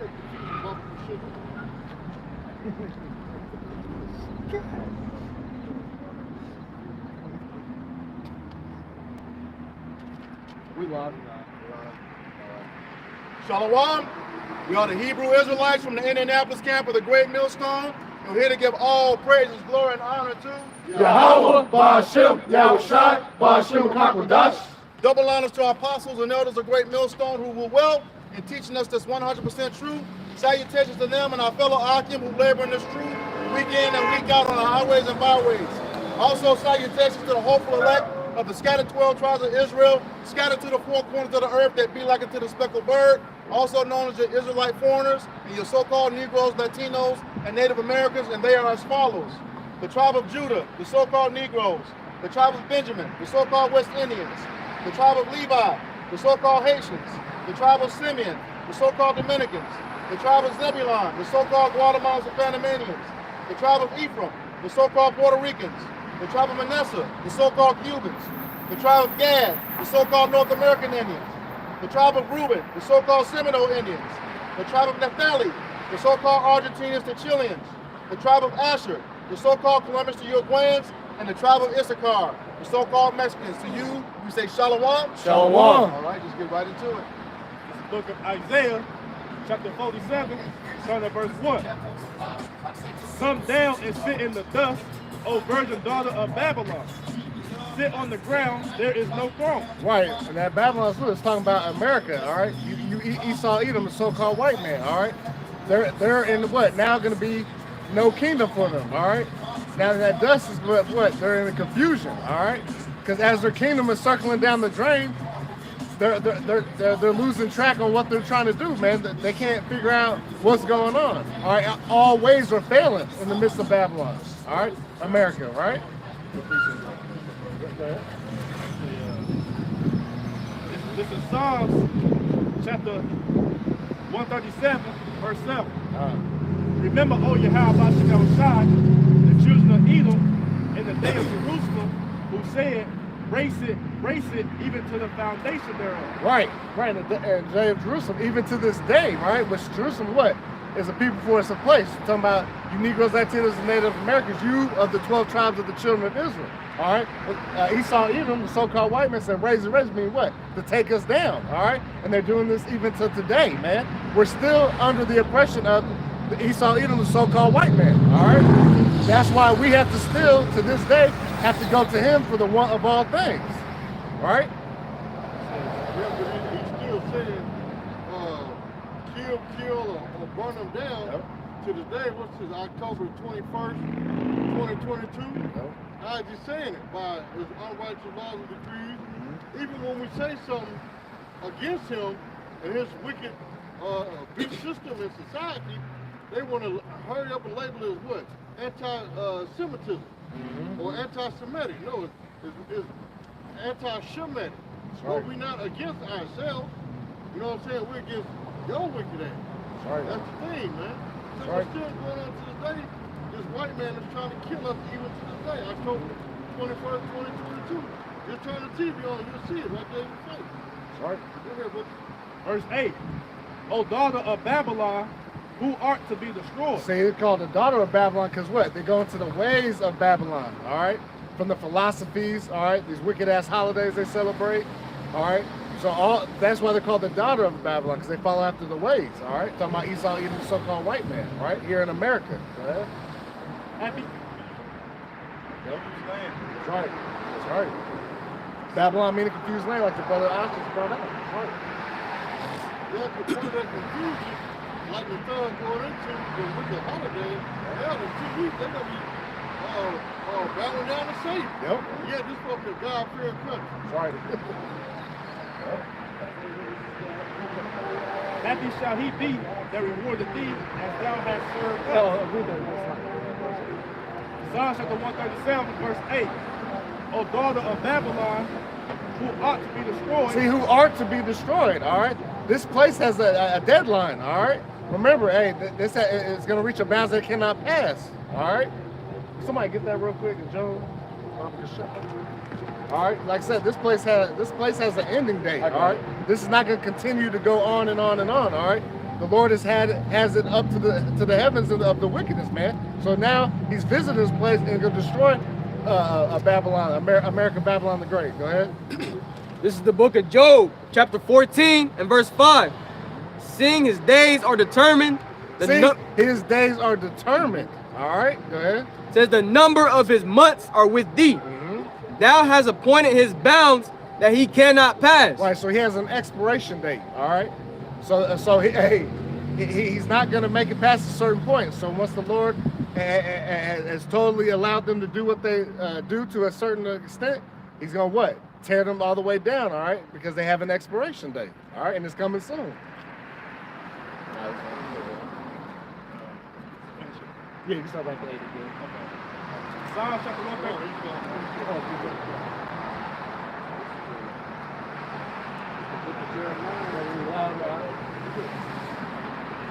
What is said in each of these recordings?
take the cheese and bubble some sugar. We love. Shalom. We are the Hebrew Israelites from the Indianapolis camp of the Great Millstone. And we're here to give all praises, glory, and honor to Yahweh, Ba'ashem, Yahushai, Ba'ashem, Kakwadash. double honors to our apostles and elders of Great Millstone who rule well in teaching us this 100% truth. Salutations to them and our fellow Akim who labor in this truth week in and week out on the highways and byways. Also salutations to the hopeful elect of the scattered 12 tribes of Israel, scattered to the four corners of the earth that be like unto the speckled bird, also known as your Israelite foreigners and your so-called Negroes, Latinos, and Native Americans, and they are as follows. The tribe of Judah, the so-called Negroes, the tribe of Benjamin, the so-called West Indians, the tribe of Levi, the so-called Haitians, the tribe of Simeon, the so-called Dominicans, the tribe of Zebulon, the so-called Guatemalans and Panamanians, the tribe of Ephraim, the so-called Puerto Ricans, the tribe of Manasseh, the so-called Cubans, the tribe of Gad, the so-called North American Indians, the tribe of Reuben, the so-called Seminole Indians, the tribe of Naphtali, the so-called Argentinians to Chileans, the tribe of Asher, the so-called Columbus to Uruguayans, and the tribe of Issachar, the so-called Mexicans. To you, we say Shalom. Shalom. All right, just get right into it. This is the book of Isaiah, chapter 47, starting at verse 1. Come down and sit in the dust, O virgin daughter of Babylon. Sit on the ground, there is no throne. Right, and that Babylon is talking about America, all right? Esau, Edom, the so-called white man, all right? They're in what? Now going to be no kingdom for them, all right? Now that dust is what? They're in confusion, all right? Because as their kingdom is circling down the drain, they're losing track on what they're trying to do, man. They can't figure out what's going on, all right? All ways are failing in the midst of Babylon, all right? America, right? This is Psalms, chapter 137, verse 7. Remember, O Yahweh, Ba'ashem, the children of Edom, in the day of Jerusalem, who said, race it, even to the foundation thereof. Right, and the day of Jerusalem, even to this day, right? Which Jerusalem, what? Is a people for us a place. Talking about you Negroes, Latinos, and Native Americans, you of the 12 tribes of the children of Israel. All right? Esau, Edom, the so-called white man, said, raise mean what? To take us down, all right? And they're doing this even to today, man. We're still under the oppression of the Esau, Edom, the so-called white man, all right? That's why we have to still, to this day, have to go to him for the one of all things, right? Yeah, but he's still saying, kill, or burn them down. Yep. To the day, what's this, October 21st, 2022? Yep. I just saying it by his unrighteous laws and decrees. Even when we say something against him and his wicked beast system in society, they want to hurry up and label it as what? Anti-Semitism or anti-Semitic. No, it's anti-Shemitic. But we're not against ourselves. You know what I'm saying? We're against your wicked ass. Right. That's the thing, man. So we're still going on to the day. This white man is trying to kill us even to this day. October 21st, 2022. Just turn the TV on, you'll see it right there in your face. Right. Go ahead, brother. Verse 8. O daughter of Babylon, who art to be destroyed. See, it's called the daughter of Babylon because what? They go into the ways of Babylon, all right? From the philosophies, all right? These wicked-ass holidays they celebrate, all right? So that's why they're called the daughter of Babylon, because they follow after the ways, all right? Talking about Esau, Edom, the so-called white man, right? Here in America. Go ahead. Happy. Yep. That's right. That's right. Babylon meaning confused land, like the brother Oscar brought out. That's right. Yeah, but some of that confusion, like the third going into the wicked holiday, hell, in 2 weeks, they're going to be battling down the safe. Yep. Yeah, this supposed to be a God-fearing country. That's right. Happy shall he be that rewarded thee as thou hast served us. Oh, read that. Psalms chapter 137, verse 8. O daughter of Babylon, who ought to be destroyed. See, who are to be destroyed, all right? This place has a deadline, all right? Remember, hey, this is going to reach a bounds that it cannot pass, all right? Somebody get that real quick, and Joe. All right, like I said, this place has an ending date, all right? This is not going to continue to go on and on and on, all right? the Lord has it up to the heavens of the wickedness, man. So now he's visiting this place and gonna destroy Babylon, America, Babylon the Great. Go ahead. This is the book of Job, chapter 14 and verse 5. Seeing his days are determined. His days are determined. All right, go ahead. Says the number of his months are with thee. Thou hast appointed his bounds that he cannot pass. Right, so he has an expiration date. All right, so he's not going to make it past a certain point. So once the Lord has totally allowed them to do what they do to a certain extent, he's going to what? Tear them all the way down. All right, because they have an expiration date. All right, and it's coming soon. Yeah, you can start back at 8 again. Okay. Psalms chapter 130.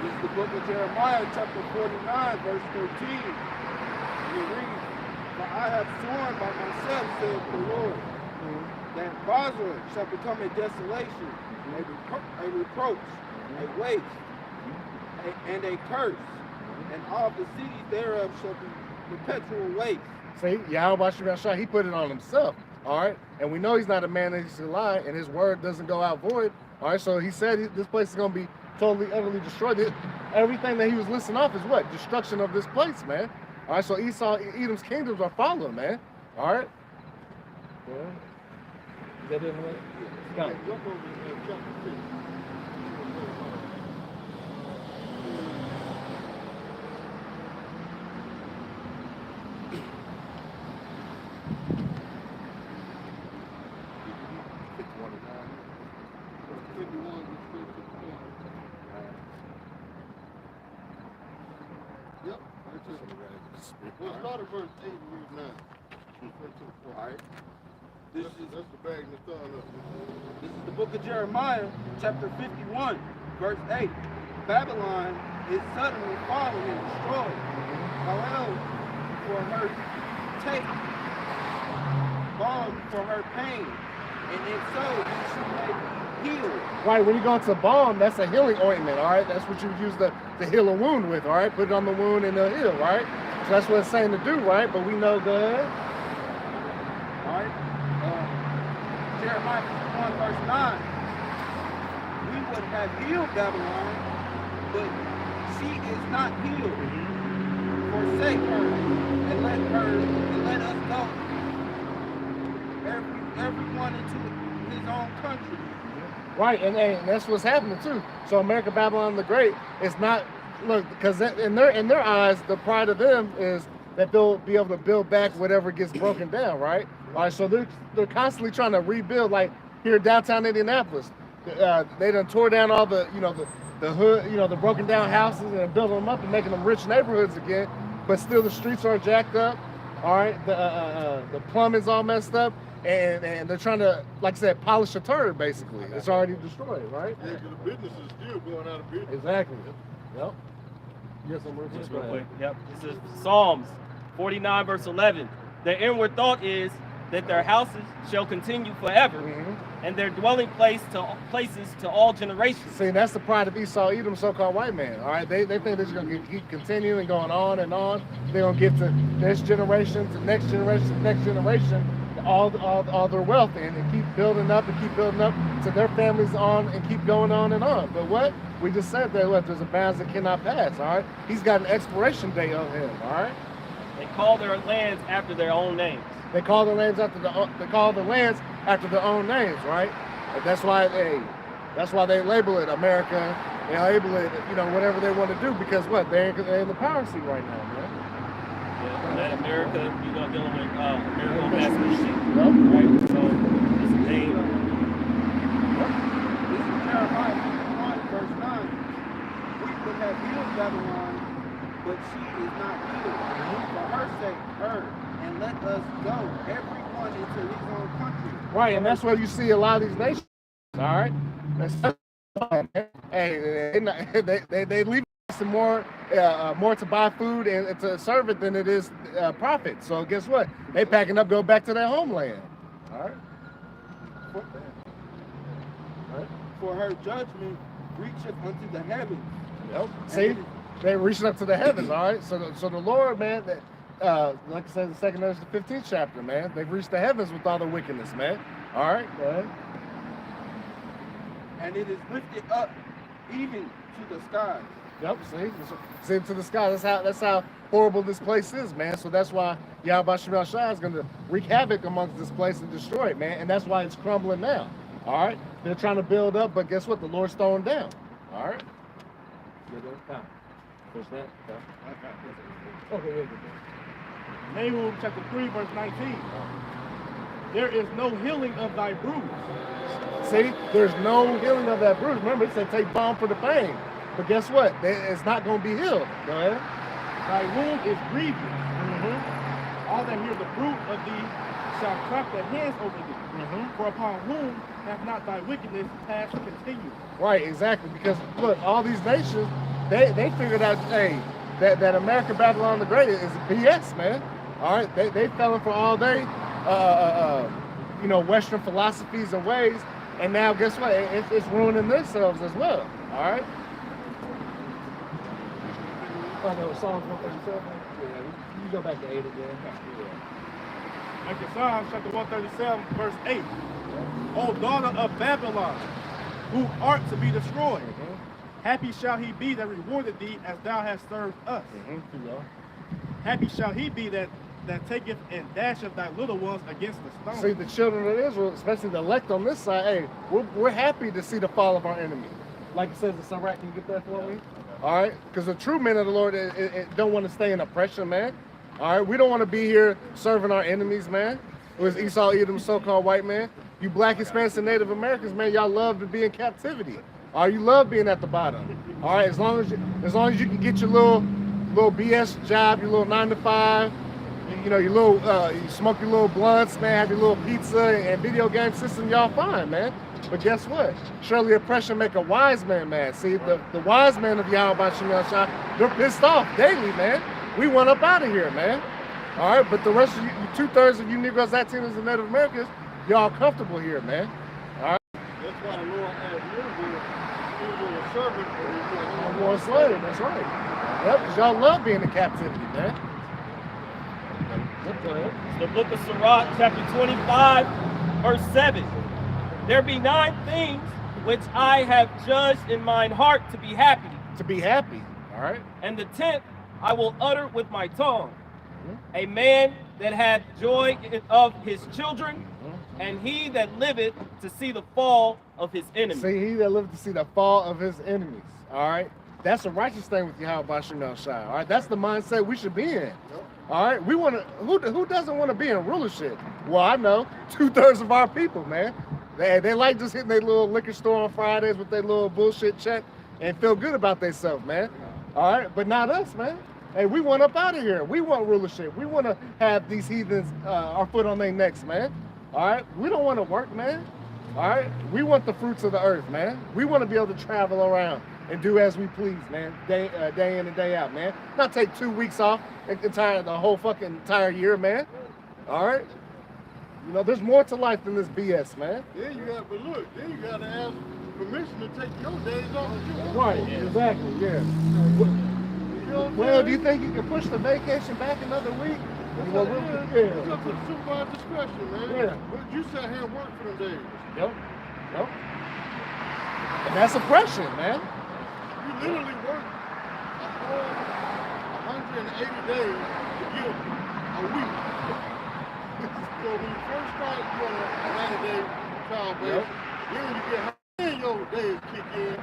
This is the book of Jeremiah, chapter 49, verse 13. You read, "For I have sworn by myself, saith the Lord, that Basra shall become a desolation, a reproach, a waste, and a curse, and all the cities thereof shall be perpetual waste." See, Yahweh Shah, he put it on himself. All right, and we know he's not a man that he should lie, and his word doesn't go out void. All right, so he said this place is going to be totally, utterly destroyed. Everything that he was listing off is what? Destruction of this place, man. All right, so Edom's kingdoms are falling, man. All right. Yeah. Is that it? Go. Jump over to chapter 6. Well, start at verse 8 and read 9. All right. That's the bag in the thumb. This is the book of Jeremiah, chapter 51, verse 8. Babylon is suddenly fallen and destroyed. However, for her take balm for her pain, and if so, she may be healed. Right, when you go into balm, that's a healing ointment, all right? That's what you use to heal a wound with, all right? Put it on the wound and it'll heal, right? So that's what it's saying to do, right? But we know good. All right. Jeremiah 51, verse 9. We would have healed Babylon, but she is not healed. Forsake her and let us go. Everyone into his own country. Right, and that's what's happening too. So America, Babylon the Great is not, look, because in their eyes, the pride of them is that they'll be able to build back whatever gets broken down, right? All right, so they're constantly trying to rebuild, like here in downtown Indianapolis. They done tore down all the hood, the broken down houses and building them up and making them rich neighborhoods again. But still, the streets are jacked up. All right, the plumbing's all messed up, and they're trying to, like I said, polish the turd. Basically, it's already destroyed, right? Yeah, because the business is still going out of business. Exactly. Yep. Yes, I'm working. Just real quick. Yep. This is Psalms 49, verse 11. Their inward thought is that their houses shall continue forever, and their dwelling places to all generations. See, that's the pride of Esau, Edom, so-called white man. All right, they think they're just gonna keep continuing, going on and on. They're gonna get to this generation, to next generation, all their wealth, and keep building up to their families on and keep going on and on. But what we just said that there's a bounds that cannot pass. All right, he's got an expiration date on him. All right. They call their lands after their own names. They call the lands after their own names, right? And that's why they label it America. They label it, whatever they want to do, because what? They're in the power seat right now, man. Yeah, that America, dealing with America on mass machine. Yep. Right? So it's a name. This is Jeremiah 51, verse 9. We would have healed Babylon, but she is not healed. For her sake, her, and let us go, everyone into his own country. Right, and that's where you see a lot of these nations. All right, they leave us more to buy food and to serve it than it is profit. So guess what? They packing up, go back to their homeland. All right. For her judgment reacheth unto the heavens. Yep. See, they're reaching up to the heavens. All right. So the Lord, man, like I said, in the 2nd Ezra, the 15th chapter, man, they've reached the heavens with all their wickedness, man. All right. Go ahead. And it is lifted up even to the skies. Yep, see to the sky. That's how horrible this place is, man. So that's why Yahweh Shem Shai is going to wreak havoc amongst this place and destroy it, man. And that's why it's crumbling now. All right, they're trying to build up, but guess what? The Lord's throwing down. All right. Okay. Nahum chapter 3, verse 19. There is no healing of thy bruise. See, there's no healing of that bruise. Remember, it said take balm for the pain. But guess what? It's not going to be healed. Go ahead. Thy wound is grievous. All that hear the bruit of thee shall clap their hands over thee. For upon whom hath not thy wickedness passed continued? Right, exactly. Because look, all these nations, they figured out, hey, that America, Babylon the Great is BS, man. All right, they fell for all day, Western philosophies and ways, and now guess what? It's ruining themselves as well. All right. Psalms 137. Yeah, you go back to 8 again. Like in Psalms chapter 137, verse 8. O daughter of Babylon, who art to be destroyed, happy shall he be that rewarded thee as thou hast served us. Happy shall he be that taketh and dasheth thy little ones against the stone. See, the children of Israel, especially the elect on this side, hey, we're happy to see the fall of our enemy. Like it says in Sirach, can you get that for me? All right, because the true men of the Lord don't want to stay in oppression, man. All right, we don't want to be here serving our enemies, man. It was Esau, Edom, so-called white man. You Black, Hispanics, and Native Americans, man, y'all love to be in captivity. All right, you love being at the bottom. All right, as long as you can get your little BS job, your little 9 to 5, you smoke your little blunts, man, have your little pizza and video game system, y'all fine, man. But guess what? Surely oppression make a wise man mad. See, the wise men of Yahweh Shem Shai, they're pissed off daily, man. We want up out of here, man. All right, but the rest of you, 2/3 of you Negroes, Latinos, and Native Americans, y'all comfortable here, man. All right. That's why the Lord asked you to be a servant or I'm more slave, that's right. Yep, because y'all love being in captivity, man. Go ahead. The book of Sirach, chapter 25, verse 7. There be 9 things which I have judged in mine heart to be happy. To be happy, all right? And the 10th I will utter with my tongue. A man that hath joy of his children, and he that liveth to see the fall of his enemies. See, he that liveth to see the fall of his enemies, all right? That's a righteous thing with Yahweh Shem Shai, all right? That's the mindset we should be in. All right, we want to. Who doesn't want to be in rulership? Well, I know 2/3 of our people, man. They like just hitting their little liquor store on Fridays with their little bullshit check and feel good about themselves, man. All right, but not us, man. Hey, we want up out of here. We want rulership. We want to have these heathens our foot on their necks, man. All right, we don't want to work, man. All right, we want the fruits of the earth, man. We want to be able to travel around and do as we please, man, day in and day out, man. Not take 2 weeks off the whole fucking entire year, man. All right? You know, there's more to life than this BS, man. Then you got to ask permission to take your days off. Right, exactly, yeah. Well, do you think you can push the vacation back another week? It's up to the supervisor's discretion, man. Yeah. But you sat here and worked for them days. Yep. And that's oppression, man. You literally work a whole 180 days to get a week. So when you first start, you on a 90-day trial base. Then when you get high, then your days kick in.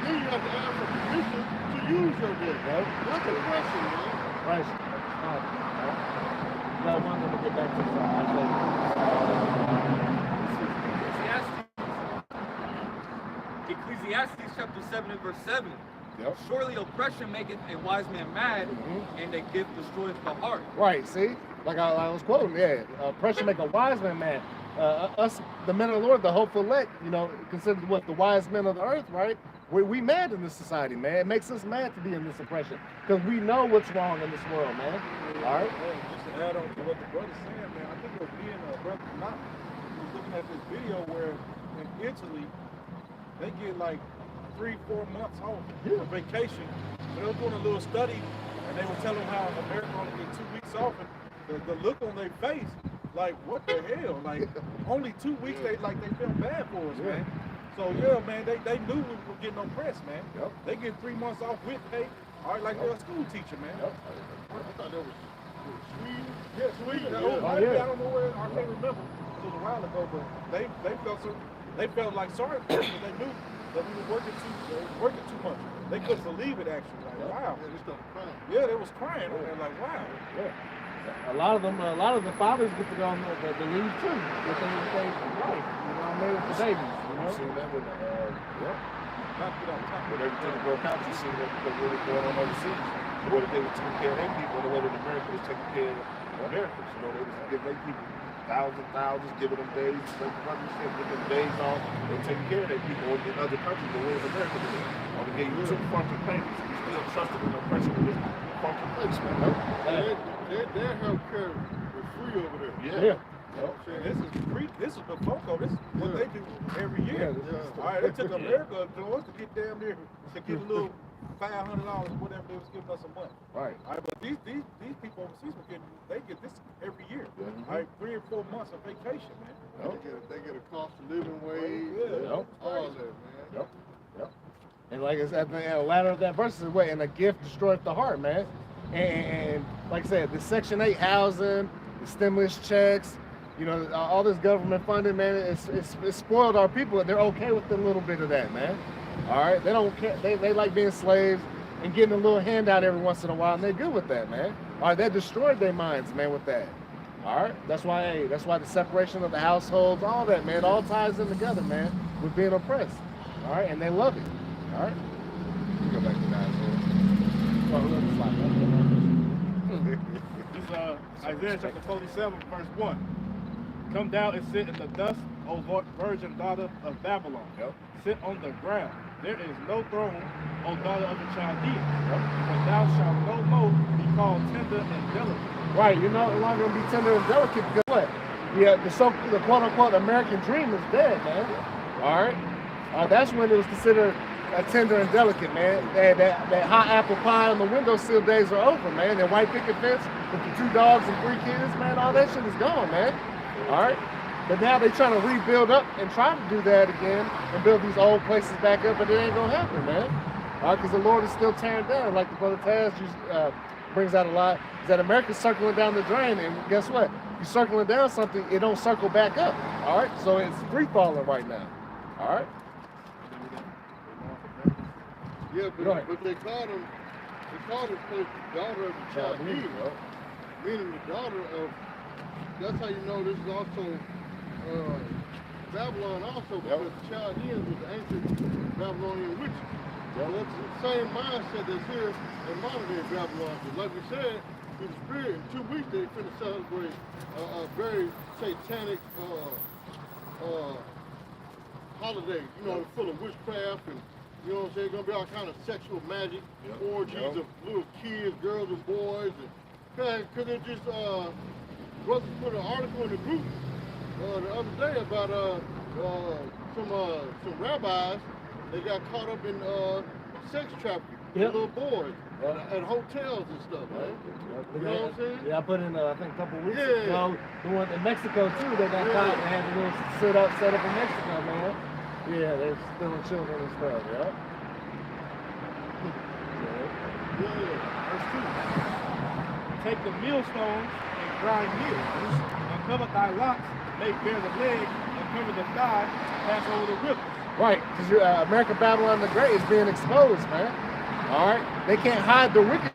Then you have to ask for permission to use your day. That's oppression, man. Right. Now, one going to get back to Ecclesiastes chapter 7 and verse 7. Yep. Surely oppression maketh a wise man mad, and a gift destroyeth the heart. Right, see? Like I was quoting, yeah. Oppression make a wise man mad. Us, the men of the Lord, the hopeful elect, considered what the wise men of the earth, right? We mad in this society, man. It makes us mad to be in this oppression because we know what's wrong in this world, man. All right? Just to add on to what the brother's saying, man, I think it was me and brother Knox was looking at this video where in Italy, they get like 3-4 months off for vacation. They were doing a little study, and they were telling how America only get 2 weeks off, and the look on their face, like, what the hell? Like, only 2 weeks, they felt bad for us, man. So yeah, man, they knew we were getting oppressed, man. Yep. They get 3 months off with pay, all right, like they're a school teacher, man. Yep. I thought that was Sweden. Yeah, Sweden. I don't know where, I can't remember. It was a while ago, but they felt like sorry for us, because they knew that we were working too much. They couldn't believe it actually. Like, wow. Yeah, they started crying. Yeah, they was crying. They're like, wow. Yeah. A lot of the fathers get to go on the leave too. If they wife, you know what I mean, with the babies, you know. You seen that with Not get on top when they were taking care of cops, you seen that because what was going on overseas. The way that they were taking care of their people, and the way that America was taking care of Americans. You know, they was giving their people thousands, giving them days, giving them days off, and taking care of their people in other countries. But where's America today? Only gave you 2 funky payments, and you still trusted in oppression with this funky place, man. Their health care is free over there. Yeah. This is free. This is the FOCO. This is what they do every year. All right, they took America to us to get damn near to get a little $500, whatever they was giving us a month. Right. All right, but these people overseas were getting, they get this every year. All right, 3 or 4 months of vacation, man. They get a cost of living wage. Yep. All that, man. Yep. And like I said, the latter of that verse is what, and a gift destroyeth the heart, man. And like I said, the Section 8 housing, the stimulus checks, you know, all this government funding, man, it's spoiled our people. They're okay with a little bit of that, man. All right, they don't care. They like being slaves and getting a little handout every once in a while, and they're good with that, man. All right, that destroyed their minds, man, with that. All right, that's why the separation of the households, all that, man, all ties in together, man, with being oppressed. All right, and they love it. All right, go back to that. This is Isaiah chapter 47, verse 1. Come down and sit in the dust, O virgin daughter of Babylon. Yep. Sit on the ground. There is no throne, O daughter of the Chaldeans. For thou shalt no more be called tender and delicate. Right, you're no longer gonna be tender and delicate because what? Yeah, the quote unquote American dream is dead, man. All right, that's when it was considered a tender and delicate, man. That hot apple pie on the windowsill days are over, man. That white picket fence with the 2 dogs and 3 kids, man. All that shit is gone, man. All right, but now they're trying to rebuild up and try to do that again and build these old places back up, but it ain't gonna happen, man. All right, because the Lord is still tearing down, like the brother Taz brings out a lot. Is that America's circling down the drain, and guess what? You're circling down something, it don't circle back up. All right, so it's free falling right now. All right. Yeah, but they called him the daughter of the Chaldeans, meaning the daughter of. That's how you know this is also Babylon also, because the Chaldeans was the ancient Babylonian witches. So that's the same mindset that's here in modern day Babylon. But like we said, through the spirit, in 2 weeks they finna celebrate a very satanic holiday, you know, full of witchcraft and, you know what I'm saying, gonna be all kind of sexual magic, orgies of little kids, girls and boys, and cause it just brothers put an article in the group the other day about some rabbis. They got caught up in sex trafficking with little boys at hotels and stuff, man. You know what I'm saying? Yeah, I put in I think a couple weeks ago the one in Mexico too. They got caught and had a little set up in Mexico, man. Yeah, they're stealing children and stuff. Yeah. Verse 2. Take the millstones and grind meal, and cover thy locks, make bare the leg, and cover the thigh, pass over the river. Right, because America Babylon the Great is being exposed, man. All right, they can't hide the wicked.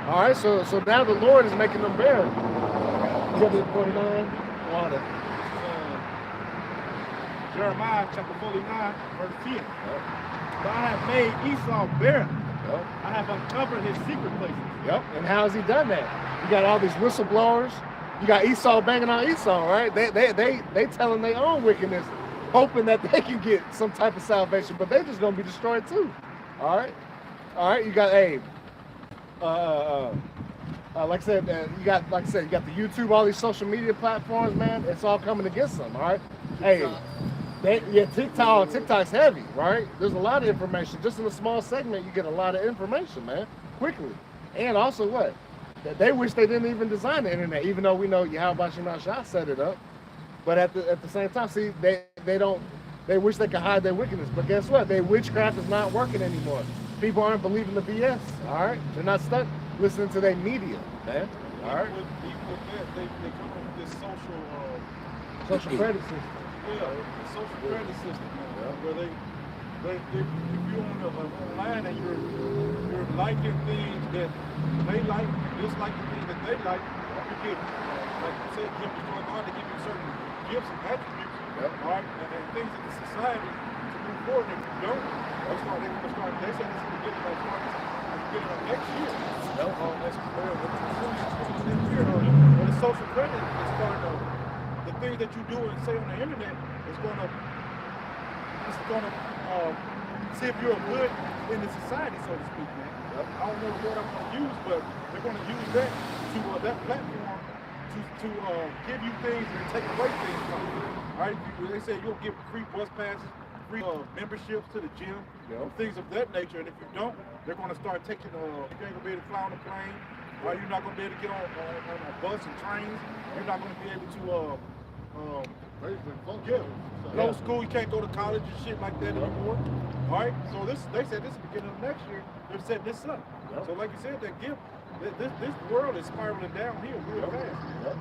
All right, so now the Lord is making them bare. You got the 49? Water. Jeremiah chapter 49, verse 10. For I have made Esau bare. I have uncovered his secret places. Yep, and how has he done that? You got all these whistleblowers. You got Esau banging on Esau, right? They telling their own wickedness, hoping that they can get some type of salvation, but they're just gonna be destroyed too. All right. You got like I said, you got the YouTube, all these social media platforms, man. It's all coming against them. All right. Hey, TikTok's heavy, right? There's a lot of information. Just in a small segment, you get a lot of information, man, quickly. And also what? They wish they didn't even design the internet, even though we know Yahweh Shah set it up. But at the same time, see, they wish they could hide their wickedness. But guess what? Their witchcraft is not working anymore. People aren't believing the BS, all right? They're not stuck listening to their media, man, all right? Even with that, they come up with this Social credit system. yeah, the social credit system, where they if you're online and you're liking things that they like, disliking things that they like, you get, like you said, gifts from God, they give you certain gifts and attributes, all right, and things in the society to move forward. And if you don't, they say this is the beginning of next year. Next year, but the social credit is starting to, the things that you do and say on the internet is going to see if you're good in the society, so to speak, man. I don't know what word I'm going to use, but they're going to use that to that platform to give you things and take away things from you. All right, they say you'll give free bus passes, free memberships to the gym, things of that nature. And if you don't, they're going to start taking. You ain't going to be able to fly on a plane. You're not going to be able to get on a bus and trains. You're not going to be able to. Go to school, you can't go to college and shit like that anymore. All right, so they said this is the beginning of next year. They're setting this up. So like you said, that gift, this world is spiraling downhill real fast.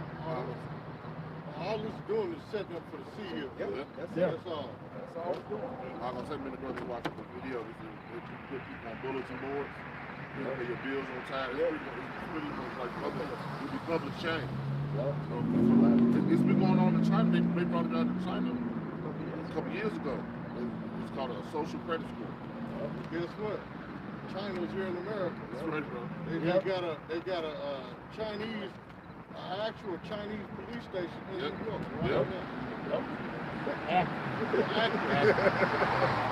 All it's doing is setting up for the CEO. That's all. That's all it's doing. I'm gonna say a minute ago they watched the video. They put people on bulletin boards. You pay your bills on time. It's really like public shame. It's been going on in China. They brought it out in China a couple years ago. It's called a social credit score. Guess what? China was here in America. That's right, bro. They got a Chinese, actual Chinese police station in New York.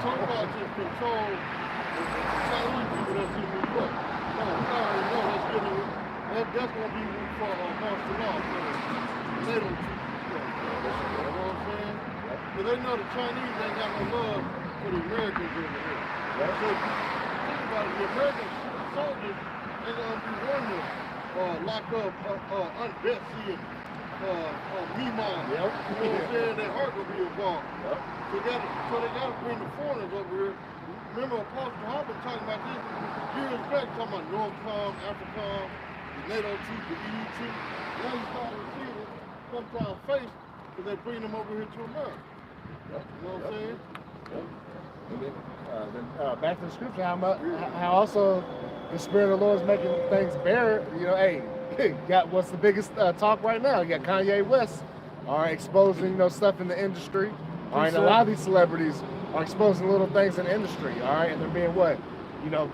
Talk about just control the Chinese people that's in New York. No, we already know that's going to be for martial law. They don't treat you know what I'm saying? But they know the Chinese ain't got no love for the Americans over here. So think about it, the American soldiers ain't going to be wanting to lock up Betsy and Mima. You know what I'm saying? Their heart will be involved. So they got to bring the foreigners over here. Remember Apostle Harper talking about this years back, talking about Northcom, Africom, the NATO troops, the EU troops. Now you starting to see it come to our face because they bring them over here to America. You know what I'm saying? Then back to the scripture, how also the Spirit of the Lord is making things bare. You know, hey, got what's the biggest talk right now? You got Kanye West, all right, exposing stuff in the industry. All right, and a lot of these celebrities are exposing little things in the industry. All right, and they're being what,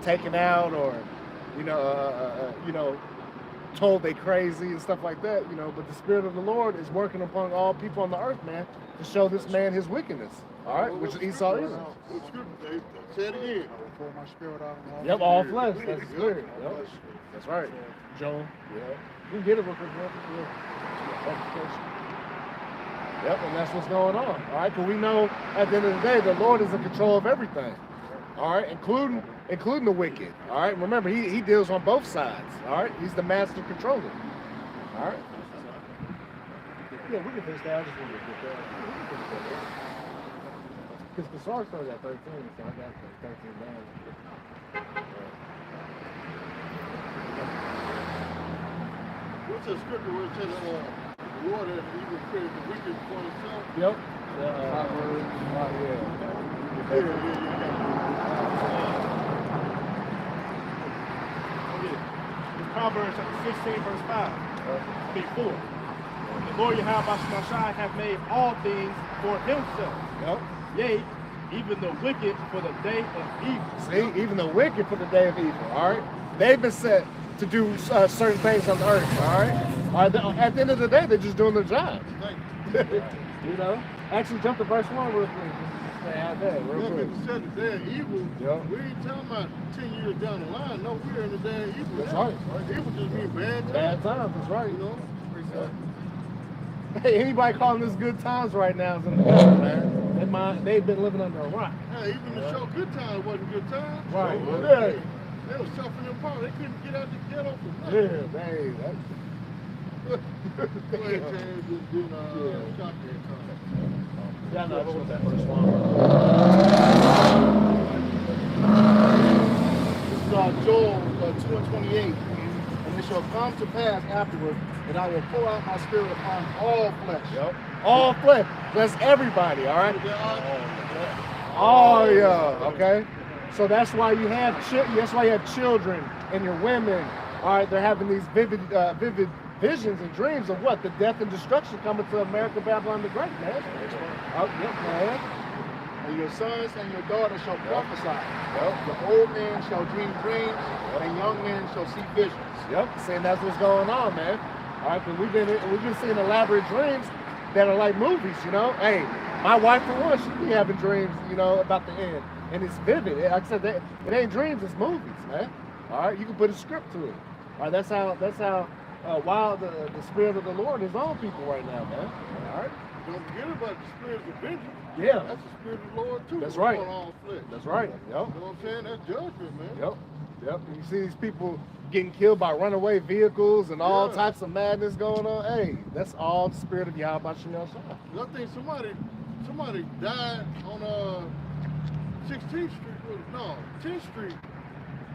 taken out or, told they crazy and stuff like that. But the Spirit of the Lord is working upon all people on the earth, man, to show this man his wickedness. All right, which Esau is. Say it again. Yep, all flesh. That's the Spirit. Yep. That's right. Joel. Yeah. You can get it real quick. Yep, and that's what's going on. All right, because we know at the end of the day, the Lord is in control of everything. All right, including the wicked. All right, remember he deals on both sides. All right, he's the master controller. All right. Yeah, we can finish that. I just want to get that. Because the SAR started at 13, so I got 13 down. What's the scripture where it says the Lord has even created the wicked for himself? Yep. Proverbs chapter 16, verse 5. Before. The Lord Yahweh hath made all things for himself. Yep. Yea, even the wicked for the day of evil. See, even the wicked for the day of evil. All right. They've been set to do certain things on the earth. All right. At the end of the day, they're just doing their job. Actually, jump to verse 1 real quick. Say out there, real quick. If you said the day of evil, we ain't talking about 10 years down the line. No, we're in the day of evil. That's right. Evil just means bad times. Bad times, that's right. Hey, anybody calling this good times right now is in the devil, man. They've been living under a rock. Hey, even the show Good Times wasn't Good Times. Right. So, Yeah. they was suffering them apart. They couldn't get out the ghetto for Yeah, nothing. that's Go ahead, James, just do shop there. yeah, no, what was that first one? This is Joel 2:28. And it shall come to pass afterward that I will pour out my spirit upon all flesh. Yep. All flesh. That's everybody, all right? All Oh yeah, okay. So that's why you have children and your women. All right, they're having these vivid visions and dreams of what? The death and destruction coming to America, Babylon the Great, man. Oh, yep, man. And your sons and your daughters shall prophesy. Yep. The old man shall dream dreams, and young men shall see visions. Yep, saying that's what's going on, man. All right, but we've been seeing elaborate dreams that are like movies, you know. Hey, my wife for one, she be having dreams, you know, about the end, and it's vivid. Like I said, it ain't dreams, it's movies, man. All right, you can put a script to it. All right, that's how wild the spirit of the Lord is on people right now, man. All right. Don't forget about the spirit of vengeance. Yeah. That's the spirit of the Lord too. That's right. On all flesh. That's right. Yep. You know what I'm saying? That's judgment, man. Yep. Yep. And you see these people getting killed by runaway vehicles and all types of madness going on. Hey, that's all the spirit of Yahweh Shem Shah. I think somebody died on 16th Street. No, 10th Street.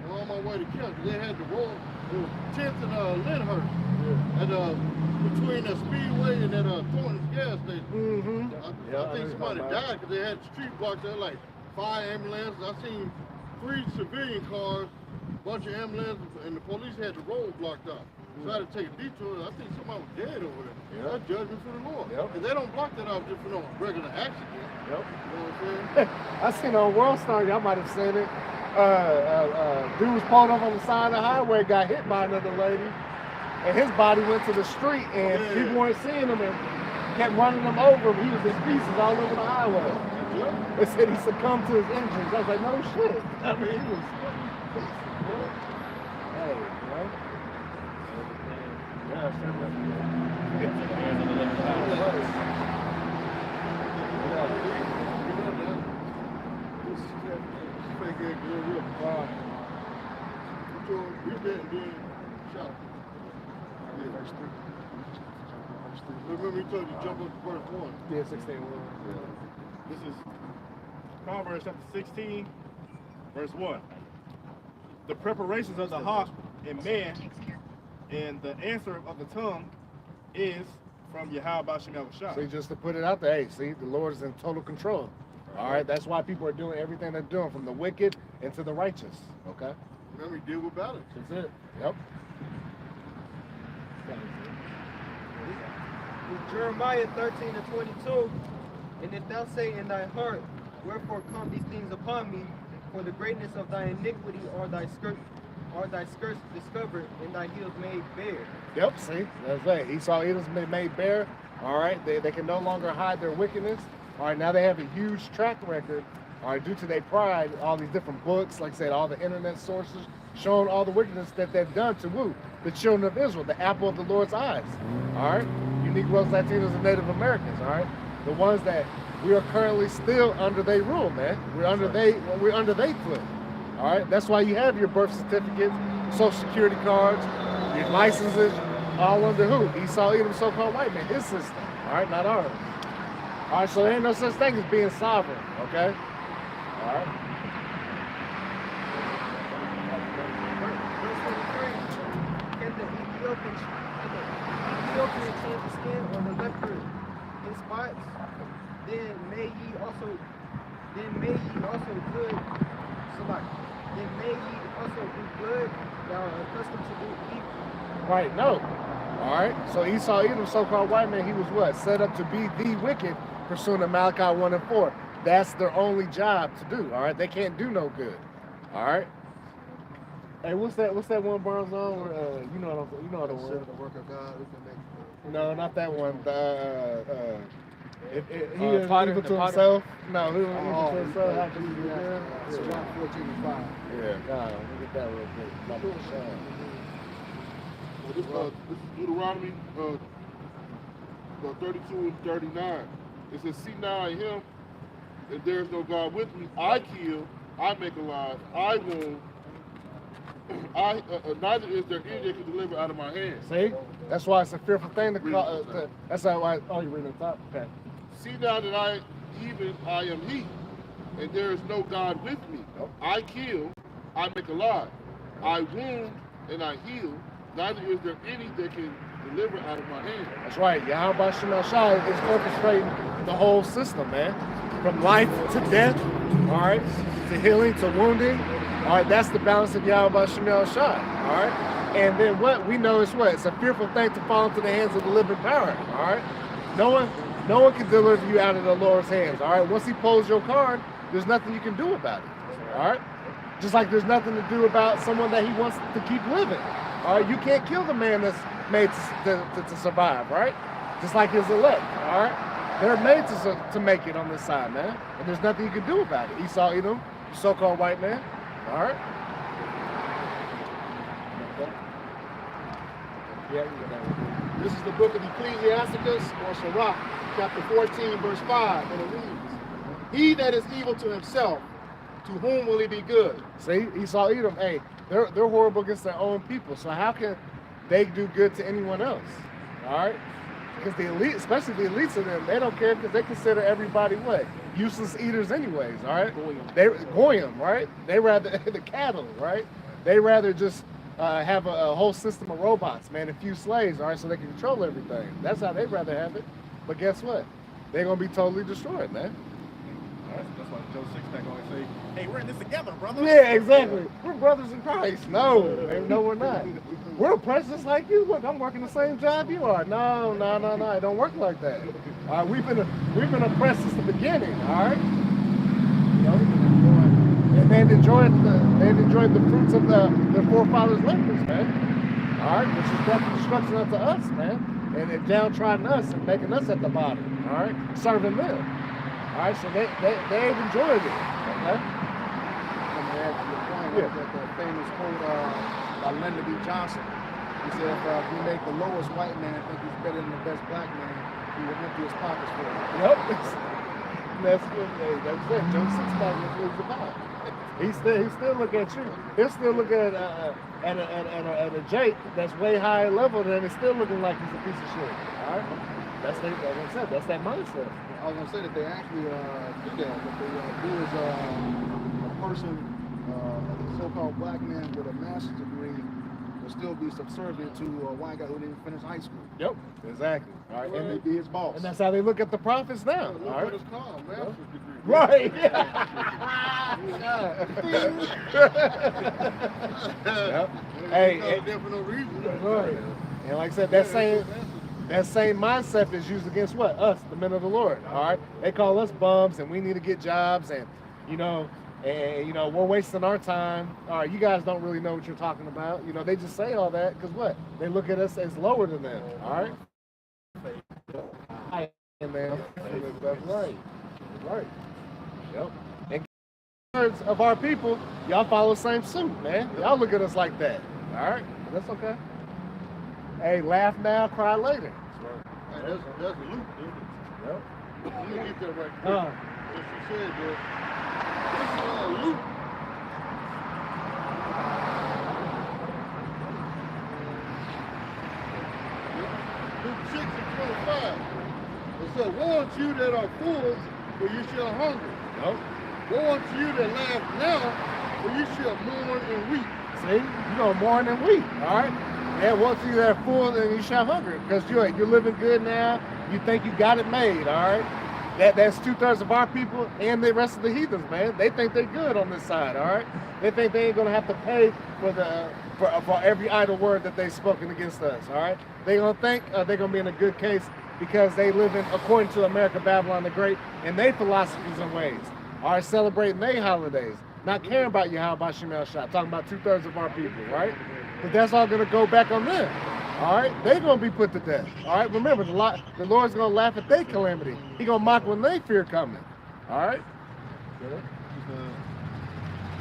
On my way to Kent. They had the road 10th and Lyndhurst. At between the Speedway and that Thornton's gas station. Mm-hmm. I think somebody died because they had the street blocked there, like 5 ambulances. I seen 3 civilian cars, bunch of ambulances, and the police had the road blocked up. So I had to take a detour. I think somebody was dead over there. Yeah. That's judgment for the Lord. Yep. And they don't block that off just for no regular accident. Yep. You know what I'm saying? I seen on World Star, y'all might have seen it. Dude was pulled up on the side of the highway, got hit by another lady, and his body went to the street, and people weren't seeing him and kept running him over. He was in pieces all over the highway. They said he succumbed to his injuries. I was like, no shit. I mean, he was. Hey, right? Remember he told you to jump up to verse 1. Yeah, 16. This is Proverbs chapter 16, verse 1. The preparations of the heart in man and the answer of the tongue is from Yahweh Shem Shah. See, just to put it out there, hey, see, the Lord is in total control. All right, that's why people are doing everything they're doing, from the wicked into the righteous. Okay? Remember he deal with balance. That's it. Yep. Jeremiah 13:22, and if thou say in thy heart, wherefore come these things upon me? For the greatness of thy iniquity are thy skirts discovered, and thy heels made bare. Yep, see, that's it. Esau Edom's been made bare. All right, they can no longer hide their wickedness. All right, now they have a huge track record. All right, due to their pride, all these different books, like I said, all the internet sources, showing all the wickedness that they've done to who? The children of Israel, the apple of the Lord's eyes. All right, you Negroes, Latinos, and Native Americans. All right, the ones that we are currently still under their rule, man. We're under they foot. All right, that's why you have your birth certificates, social security cards, your licenses, all under who? Esau Edom, so-called white man, his system. All right, not ours. All right, so there ain't no such thing as being sovereign. Okay. All right. Verse 23, can the Ethiopian change the skin or the leopard in spots? Then may ye also good do good, thou art accustomed to do evil. Right, no. All right, so Esau Edom, so-called white man, he was what? Set up to be the wicked, pursuing Malachi 1 and 4. That's their only job to do, all right? They can't do no good, all right? Hey, what's that one Barnes on? You know the word. The work of God, we can make No, not that one. If he is Potter, evil the to Potter. himself, no, who is evil to himself, how can he do good? It's John 14:5. Yeah, God, look at that real quick. About to shine. This is Deuteronomy 32 and 39. It says, see now in him If there is no God with me, I kill, I make alive, I wound. Neither is there any that can deliver out of my hand. See? That's why it's a fearful thing to call. That's why. Oh, you reading the top? Okay. See now that I am he, and there is no God with me. I kill, I make alive, I wound and I heal. Neither is there any that can deliver out of my hand. That's right. Yahweh Shema Shai is orchestrating the whole system, man. From life to death, all right, to healing to wounding. All right, that's the balance of Yahweh Shema Shai. All right. And then what we know is what? It's a fearful thing to fall into the hands of the living power. All right. No one can deliver you out of the Lord's hands. All right. Once he pulls your card, there's nothing you can do about it. All right. Just like there's nothing to do about someone that he wants to keep living. All right. You can't kill the man that's made to survive. Right. Just like his elect. All right. They're made to make it on this side, man. And there's nothing you can do about it. Esau, Edom, you so-called white man. All right. Yeah, This is the book of Ecclesiasticus or Sirach, chapter 14, verse 5, and it reads, "He that is evil to himself, to whom will he be good?" See, Esau, Edom, hey, they're horrible against their own people. So how can they do good to anyone else? All right. Because the elite, especially the elites of them, they don't care because they consider everybody what? Useless eaters anyways, all right? They goyim, right? They rather, the cattle, right? They rather just have a whole system of robots, man, a few slaves, all right, so they can control everything. That's how they'd rather have it. But guess what? They're going to be totally destroyed, man. That's why Joe Sixpack always say, hey, we're in this together, brother. Yeah, exactly. We're brothers in Christ. No, we're not. We're oppressed just like you. Look, I'm working the same job you are. No, it don't work like that. All right, we've been oppressed since the beginning. All right, you know, and they've enjoyed the fruits of their forefathers' labors, man. All right, which is death and destruction unto us, man, and it downtrodden us and making us at the bottom. All right, serving them. All right, so they've enjoyed it. Okay. Yeah. That famous quote by Lyndon B. Johnson. He said, if we make the lowest white man think he's better than the best black man, he will empty his pockets for him. Yep. That's good. Hey, that's it. Joe Sixpack is about. He still look at you. He'll still look at a Jake that's way higher level than he's still looking like he's a piece of shit. All right. That's that mindset. I was gonna say that they actually do that. What they do is a person, a so-called black man with a master's degree, will still be subservient to a white guy who didn't finish high school. Yep, exactly. All right, And they be his boss. and that's how they look at the prophets now. Look All what right, it's called, master's degree. right. Yep. Hey, There for no reason. right. And like I said, that same mindset is used against what? Us, the men of the Lord. All right. They call us bums and we need to get jobs and we're wasting our time. All right, you guys don't really know what you're talking about. You know, they just say all that because what? They look at us as lower than them. All right. Man. That's right. Right. Yep. And words of our people, y'all follow the same suit, man. Y'all look at us like that. All right. That's okay. Hey, laugh now, cry later. Hey, that's Luke, dude. Yep. Let me get that right quick. What she said, dude. This is Luke. Luke 6 and 25. It said, woe unto you that are fools, for you shall hunger. Nope. Woe unto you that laugh now, for you shall mourn and weep. See, you gonna mourn and weep, all right? And once you that full, then you shall hunger, because you're living good now. You think you got it made, all right? That's 2/3 of our people and the rest of the heathens, man. They think they're good on this side, all right? They think they ain't gonna have to pay for every idle word that they've spoken against us, all right? They gonna think they're gonna be in a good case because they live in according to America, Babylon the Great, and their philosophies and ways. All right, celebrating their holidays, not caring about Yahweh Shemel Shah, talking about 2/3 of our people, right? But that's all gonna go back on them. All right, they're gonna be put to death. All right, remember the Lord's gonna laugh at their calamity. He gonna mock when they fear coming. All right.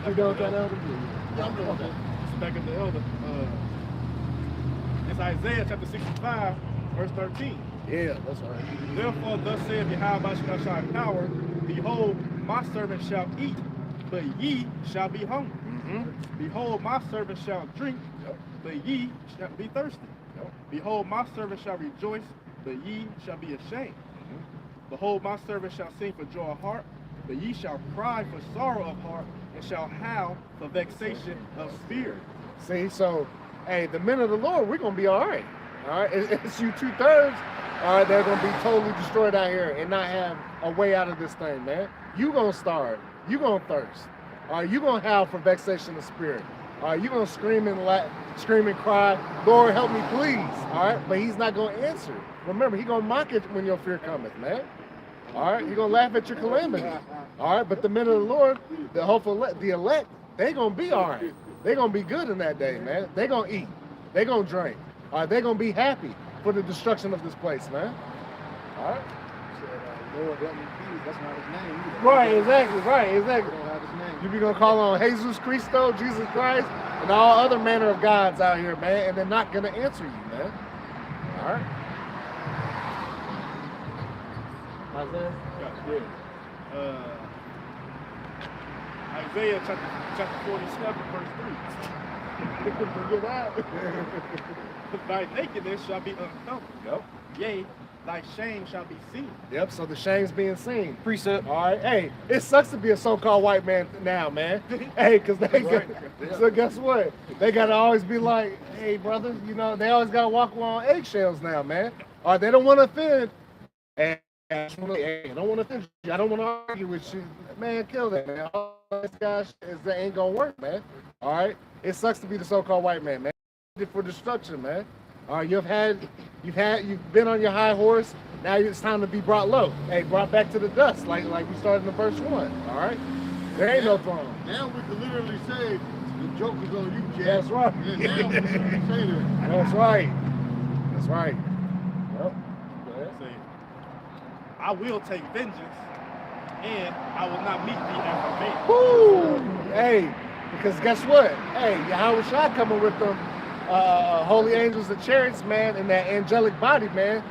You done with that, Elder? Yeah, I'm doing that. It's back at the elder. It's Isaiah chapter 65, verse 13. Yeah, that's right. Therefore, thus saith Yahweh Shemel Shah power, behold, my servant shall eat, but ye shall be hungry. Behold, my servant shall drink, but ye shall be thirsty. Behold, my servant shall rejoice, but ye shall be ashamed. Behold, my servant shall sing for joy of heart, but ye shall cry for sorrow of heart, and shall howl for vexation of spirit. See, so, hey, the men of the Lord, we're going to be all right. All right? It's you 2/3, all right, they're going to be totally destroyed out here and not have a way out of this thing, man. You going to starve. You going to thirst. All right, you going to howl for vexation of spirit. All right, you going to scream and cry, Lord, help me, please. All right, but he's not going to answer. Remember, he's going to mock it when your fear cometh, man. All right, he's going to laugh at your calamity. All right, but the men of the Lord, the hopeful, the elect, they going to be all right. They're going to be good in that day, man. They're going to eat. They're going to drink. All right, they're going to be happy for the destruction of this place, man. All right. Lord, help me, please. That's not his name either. Right, exactly, right, exactly. Don't have his name. You be going to call on Jesus Christo, Jesus Christ, and all other manner of gods out here, man, and they're not going to answer you, man. All right. Isaiah? Isaiah chapter 47, verse 3. Forget that. Thy nakedness shall be uncovered. Yep. Yea, thy shame shall be seen. Yep, so the shame's being seen. Precept. All right, hey, it sucks to be a so-called white man now, man. Hey, because so guess what? They got to always be like, hey, brother, you know, they always got to walk on eggshells now, man. All right, they don't want to offend. Hey, I don't want to offend you. I don't want to argue with you. Man, kill that, man. All this guy that ain't going to work, man. All right? It sucks to be the so-called white man, man. For destruction, man. All right, you've been on your high horse. Now it's time to be brought low. Hey, brought back to the dust, like we started in the first one. All right, there ain't no throne. Now we can literally say the joke is on you, Jack. That's right. Yeah, now we can say that. That's right. That's right. Yep. Say, I will take vengeance, and I will not meet thee at the Woo! Hey, because guess what? Hey, Yahweh Shai coming with them holy angels and chariots, man, and that angelic body, man,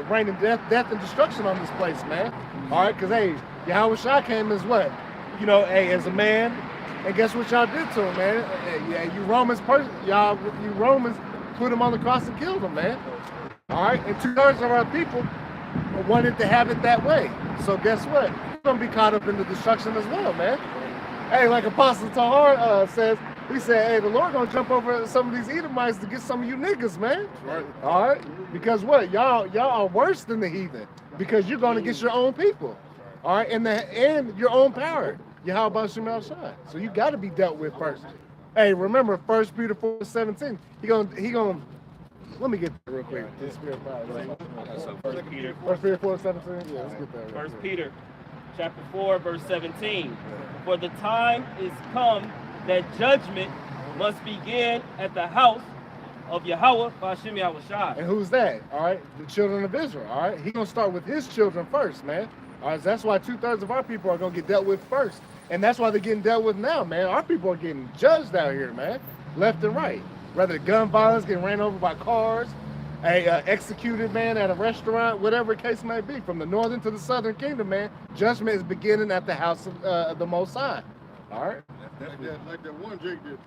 raining death and destruction on this place, man. All right, because, hey, Yahweh Shai came as what? You know, hey, as a man, and guess what y'all did to him, man? Yeah, you Romans put him on the cross and killed him, man. All right, and 2/3 of our people wanted to have it that way. So guess what? You're going to be caught up in the destruction as well, man. Hey, like Apostle Tahar says, he said, hey, the Lord gonna jump over some of these Edomites to get some of you niggas, man. Right. All right? Because what? Y'all are worse than the heathen. Because you're gonna get your own people. All right? And your own power. Yahweh Shemal Shai. So you gotta be dealt with first. Hey, remember 1 Peter 4:17. He gonna let me get that real quick. First Peter. 1 Peter 4:17. Yeah, let's get that. First Peter, chapter 4, verse 17. For the time is come that judgment must begin at the house of Yahweh Ba'ashem Yahweh Shai. And who's that? All right, the children of Israel. All right, he's gonna start with his children first, man. All right, that's why 2/3 of our people are gonna get dealt with first, and that's why they're getting dealt with now, man. Our people are getting judged out here, man, left and right. Whether gun violence, getting ran over by cars, executed, man, at a restaurant, whatever the case may be, from the northern to the southern kingdom, man. Judgment is beginning at the house of the Most High. All right. Like that one Jake that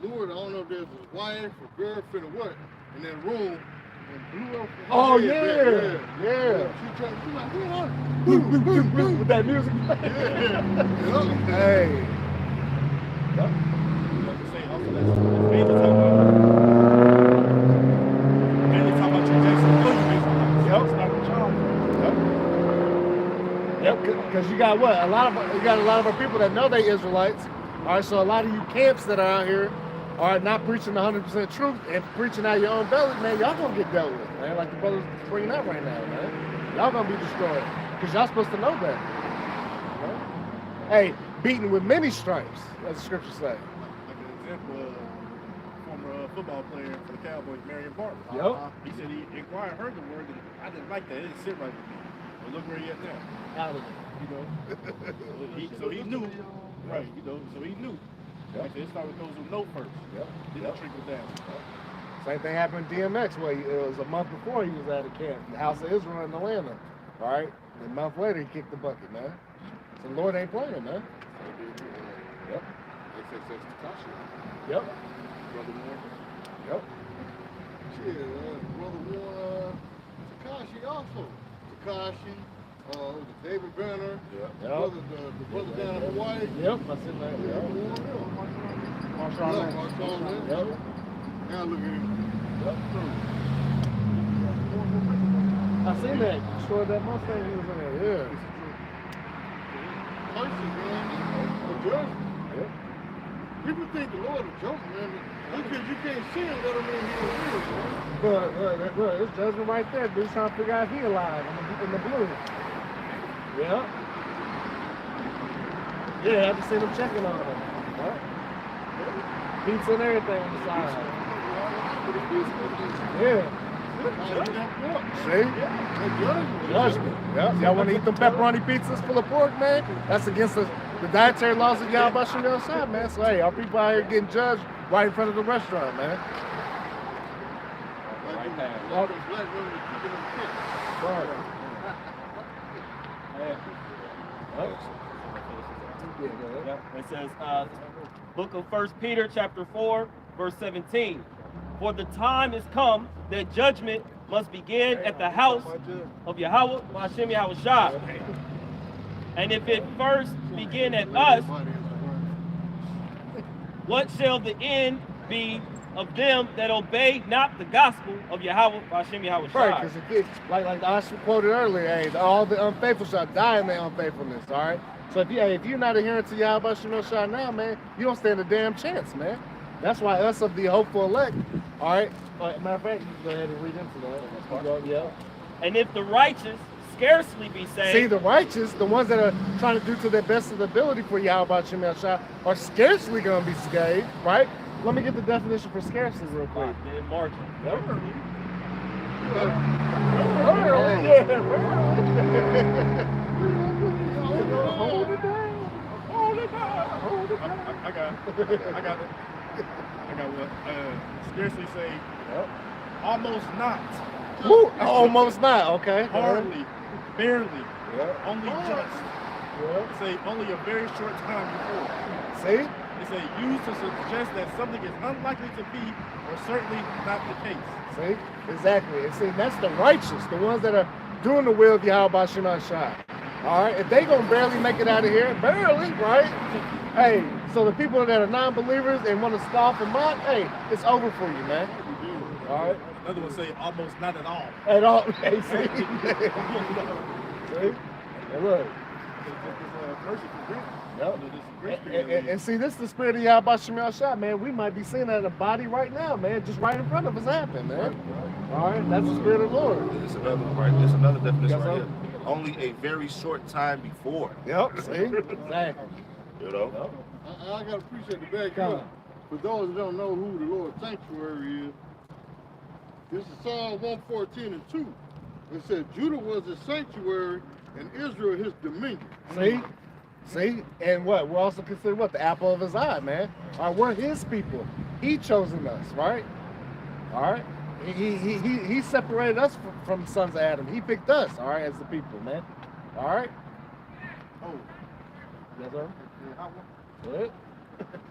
Lord, I don't know if there's a wife or girlfriend or what in that room and blew up. Oh yeah. She like, what? With that music. Yeah. Hey. Yep, because you got what? You got a lot of our people that know they Israelites. All right, so a lot of you camps that are out here are not preaching 100% truth and preaching out your own belly, man. Y'all gonna get dealt with, man. Like the brothers bringing up right now, man. Y'all gonna be destroyed because y'all supposed to know better. Right? Hey, beaten with many stripes, as the scriptures say. Like an example of former football player for the Cowboys, Marion Barber. Yep. He said he inquired, heard the word, and I didn't like that. It didn't sit right with me. But look where he at now. Out of it. You know, so he knew, right? You know, so he knew. Like I said, it started with those who know first. Yep. Didn't trickle down. Same thing happened in DMX. Well, it was a month before he was at a camp, the House of Israel in Atlanta. All right. A month later, he kicked the bucket, man. So the Lord ain't playing, man. Yep. XXX Takashi. Yep. Brother Moore. Yep. Shit, Brother Moore, Takashi also. Takashi, David Banner. Yep. The brother down in Hawaii. Yep. I seen that. Yep. Marshall. Yep. Now look at him. Yep. I seen that. Destroyed that Mustang he was in there. Yeah. Mercy, man. A judgment. Yep. People think the Lord is joking, man. Because you can't see him, that don't mean he's real, man. Look, it's judgment right there. Dude's trying to figure out if he alive in the blue. Yep. Yeah, I just seen him checking on him. Yep. Pizza and everything on the side. Yeah. See? Judgment. Yep. Y'all want to eat them pepperoni pizzas full of pork, man? That's against the dietary laws of Yahweh Shem Yahshua, man. So, hey, our people out here getting judged right in front of the restaurant, man. All those black women are keeping them kids. It says, book of 1 Peter chapter 4, verse 17. For the time is come that judgment must begin at the house of Yahweh Hashem Yahushua. And if it first begin at us, what shall the end be of them that obey not the gospel of Yahweh Hashem Yahushua? Right, because like I quoted earlier, hey, all the unfaithful shall die in their unfaithfulness, all right? So if you're not adhering to Yahweh Hashem Yahushua now, man, you don't stand a damn chance, man. That's why us of the hopeful elect, all right? Matter of fact, you can go ahead and read into that. Yeah. And if the righteous scarcely be saved. See, the righteous, the ones that are trying to do to their best of their ability for Yahweh Hashem Yahushua, are scarcely going to be saved, right? Let me get the definition for scarcely real quick. In margin. Yep. Hold it down. Hold it down. Hold it down. I got what? Scarcely say, almost not. Woo, almost not, okay. Hardly, barely, only just. Yeah. Say only a very short time before. See? It's a used to suggest that something is unlikely to be or certainly not the case. See? Exactly. And see, that's the righteous, the ones that are doing the will of Yahweh Hashem Yahushua. All right? If they going to barely make it out of here, barely, right? Hey, so the people that are non-believers and want to scoff and mock, hey, it's over for you, man. All right? Another one say almost not at all. At all. Hey, see? See? And look. Yep. And see, this is the spirit of Yahweh Shem Yahshua, man. We might be seeing that in a body right now, man, just right in front of us happen, man. All right, that's the spirit of the Lord. It's another right. It's another definition right here. Only a very short time before. Yep. See, exactly. You know. Yep. I gotta appreciate the back up. For those who don't know who the Lord's sanctuary is, this is Psalm 114 and 2. It said Judah was his sanctuary and Israel his dominion. See, and what? We're also considered what? The apple of his eye, man. All right, we're his people. He chosen us, right? All right. He separated us from the sons of Adam. He picked us, all right, as the people, man. All right. Oh, Yes, sir. Good.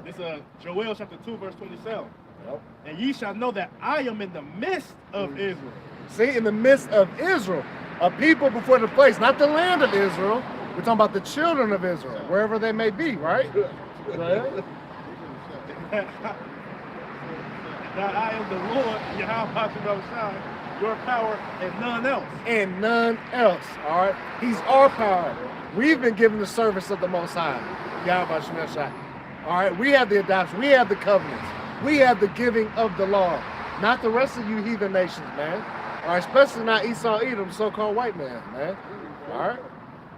This Joel chapter 2, verse 27. Yep. And ye shall know that I am in the midst of Israel. See, in the midst of Israel, a people before the place, not the land of Israel. We're talking about the children of Israel, wherever they may be, right? Go ahead. That I am the Lord, Yahweh Hashem Yahushua, your power and none else. And none else, all right? He's our power. We've been given the service of the Most High, Yahweh Hashem Yahushua. All right, we have the adoption, we have the covenants, we have the giving of the law. Not the rest of you heathen nations, man. All right, especially not Esau, Edom, so-called white man, man. All right?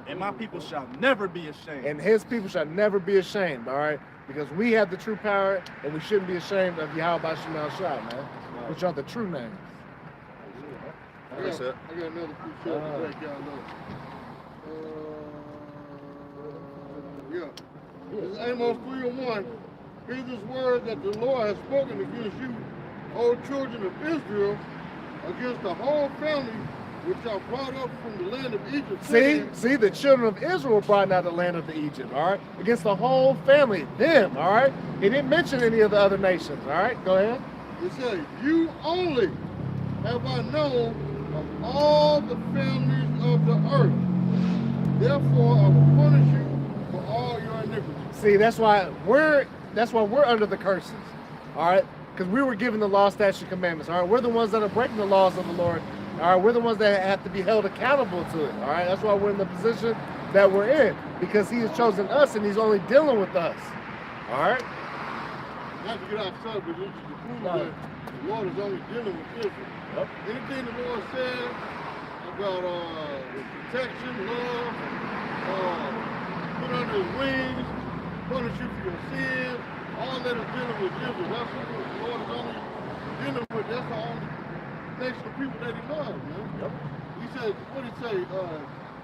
And my people shall never be ashamed. And his people shall never be ashamed, all right? Because we have the true power, and we shouldn't be ashamed of Yahweh Hashem Yahushua, man. Which are the true names. I got another few shows to break y'all up. This is Amos 3:1. Hear this word that the Lord has spoken against you, O children of Israel, against the whole family which are brought up from the land of Egypt. See, the children of Israel brought out the land of the Egypt, all right? Against the whole family, them, all right? He didn't mention any of the other nations, all right? Go ahead. It says, you only have I known of all the families of the earth. Therefore, I will punish you for all your iniquities. See, that's why we're under the curses, all right? Because we were given the law, statute, commandments, all right? We're the ones that are breaking the laws of the Lord, all right? We're the ones that have to be held accountable to it, all right? That's why we're in the position that we're in, because he has chosen us and he's only dealing with us, all right? Not to get off subject, this is to prove that the Lord is only dealing with Israel. Yep. Anything the Lord said about protection, love, put under his wings, punish you for your sins, all that is dealing with Israel. That's what the Lord is only dealing with. That's the only nation of people that he loves, man. Yep. He said, what did he say?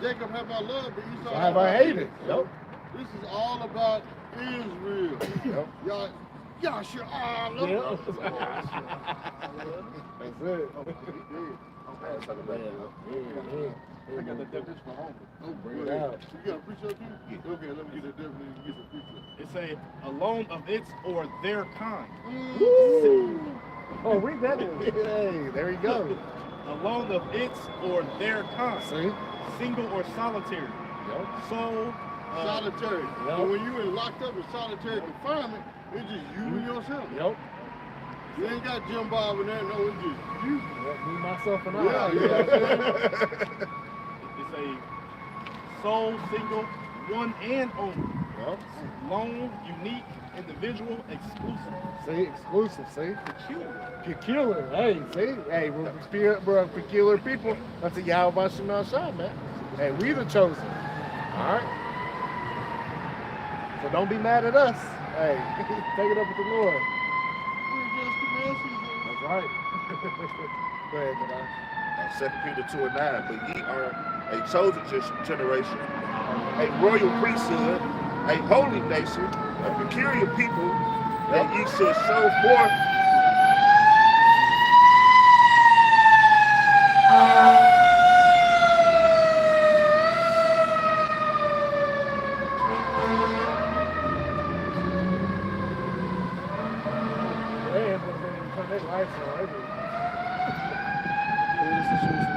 Jacob have I loved, but Esau Have I hated? Yep. This is all about Israel. Yep. Y'all sure are. Look. Yep. That's it. I got the definition for home. Oh, Bring it good. out. You got a preacher too? Yeah. Okay, let me get that definition and get the preacher. It say alone of its or their kind. Oh, read that. Hey, there you go. Alone of its or their kind. See? Single or solitary. Yep. Sole. Solitary. Yep. But when you in locked up in solitary confinement, it's just you and yourself. Yep. You ain't got Jim Bob in there, no, it's just you. Me, myself, and I. Yeah, you know what I'm saying? It's a sole, single, one and only. Yep. Lone, unique, individual, exclusive. See, exclusive, see? Peculiar. Peculiar, hey, see? Hey, we're a peculiar people. That's a Yahweh Vanishing, man. Hey, we the chosen. All right? So don't be mad at us. Hey, take it up with the Lord. That's right. Go ahead, Madai. 2 Peter 2:9. But ye are a chosen generation, a royal priesthood, a holy nation, a peculiar people, that ye should show forth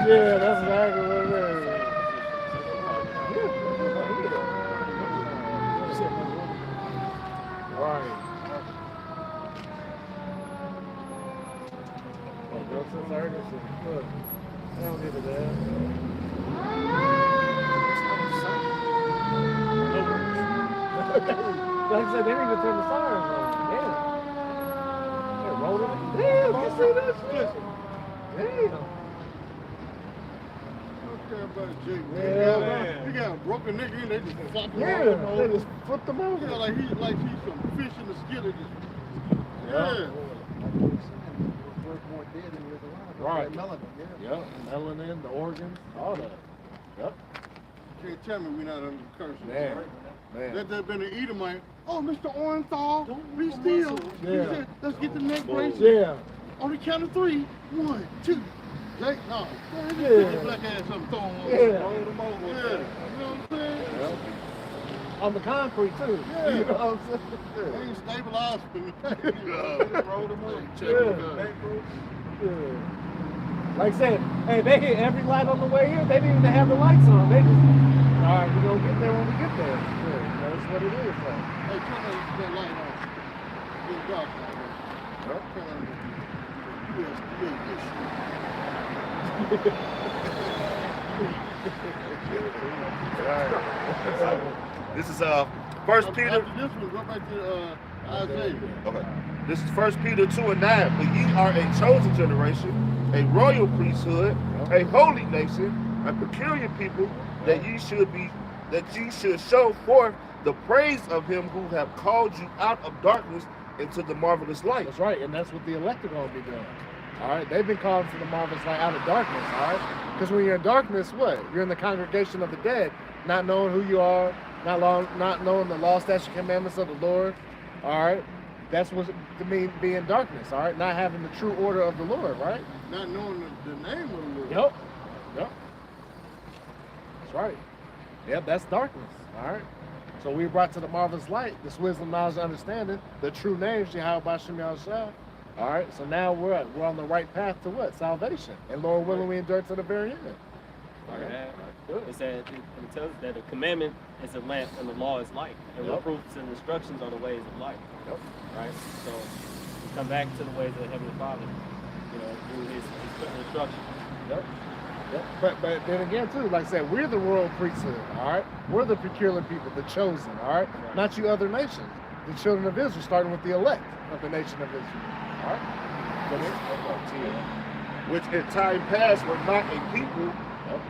Yeah, that's exactly what it is. Right. Oh, Joseph Ferguson. Look. They don't give a damn. Like I said, they didn't even turn the sirens on. Damn. They're rolling. Damn, you see that shit? Damn. Yeah, you got a broken nigga in there, just flop him Yeah, over. they just flipped them over. Yeah, like he's some fish in the skillet. Yeah. Right. Yep, melanin, the organs, all that. Yep. Can't tell me we're not under the curse. Man, Right? man. Let that been an Edomite. Oh, Mr. Orenthal, be still. Yeah. He said, let's get the neck brace. Yeah. On the count of 3. 1, 2. Jake, no. Man, Yeah. just put black ass up and throw him over. Yeah. Roll him over. Yeah. You know what I'm saying? Yep. On the concrete too. Yeah. You know what I'm saying? They ain't stabilized for me. Roll him over. Yeah. Yeah. Like I said, hey, they hit every light on the way here. They didn't even have the lights on. They just, all right, we're gonna get there when we get there. Yeah, that's what it is. Like. Hey, turn that light on. It's dark out there. Yep. Turn on the This is 1 Peter. After this one, go back to Isaiah. Okay. This is 1 Peter 2:9. But ye are a chosen generation, a royal priesthood, a holy nation, a peculiar people, that ye should show forth the praise of him who have called you out of darkness into the marvelous light. That's right, and that's what the elect are going to be doing. All right, they've been called to the marvelous light out of darkness. All right, because when you're in darkness, what? You're in the congregation of the dead, not knowing who you are, not knowing the law, statute, commandments of the Lord. All right, that's what it means be in darkness. All right, not having the true order of the Lord. Right? Not knowing the name of the Lord. Yep. Yep. That's right. Yep, that's darkness. All right. So we brought to the marvelous light this wisdom, knowledge, and understanding. The true name, Yahweh Bashim Yahushua. All right. So now we're on the right path to what? Salvation. And Lord willing, we endure to the very end. It said, it tells us that the commandment is a lamp and the law is light. And reproofs and instructions are the ways of life. Right? So we come back to the ways of the Heavenly Father, through his instructions. But then again, too, like I said, we're the royal priesthood, all right? We're the peculiar people, the chosen, all right? Not you other nations. The children of Israel, starting with the elect of the nation of Israel, all right? Which in time past were not a people,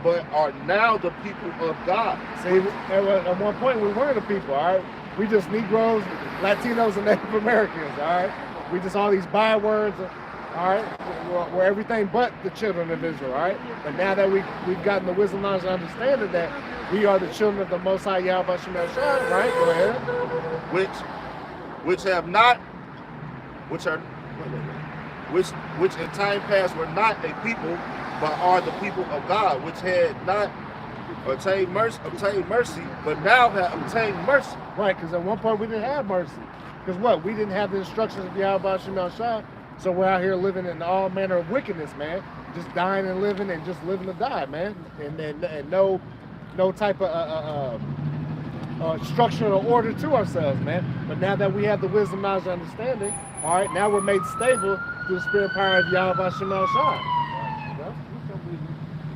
but are now the people of God. See, at one point we weren't a people, all right? We just Negroes, Latinos, and Native Americans, all right? We just all these bywords, all right? We're everything but the children of Israel, all right? But now that we've gotten the wisdom, knowledge, and understanding that we are the children of the Most High Yahweh Shemel Shai, right? Go ahead. Which in time past were not a people, but are the people of God, which had not obtained mercy, but now have obtained mercy. Right, because at one point we didn't have mercy. Because what? We didn't have the instructions of Yahweh Shemel Shai. So we're out here living in all manner of wickedness, man. Just dying and living and just living to die, man. And no type of structure or order to ourselves, man. But now that we have the wisdom, knowledge, and understanding, all right, now we're made stable through the spirit power of Yahweh Shemel Shai.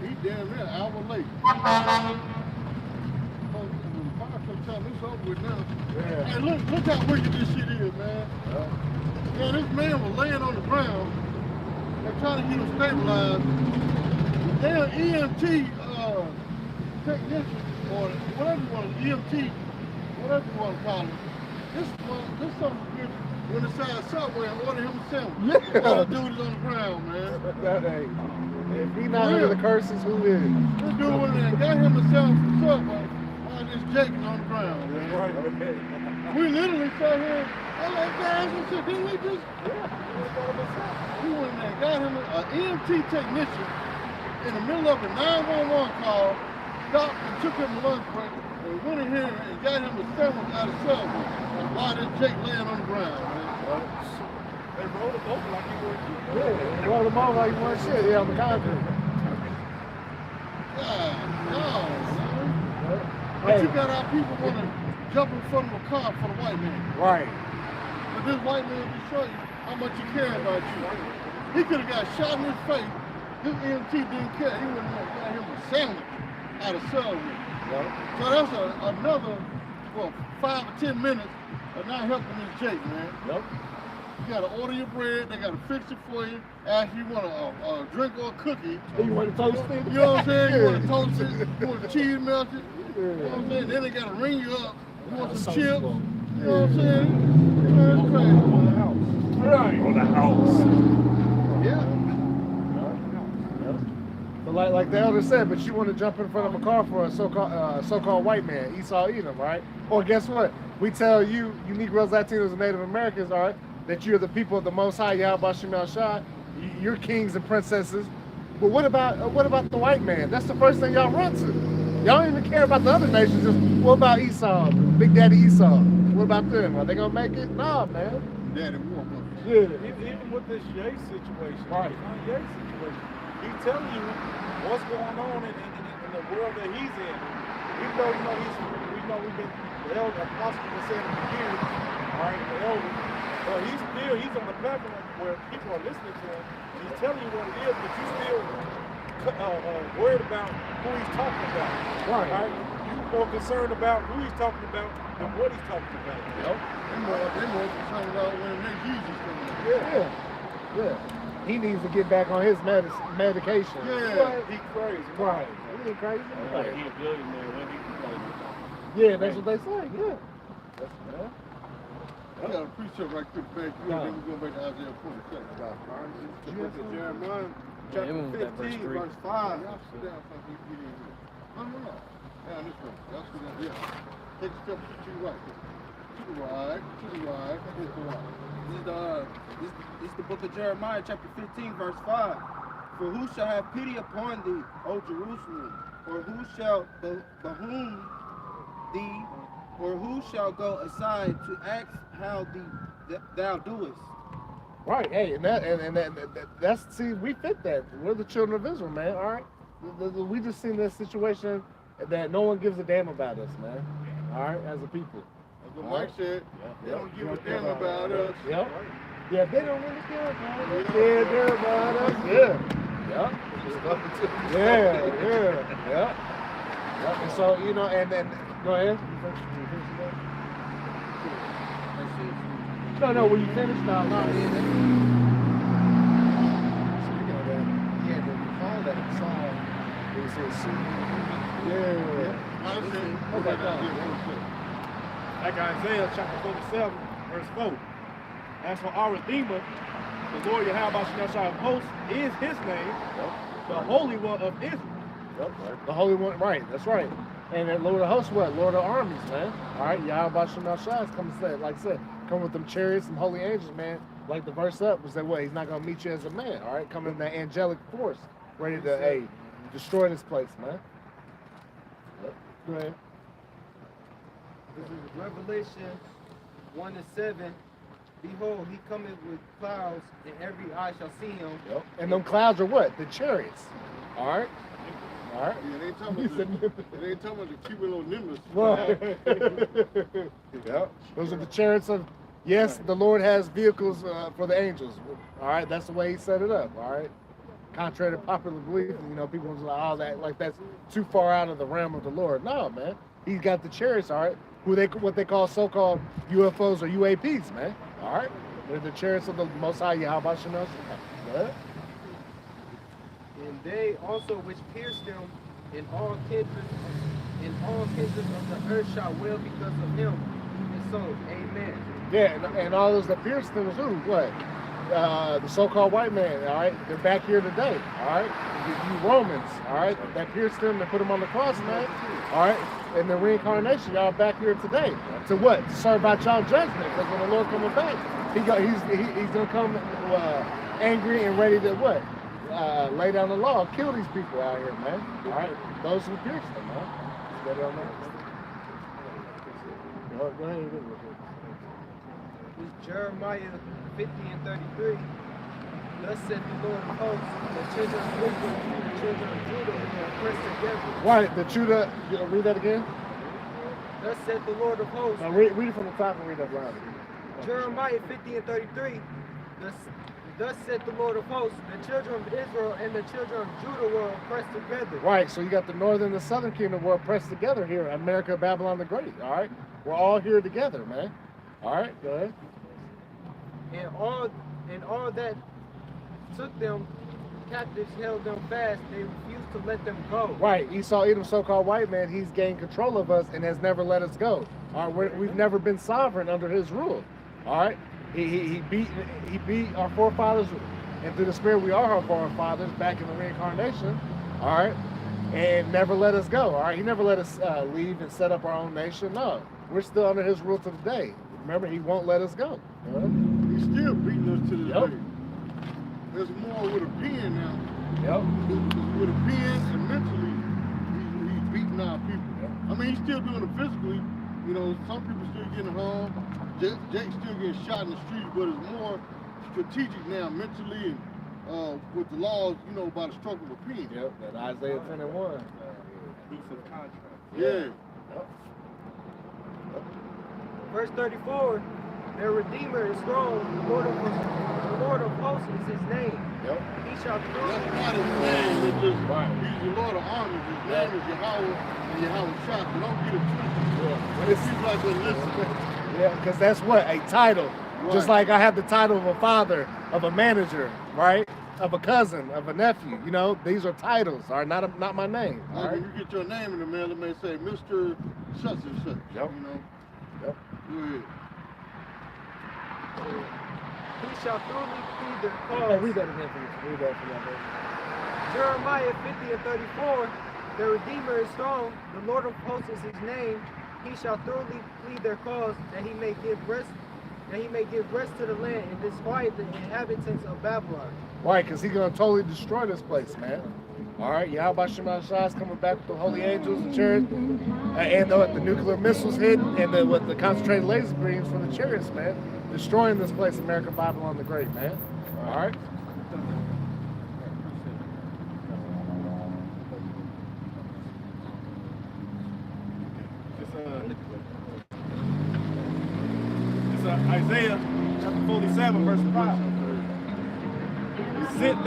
He damn near an hour late. It's over with now. Yeah. Hey, look how wicked this shit is, man. Man, this man was laying on the ground. They're trying to get him stabilized. Damn EMT technician, or whatever you want, EMT, whatever you want to call him. This son of a bitch went inside Subway and ordered him a sandwich. Yeah. All the dude is on the ground, man. That ain't. If he not under the curses, who is? This dude went in and got him a sandwich from Subway while this Jake is on the ground, man. We literally sat here. I like guys and shit. Didn't we just? Yeah. We went in there and got him an EMT technician in the middle of a 911 call, stopped and took him a lunch break, and we went in here and got him a sandwich out of Subway while this Jake laying on the ground, man. They rolled him over like he was. Yeah, roll them over like you want shit. Yeah, on the concrete. God, no, man. But you got our people want to jump in front of a car for the white man. Right. But this white man will show you how much he cares about you. He could have got shot in his face. This EMT didn't care. He wouldn't have got him a sandwich out of Subway. So that's another, 5 or 10 minutes of not helping this Jake, man. Yep. You gotta order your bread, they gotta fix it for you, ask you want a drink or a cookie. You want to toast it? You know what I'm saying? You want to toast it, you want the cheese melted, you know what I'm saying? Then they gotta ring you up, you want some chips, you know what I'm saying? Man, it's crazy. On the house. Right. On the house. Yeah. But like the elder said, but you want to jump in front of a car for a so-called white man, Esau Edom, right? Or guess what? We tell you Negroes, Latinos, and Native Americans, all right, that you're the people of the Most High Yahweh Shemel Shai. You're kings and princesses. But what about the white man? That's the first thing y'all run to. Y'all don't even care about the other nations. Just what about Esau, Big Daddy Esau? What about them? Are they gonna make it? Nah, man. Daddy Walker. Yeah. Even with this Ye situation, Right. Ye situation, he's telling you what's going on in the world that he's in. Even though we've been the elder apostle been saying it for years, right? The elder, but he's on the platform where people are listening to him. He's telling you what it is, but you still worried about who he's talking about. Right? You're more concerned about who he's talking about than what he's talking about. Yep. They're more concerned about when the next Jesus coming. Yeah. He needs to get back on his medication. Yeah. He crazy. Right. He ain't crazy. Like he a billionaire, what he Yeah, that's what they say. Yeah. I got a precept right quick back here, then we go back to Isaiah 46. The book of Jeremiah, chapter 15, verse 5. Y'all sit down so you get in here. No. Down this way. Y'all sit down. Yeah. Take a step to the right. To the right. Hit the right. This is the book of Jeremiah, chapter 15, verse 5. For who shall have pity upon thee, O Jerusalem, or who shall behoon thee, or who shall go aside to ask how thou doest? Right, hey, that's, see, we fit that. We're the children of Israel, man, all right? We just seen this situation that no one gives a damn about us, man, all right, as a people. As Mike said, they don't give a damn about us. Yep. Yeah, they don't really care about us. They care about us. Yeah. Yeah. And so, you know, and then, go ahead. No, will you finish now? No. Speaking of that, he had to recall that song. It says, yeah. Okay, like Isaiah chapter 47, verse 4. As for our Redeemer, the Lord Yahweh Shah of hosts is his name, the Holy One of Israel. The Holy One, right, that's right. And then Lord of hosts, what? Lord of armies, man. All right, Yahweh Shah is coming to say, like I said, come with them chariots and holy angels, man. Like the verse up was that, what? He's not going to meet you as a man, all right? Coming in that angelic force, ready to, hey, destroy this place, man. Go ahead. This is Revelation 1:7. Behold, he cometh with clouds, and every eye shall see him. And them clouds are what? The chariots. All right. Yeah, they ain't talking about the cumulonimbus. Right. Yep. Those are the chariots of, yes, the Lord has vehicles for the angels. All right, that's the way he set it up. All right. Contrary to popular belief, you know, people was like, oh, that's too far out of the realm of the Lord. No, man. He's got the chariots, all right, what they call so-called UFOs or UAPs, man. All right. They're the chariots of the Most High Yahweh Shah. And they also which pierced him, and all kindreds of the earth shall wail because of him. And so, amen. Yeah, and all those that pierced him was who? What? The so-called white man, all right? They're back here today, all right? You Romans, all right? That pierced him and put him on the cross, man, all right? And the reincarnation, y'all back here today. To what? To serve out y'all judgment, because when the Lord coming back, he's gonna come angry and ready to what? Lay down the law, kill these people out here, man. All right, those who pierced them, man. Get it on that. Go ahead. It's Jeremiah 50 and 33. Thus said the Lord of hosts, the children of Israel and the children of Judah are pressed together. Right, the Judah, read that again? Thus said the Lord of hosts. Now read it from the top and read that louder. Jeremiah 50 and 33. Thus said the Lord of hosts, the children of Israel and the children of Judah were pressed together. Right, so you got the northern and the southern kingdom were pressed together here. America, Babylon the Great, all right? We're all here together, man. All right, go ahead. And all that took them captives held them fast. They refused to let them go. Right, Esau, Edom, so-called white man, he's gained control of us and has never let us go. All right, we've never been sovereign under his rule. All right, he beat our forefathers, and through the Spirit we are our forefathers back in the reincarnation. All right, and never let us go. All right, he never let us leave and set up our own nation. No, we're still under his rule to the day. Remember, he won't let us go. He's still beating us to the day. There's more with a pen now. With a pen and mentally, he's beating our people. I mean, he's still doing it physically. You know, some people still getting harmed. Jake's still getting shot in the streets, but it's more strategic now, mentally and with the laws, you know, by the stroke of a pen. Yep, that Isaiah 10 and 1. Yeah. Verse 34, their Redeemer is strong, the Lord of hosts is his name. Yep. He shall That's not his name, it's just, he's the Lord of armies. His name is Yahweh and Yahweh Shah, so don't get it twisted. When it's people like that, listen. Yeah, because that's what? A title. Right. Just like I have the title of a father, of a manager, right? Of a cousin, of a nephew. You know, these are titles, all right? Not my name. Like when you get your name in the mail, it may say Mr. Such and Such. Yep. You know? Yep. Go ahead. He shall thoroughly plead their cause. Read that again for you. Read that for you. Jeremiah 50 and 34. The Redeemer is strong. The Lord of hosts is his name. He shall thoroughly plead their cause, that he may give rest to the land and disquiet the inhabitants of Babylon. Right, because he's gonna totally destroy this place, man. All right, Yahweh Shema Shai is coming back with the holy angels and chariots, and the nuclear missiles hitting, and with the concentrated laser beams from the chariots, man, destroying this place, America, Babylon the Great, man. All right. It's Isaiah chapter 47, verse 5. Sit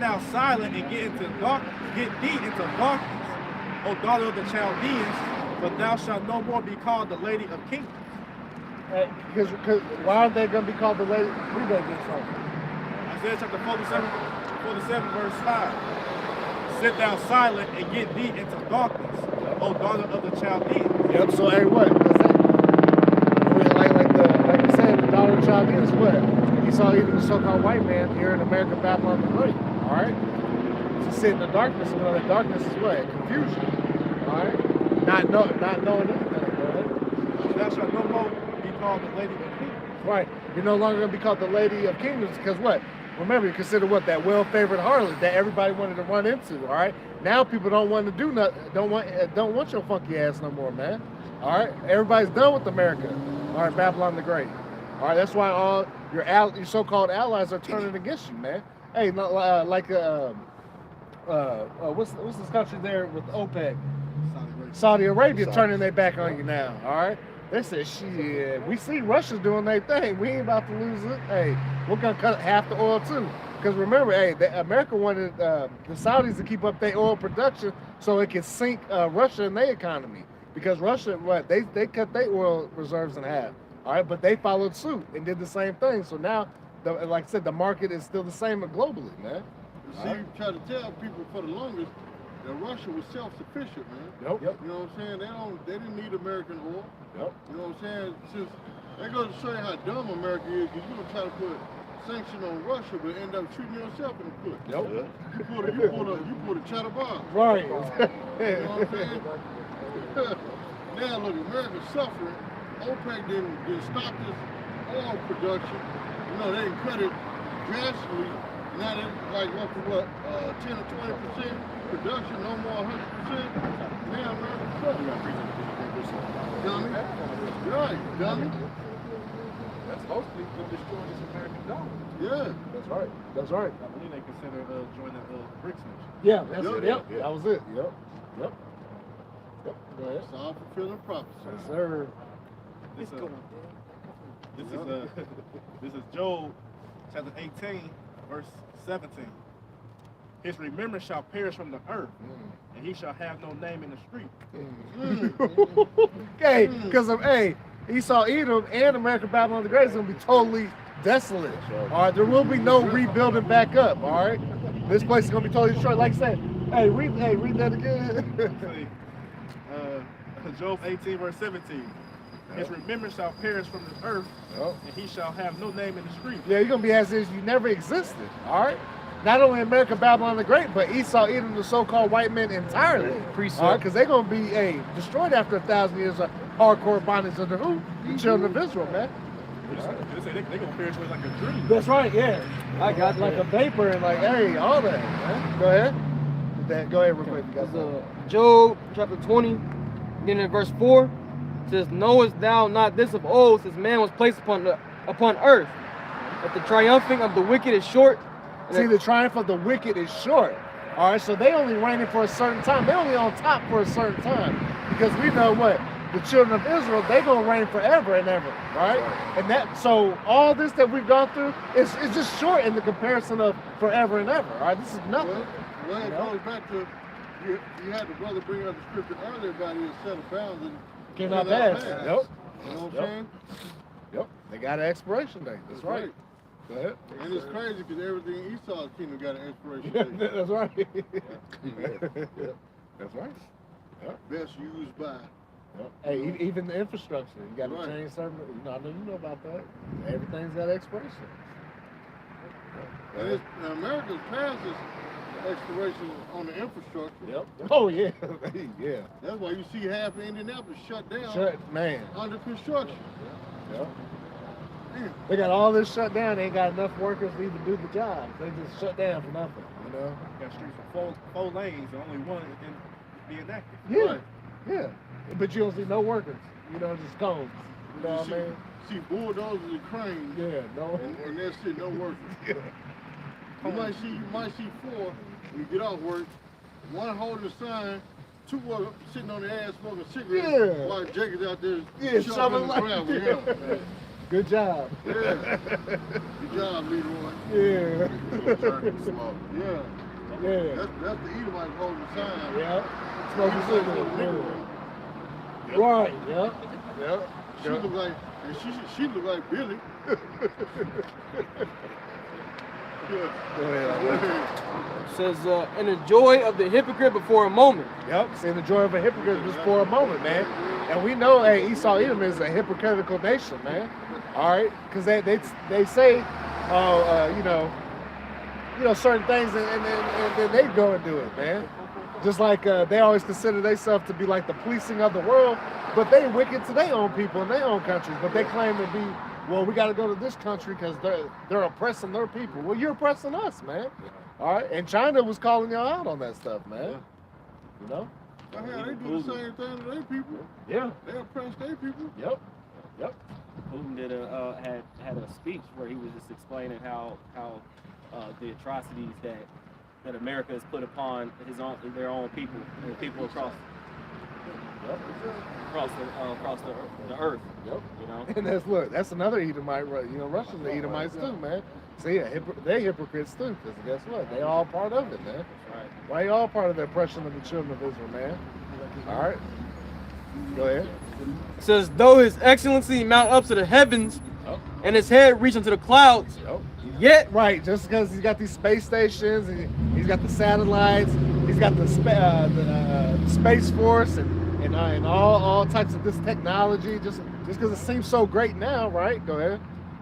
down silent and get thee into darkness, O daughter of the Chaldeans, for thou shalt no more be called the lady of kingdoms. Because why aren't they going to be called the lady? Where did they get from? Isaiah chapter 47, verse 5. Sit down silent and get thee into darkness, O daughter of the Chaldeans. Yep. So hey, what? Like you said, the daughter of the Chaldeans, what? He saw even the so-called white man here in America, Babylon the Great. All right. To sit in the darkness, you know that darkness is what? Confusion. All right. Not knowing anything. Thou shalt no more be called the lady of kingdoms. Right. You're no longer going to be called the lady of kingdoms because what? Remember, you consider what? That well-favored harlot that everybody wanted to run into. All right. Now people don't want to do nothing. Don't want your funky ass no more, man. All right. Everybody's done with America. All right. Babylon the Great. All right. That's why all your so-called allies are turning against you, man. Hey, what's this country there with OPEC? Saudi Arabia turning their back on you now. All right. They said, shit, we see Russia's doing their thing. We ain't about to lose it. Hey, we're going to cut half the oil too. Because remember, hey, America wanted the Saudis to keep up their oil production so it could sink Russia and their economy. Because Russia, they cut their oil reserves in half. All right, but they followed suit and did the same thing. So now, like I said, the market is still the same globally, man. See, you try to tell people for the longest that Russia was self-sufficient, man. Yep. You know what I'm saying? They didn't need American oil. Yep. You know what I'm saying? Since that goes to show you how dumb America is, because you gonna try to put sanction on Russia, but end up shooting yourself in the foot. Yep. You pulled a Chatter bomb. Right. You know what I'm saying? Now look, America's suffering. OPEC didn't stop this oil production. You know, they didn't cut it drastically. Now they're like up to 10 or 20% production, no more 100%. Now America's suffering. Dummy. Right, dummy. That's hopefully to destroy this American dollar. Yeah. That's right. That's right. I believe they consider joining the BRICS nation. Yeah, that's it. Yep. That was it. Yep. Go ahead. It's all fulfilling prophecy. Yes, sir. This is Job chapter 18, verse 17. His remembrance shall perish from the earth, and he shall have no name in the street. Okay, because of Esau, Edom, and America, Babylon the Great is going to be totally desolate. All right, there will be no rebuilding back up. All right, this place is going to be totally destroyed. Like I said, read that again. Job 18, verse 17. His remembrance shall perish from the earth, and he shall have no name in the street. Yeah, you're going to be as if you never existed. All right. Not only America, Babylon the Great, but Esau, Edom, the so-called white men entirely. All right, because they're going to be destroyed after 1,000 years of hardcore bondage under who? The children of Israel, man. They're going to perish with like a dream. That's right, yeah. I got like a vapor and like, all that, man. Go ahead. Go ahead real quick. Job chapter 20, then in verse 4, says, knowest thou not this of old, since man was placed upon earth, that the triumphing of the wicked is short? See, the triumph of the wicked is short. All right, so they only reigning for a certain time. They're only on top for a certain time. Because we know what? The children of Israel, they're going to reign forever and ever, right? And so all this that we've gone through is just short in the comparison of forever and ever, all right? This is nothing. Well, it goes back to, you had the brother bring up the scripture earlier about his set of bounds and cannot pass. Yep. You know what I'm saying? Yep. They got an expiration date. That's right. Go ahead. And it's crazy because everything Esau's kingdom got an expiration date. That's right. That's right. Yep. Best used by. Yep. Hey, even the infrastructure, you got to change certain. I know you know about that. Everything's got expiration. And America's past this expiration on the infrastructure. Yep. Oh yeah. Yeah. That's why you see half of Indianapolis shut down. Man. Under construction. Yep. They got all this shut down. They ain't got enough workers to even do the job. They just shut down for nothing. You know? Got streets with four lanes, and only one is being active. Yeah. Right. Yeah. But you don't see no workers. You know, just cones. You know what I mean? See bulldozers and cranes. Yeah. No. And that's it, no workers. Yeah. You might see four when you get off work, one holding a sign, two are sitting on their ass smoking cigarettes Yeah. while Jack's out there Yeah, shoveling the gravel. Yeah. Good job. Yeah. Good job, Leroy. Yeah. Yeah. Yeah. That's the Edomite holding the sign. Yeah. Smoking cigarettes. Yep. Right. Yep. Yep. She look like, and she look like Billy. Yeah. Go ahead. Says, and the joy of the hypocrite before a moment. Yep, seeing the joy of a hypocrite just for a moment, man. And we know, hey, Esau Edom is a hypocritical nation, man. All right, because they say, you know, certain things, and then they go and do it, man. Just like they always consider themselves to be like the policing of the world, but they wicked to their own people in their own countries. But they claim to be, well, we got to go to this country because they're oppressing their people. Well, you're oppressing us, man. All right, and China was calling y'all out on that stuff, man. You know? Well, hell, they do the same thing to their people. Yeah. They oppress their people. Yep. Yep. Putin had a speech where he was just explaining how the atrocities that America has put upon their own people and the people across the earth. Yep. You know. And that's another Edomite. You know, Russians are Edomites too, man. See, they're hypocrites too. Because guess what? They all part of it, man. Right. Why all part of the oppression of the children of Israel, man? All right. Go ahead. Says, though his excellency mount up to the heavens, and his head reach unto the clouds, yet Right, just because he's got these space stations, and he's got the satellites, he's got the Space Force, and all types of this technology, just because it seems so great now, right? Go ahead.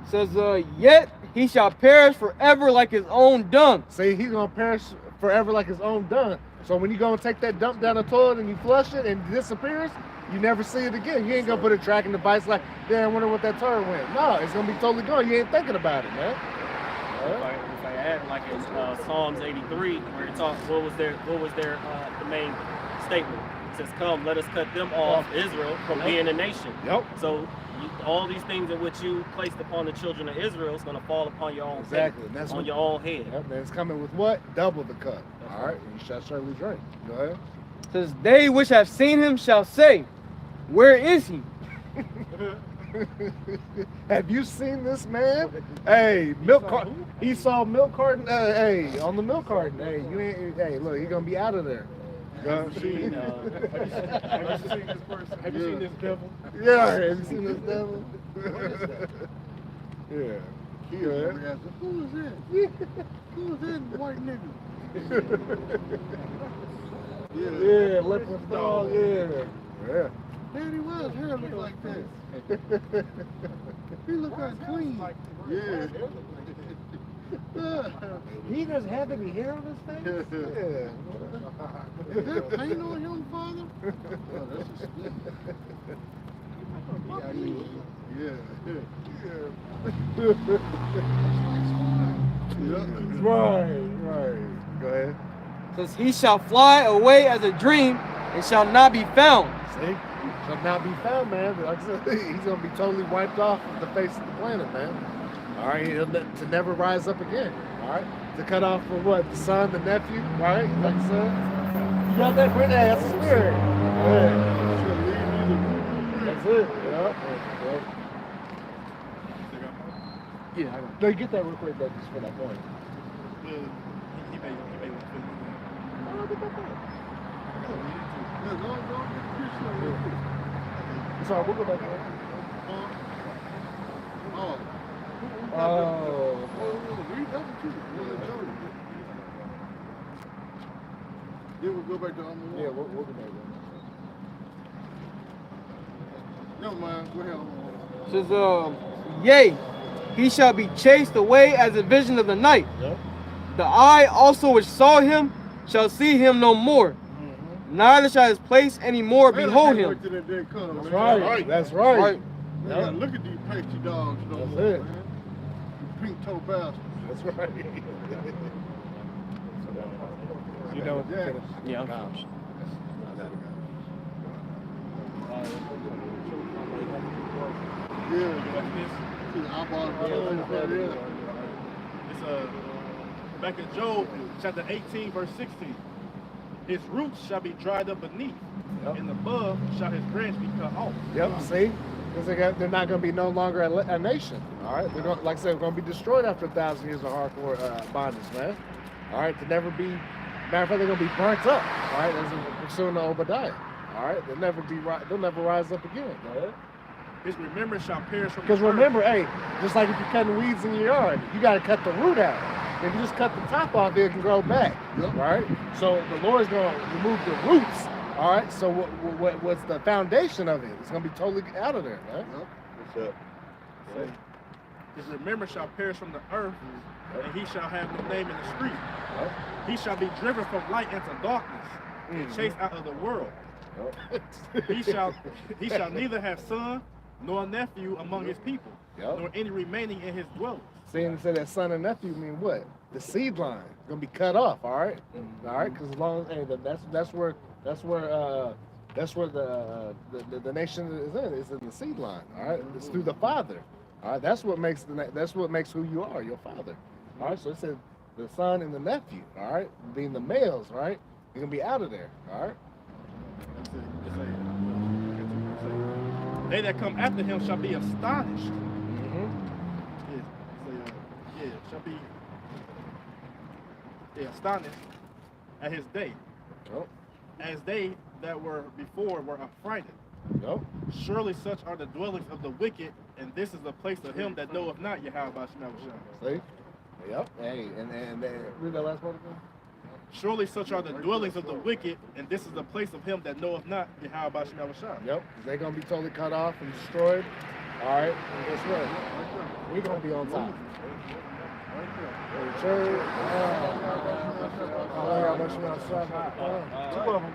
says, yet he shall perish forever like his own dung. See, he's gonna perish forever like his own dung. So when you go and take that dump down the toilet and you flush it and it disappears, you never see it again. You ain't gonna put a track in the device like, damn, I wonder what that turd went. No, it's gonna be totally gone. You ain't thinking about it, man. If I add, like in Psalms 83, where it talks, what was their the main statement? It says, "Come, let us cut them off, Israel, from being a nation." Yep. So all these things in which you placed upon the children of Israel is going to fall upon your own Exactly. head, And that's on what- your own head. Yep, and it's coming with what? Double the cut. All right, and you shall surely drink. Go ahead. Says, they which have seen him shall say, where is he? Have you seen this man? Hey, milk carton. He saw milk carton. Hey, on the milk carton. Hey, you ain't. Hey, look, he's gonna be out of there. Have you seen this person? Have you seen this devil? Yeah, have you seen this devil? Yeah. Kids Go ahead. gonna be asking, who is that? Who is that white nigga? Yeah, leopard dog. Yeah. Yeah. Daddy, why his hair look like that? He look kind of clean. Yeah. He doesn't have any hair on his face. Yeah. Is that paint on him, father? Oh, that's a split. Right. Go ahead. Says, he shall fly away as a dream and shall not be found. See? Shall not be found, man. Like I said, he's gonna be totally wiped off the face of the planet, man. All right, to never rise up again. All right, to cut off for what? The son, the nephew, right? Like I said, you got that pretty ass spirit. That's it. Yeah. Yeah, I got. No, you get that real quick, though, just for that point. He may want to. Sorry, we'll go back there. Then we'll go back to Yeah, we'll go back there. Never mind, go ahead. Says, yea, he shall be chased away as a vision of the night. Yep. The eye also which saw him shall see him no more. Neither shall his place any more behold him. That's right. That's right. Man, look at these pasty dogs no That's more, it. man. You pink toe bastards. That's right. You know, Yeah. It's back in Job chapter 18 verse 16. His roots shall be dried up beneath, and above shall his branch be cut off. Yep, see? Because they're not going to be no longer a nation. All right? They're going, like I said, they're going to be destroyed after 1,000 years of hardcore bondage, man. All right? To never be, matter of fact, they're going to be burnt up. All right? As in pursuing the Obadiah. All right? They'll never rise up again. His remembrance shall perish from Because the earth. remember, hey, just like if you're cutting weeds in your yard, you got to cut the root out. If you just cut the top off, it can grow back. Right? So the Lord's going to remove the roots. All right, so what's the foundation of it? It's gonna be totally out of there, man. What's up? His remembrance shall perish from the earth, and he shall have no name in the street. He shall be driven from light into darkness, and chased out of the world. He shall neither have son nor nephew among his people, nor any remaining in his dwellings. See, and say that son and nephew mean what? The seed line gonna be cut off. All right, all right, because as long as that's where the nation is in the seed line. All right, it's through the father. All right, that's what makes who you are, your father. All right, so it says the son and the nephew. All right, being the males. Right, you're gonna be out of there. All right. They that come after him shall be astonished. Shall be astonished at his day. As they that were before were affrighted. Surely such are the dwellings of the wicked, and this is the place of him that knoweth not Yahweh. See? Yep. Hey, and read that last one again. Surely such are the dwellings of the wicked, and this is the place of him that knoweth not Yahweh. Yep. They're gonna be totally cut off and destroyed. All right. And guess what? We're gonna be on top. Church. Two of them.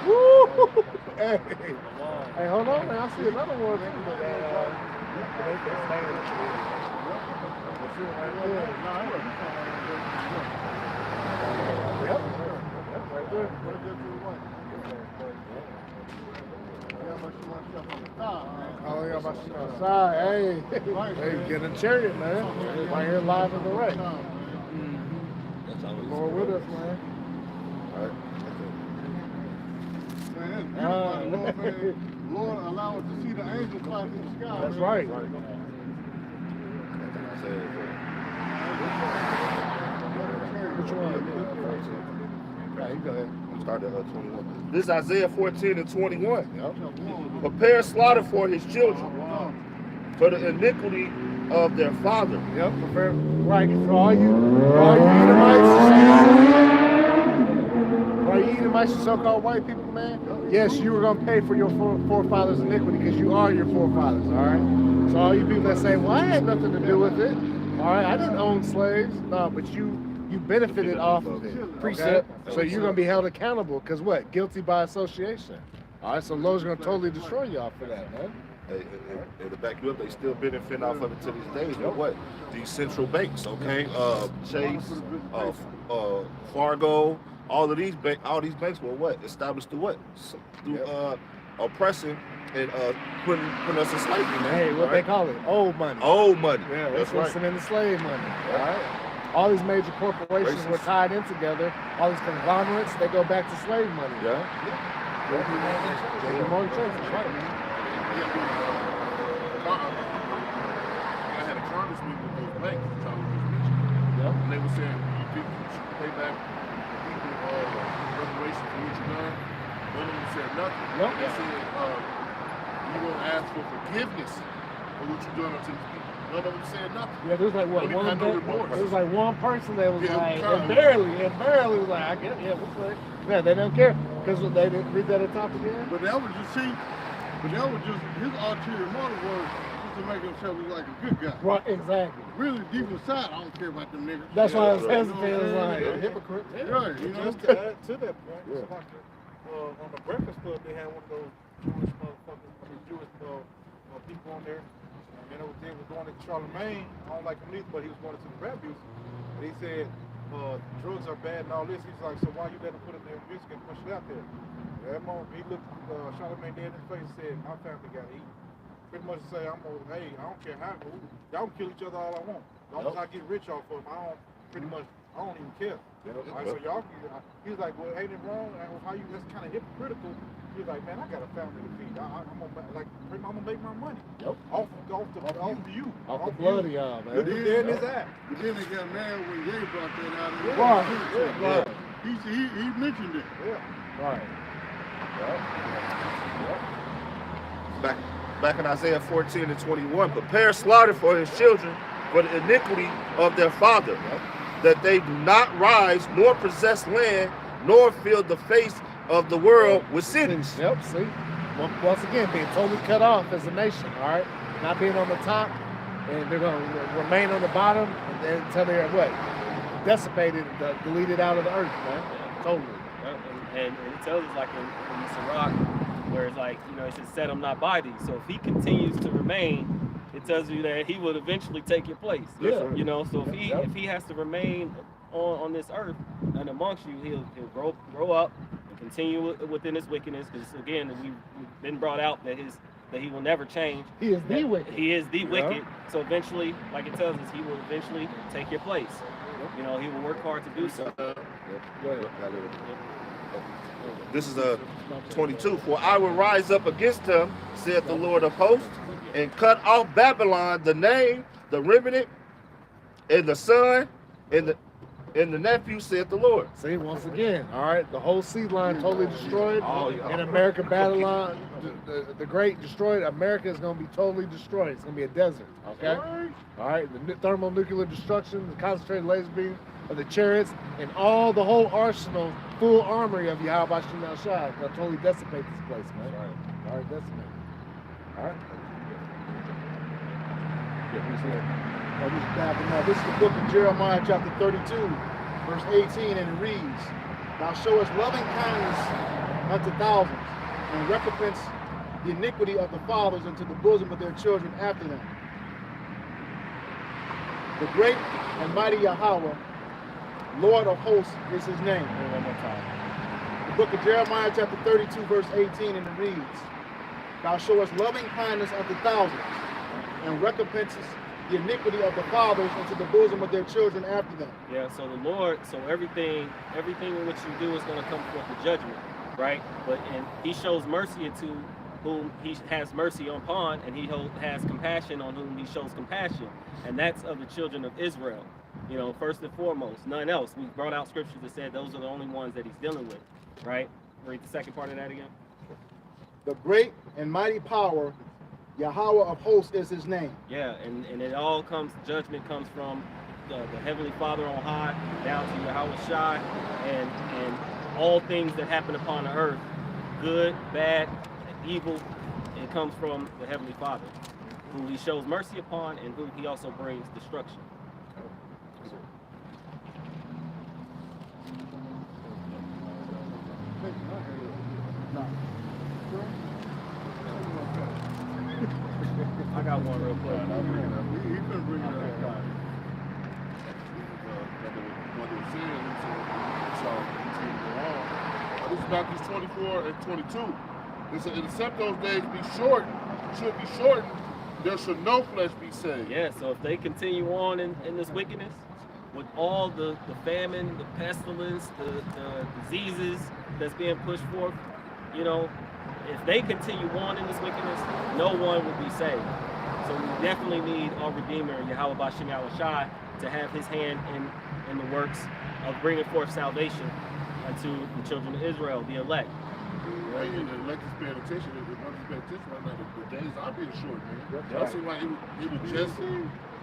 Woo! Hey, hold on, man. I see another one. Yep. Right there. Oh, yeah, my shit outside. Hey, hey, get a chariot, man. Right here live in the wreck. More with us, man. Man, that's beautiful. Lord, allow us to see the angel fly through the sky. That's right. Which one? Yeah, you go ahead. Start at 21. This is Isaiah 14 and 21. Prepare slaughter for his children, for the iniquity of their father. Yep, prepare. Right, for all you Edomites, so-called white people, man. Yes, you were gonna pay for your forefathers' iniquity because you are your forefathers. All right. So all you people that say, "Well, I had nothing to do with it," all right, I didn't own slaves. No, but you benefited off of it. Okay? So you're gonna be held accountable because what? Guilty by association. All right, so Lord's gonna totally destroy you off for that, man. And to back you up, they still benefit off of it to these days. But what? These central banks, okay? Chase, Fargo, all these banks were what? Established through what? Through oppressing and putting us in slavery, man. Hey, what they call it? Old money. Old money. Yeah, that's right. Some in the slave money. All right. All these major corporations were tied in together. All these conglomerates, they go back to slave money. Yeah. JP Morgan Chase, that's right. I had a Congress meeting with those banks, and they were saying you people should pay back people reparations for what you done. None of them said nothing. They said you won't ask for forgiveness for what you done unto these people. None of them said nothing. Yeah, there was like what, there was like one person that was like, and barely was like, I guess, what's that? Yeah, they don't care because they didn't read that at the top again. But that was just his ulterior motive was just to make himself look like a good guy. Right, exactly. Really deep inside, I don't care about them niggas. That's why I was hesitant. It was like a hypocrite. Right, you know. Just to add to that point, it's like on the Breakfast Club, they had one of those Jewish motherfuckers, Jewish people on there. And then they was going to Charlemagne. I don't like him either, but he was going to the rap music. And he said, drugs are bad and all this. He's like, so why you let them put it in their music and push it out there? That moment, he looked Charlemagne dead in the face and said, my family got to eat. Pretty much say, hey, I don't care how, y'all can kill each other all I want. As long as I get rich off of them, I don't even care. Right, so y'all can, he's like, well, ain't it wrong? How you, that's kind of hypocritical. He's like, man, I got a family to feed. I'm gonna make my money. Off you. Off the blood of y'all, man. Look at there in his eye. But then they got mad when Ye brought that out. Right. He mentioned it. Yeah. Right. Back in Isaiah 14 and 21, prepare slaughter for his children for the iniquity of their father, that they do not rise nor possess land nor fill the face of the world with cities. Yep, see? Once again, being totally cut off as a nation, all right? Not being on the top, and they're going to remain on the bottom until they're what? Decimated, deleted out of the earth, man. Totally. And it tells us like in Sirach, where it's like, it says, set him not by thee. So if he continues to remain, it tells you that he will eventually take your place. Yeah. So if he has to remain on this earth and amongst you, he'll grow up and continue within his wickedness. Because again, we've been brought out that he will never change. He is the wicked. He is the wicked. So eventually, like it tells us, he will eventually take your place. He will work hard to do so. This is 22. For I will rise up against him, saith the Lord of hosts, and cut off Babylon, the name, the remnant, and the son, and the nephew, saith the Lord. See, once again, all right, the whole seed line totally destroyed. And America, Babylon, the great destroyed. America is going to be totally destroyed. It's going to be a desert, okay? All right, the thermonuclear destruction, the concentrated laser beam of the chariots, and the whole arsenal, full armory of Yahweh Shemel Shai. They'll totally dissipate this place, man. All right, decimate. All right. This is the book of Jeremiah, chapter 32, verse 18, and it reads, Thou showest loving kindness unto thousands, and recompense the iniquity of the fathers into the bosom of their children after them. The great and mighty Yahweh, Lord of hosts, is his name. One more time. The book of Jeremiah, chapter 32, verse 18, and it reads, Thou showest loving kindness unto thousands, and recompenses the iniquity of the fathers into the bosom of their children after them. Yeah, so the Lord, everything in which you do is going to come forth the judgment, right? And he shows mercy to whom he has mercy upon, and he has compassion on whom he shows compassion. And that's of the children of Israel. First and foremost, none else. We brought out scriptures that said those are the only ones that he's dealing with, right? Read the second part of that again. The great and mighty power, Yahweh of hosts, is his name. Yeah, and it all judgment comes from the Heavenly Father on high down to Yahweh Shai, and all things that happen upon the earth, good, bad, evil, it comes from the Heavenly Father, who he shows mercy upon and who he also brings destruction. I got one real quick. He's been bringing it up. What they were saying, this is Matthew 24 and 22. It said, except those days should be shortened, there should no flesh be saved. Yeah, so if they continue on in this wickedness, with all the famine, the pestilence, the diseases that's being pushed forth, if they continue on in this wickedness, no one will be saved. So we definitely need our Redeemer, Yahweh Bashim Yahushai, to have his hand in the works of bringing forth salvation unto the children of Israel, the elect. Right, and the elect is paying attention. Right now, the days are being short, man. It seems like it was just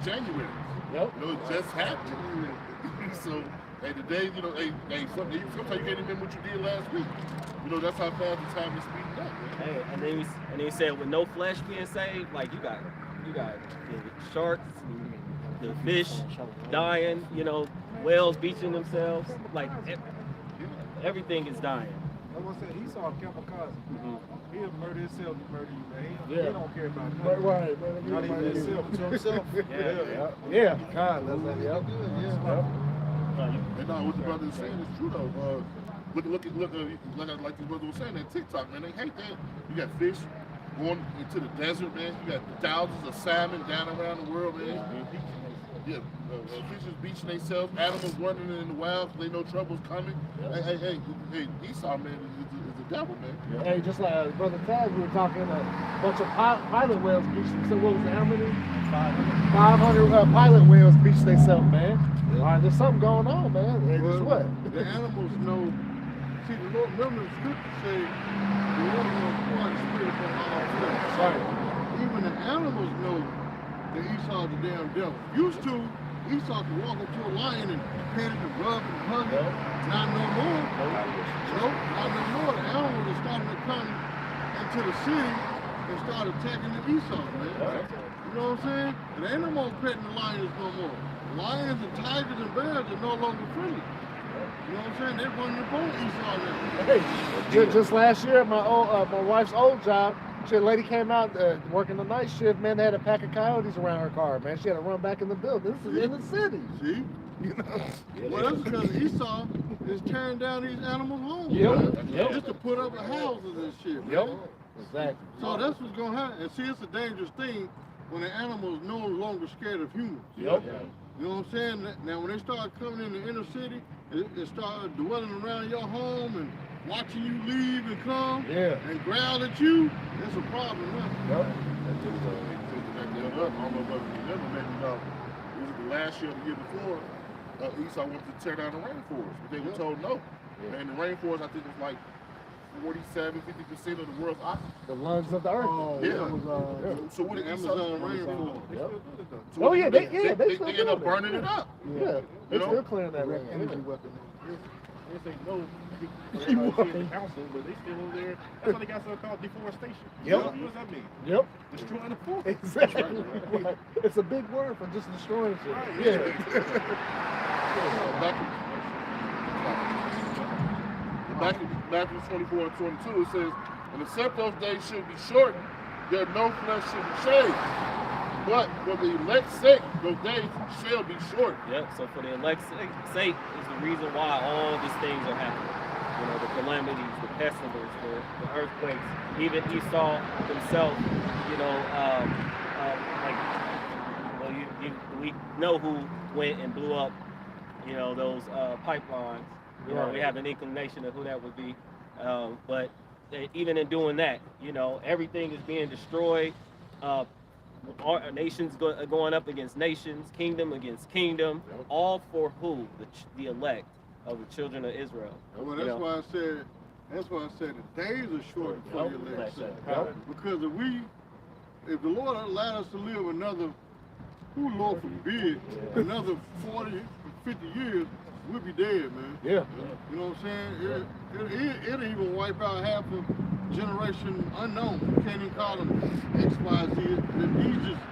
January. Yep. It just happened. So, the days, sometimes you can't even remember what you did last week. That's how fast the time is speeding up. Hey, and then he said, with no flesh being saved, like you got the sharks, the fish dying, whales beaching themselves, like everything is dying. That's what I said. Esau kamikaze. He'll murder himself to murder you, man. He Yeah. don't care about Right, nothing. right. Not even himself. To himself. Yeah, God, that's that. Yep. And now what the brother is saying is true though. Look, like the brother was saying, that TikTok, man, they hate that. You got fish going into the desert, man. You got thousands of salmon down around the world, man. Yeah, fishes beaching themselves, animals running in the wild because they know trouble's coming. Hey, Esau, man, is the devil, man. Hey, just like Brother Taz, we were talking, a bunch of pilot whales beached. So what was it, how many? 500 pilot whales beached themselves, man. All right, there's something going on, man. And Well, it's what? The animals know. See, the Lord, remember the scripture say, the Lord will pour the spirit upon all flesh. Right. Even the animals know that Esau's the damn devil. Used to, Esau could walk up to a lion and pet it and rub it and hug it. Not no more. Nope, not no more. The animals are starting to come into the city and start attacking the Esau, man. You know what I'm saying? And ain't no more petting the lions no more. Lions and tigers and bears are no longer friendly. You know what I'm saying? They're running up on Esau now. Hey, just last year, my wife's old job, a lady came out working the night shift, man. They had a pack of coyotes around her car, man. She had to run back in the building. This is in the city. See? You know? Well, that's because Esau is tearing down these animals' homes. Yep. Man. Yep. Just to put up houses and shit, Yep. man. Exactly. So that's what's going to happen. And see, it's a dangerous thing when the animals no longer scared of humans. Yep. You know what I'm saying? Now, when they start coming in the inner city, it start dwelling around your home and watching you leave and come and growl at you, that's a problem, huh? Yep. I don't know if you remember, maybe was it the last year or the year before, Esau wanted to tear down the rainforest, but they were told no. And the rainforest, I think, was like 47–50% of the world's oxygen. The lungs of the earth. Oh, Yeah. So what The did Amazon Esau rainforest. Yep. So Oh, what yeah, did they still end up doing it. burning it up. Yeah. They You know? still clearing that right. Energy weapon. They say no, in the council, but they still over there. That's why they got something called deforestation. Yep. What does that mean? Yep. Destroying the forest. Exactly. Right. It's a big word for just destroying shit. Right, Yeah. Back in Matthew 24:22, it says, and except those days should be shortened, there no flesh should be shaved. But for the elect's sake, those days shall be shortened. Yep. So for the elect's sake is the reason why all these things are happening. You know, the calamities, the pestilence, the earthquakes, even Esau himself. You know, we know who went and blew up. You know, those pipelines. You know, we have an inclination of who that would be. But even in doing that, you know, everything is being destroyed. Our nations going up against nations, kingdom against kingdom, all for who? The elect of the children of Israel. Well, that's why I said the days are shortened for the elect. Because if the Lord allowed us to live another, Lord forbid, another 40, 50 years, we'll be dead, man. Yeah. You know what I'm saying? It'll even wipe out half a generation unknown. You can't even call them X, Y, Z. These just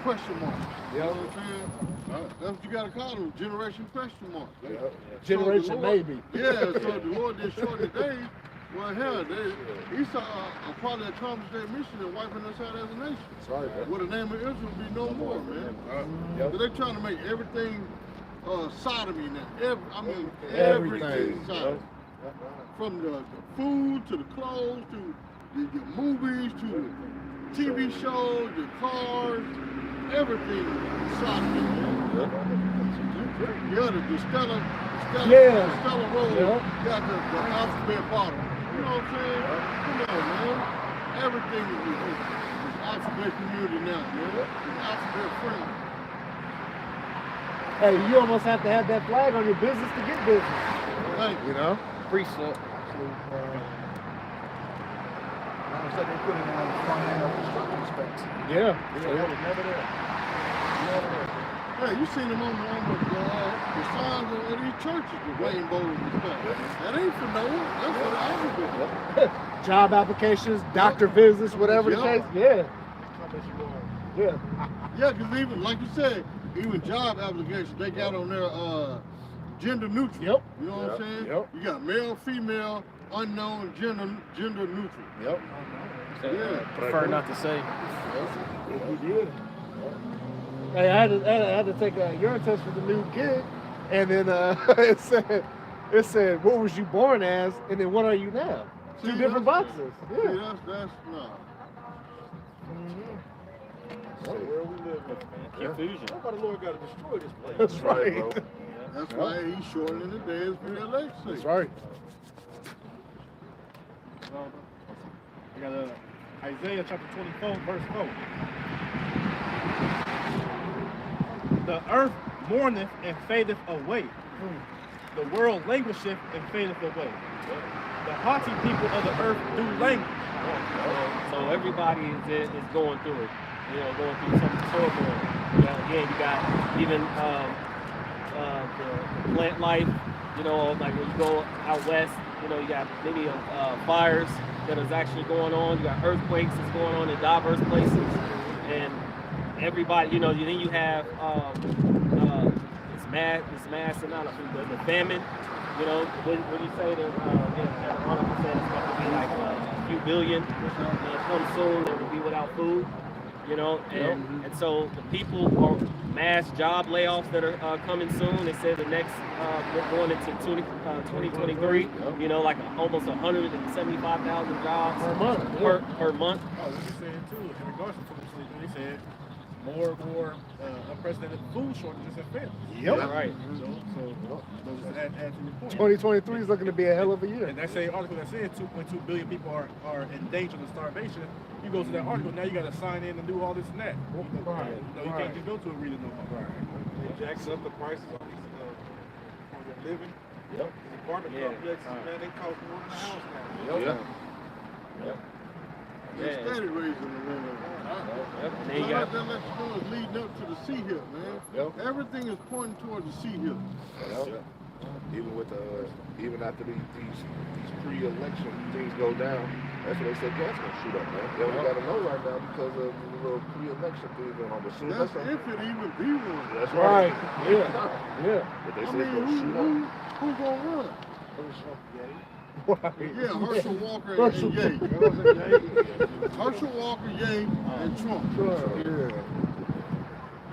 question marks. You know what I'm saying? That's what you got to call them, generation question marks. Generation So the Lord, maybe. Yeah, so the Lord did shorten the days. Well, hell, Esau probably accomplished their mission in wiping us out as a nation. Sorry, man. Well, the name of Israel will be no more, man. But they're trying to make everything sodomy now. Everything sodomy. From the food to the clothes to the movies to the TV shows, the cars, everything is sodomy, man. Yeah, the Stella Road got the alphabet bottom. You know what I'm saying? Come on, man. Everything is alphabet community now, man. It's alphabet friendly. Hey, you almost have to have that flag on your business to get business. Thank you. You know? Precept. I said they put it on the front end of construction specs. Yeah. Never there. Hey, you seen them on the signs of these churches, the rainbows and stuff. That ain't for no one. That's for the alphabet. Job applications, doctor visits, whatever the case. Yeah. Yeah. Yeah, because even, like you said, even job applications, they got on their gender neutral. Yep. You know what I'm saying? Yep. You got male, female, unknown, gender neutral. Yep. Yeah. Prefer not to say. We did. Hey, I had to take a urine test for the new gig, and then it said what was you born as, and then what are you now? See, Two different boxes. See, Yeah. that's no. So where we live at, man. Confusion. Nobody Lord got to destroy this place. That's right. bro. That's why he's shortening the days for the election. That's right. We got Isaiah chapter 24, verse 4. The earth mourneth and fadeth away. The world languisheth and fadeth away. The haughty people of the earth do languish. So everybody is going through it. You know, going through some turmoil. You know, again, you got even the plant life. You know, like when you go out west, you know, you got maybe fires that is actually going on. You got earthquakes that's going on in diverse places, and everybody, you know, then you have this mass amount of the famine. You know, when you say that, one of them said it's going to be like a few billion come soon that will be without food. You know, and so the people are mass job layoffs that are coming soon. They said the next we're going into 2023. You know, like almost 175,000 jobs per month. Oh, what you saying too? In regards to food sleeping, they said more and more unprecedented food shortages and famine. Yep. Right. So just add to your point. 2023 is looking to be a hell of a year. And that same article that said 2.2 billion people are in danger of starvation. You go to that article, now you got to sign in and do all this and that. Right. You can't just go to a reader no more. It jacks up the prices on these for living. Yep. These apartment complexes, man, they cost more than a house now. Yep. They're steady raising the rent. And then you got That lets you know it's leading up to the sea hill, man. Yep. Everything is pointing towards the sea hill. Yep. Even with even after these pre-election things go down, that's what they said gas gonna shoot up, man. They only got to know right now because of the little pre-election things going on. But soon That's if it even be one. That's Right. right. Yeah. But they I said it's gonna mean, shoot up. who gonna run? Yeah, Herschel Walker Herschel. and Ye. Herschel Walker, Ye, and Trump. Yeah.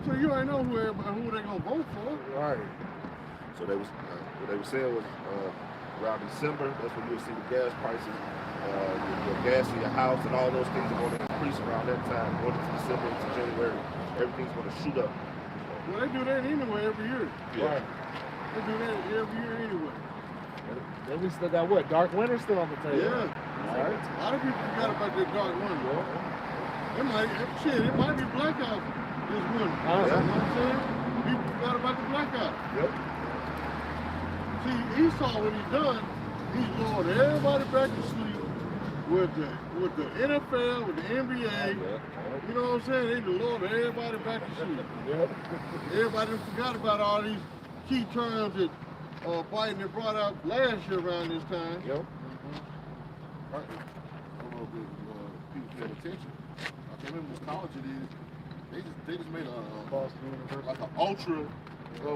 So you already know who they gonna vote for. Right. So they was what they were saying was around December, that's when you'll see the gas prices, your gas in your house, and all those things are going to increase around that time. Going into December into January, everything's going to shoot up. Well, they do that anyway every year. Right. They do that every year anyway. Then we still got what? Dark Winter still on the table. Yeah. All right. A lot of people forgot about that dark winter. It might be blackout this winter. You know what I'm saying? People forgot about the blackout. Yep. See, Esau, what he done, he lured everybody back to sleep with the NFL, with the NBA. You know what I'm saying? They lured everybody back to sleep. Yep. Everybody forgot about all these key terms that Biden had brought out last year around this time. Yep. I don't know if people paid attention. I can't remember what college it is. They just made Boston University. like an ultra.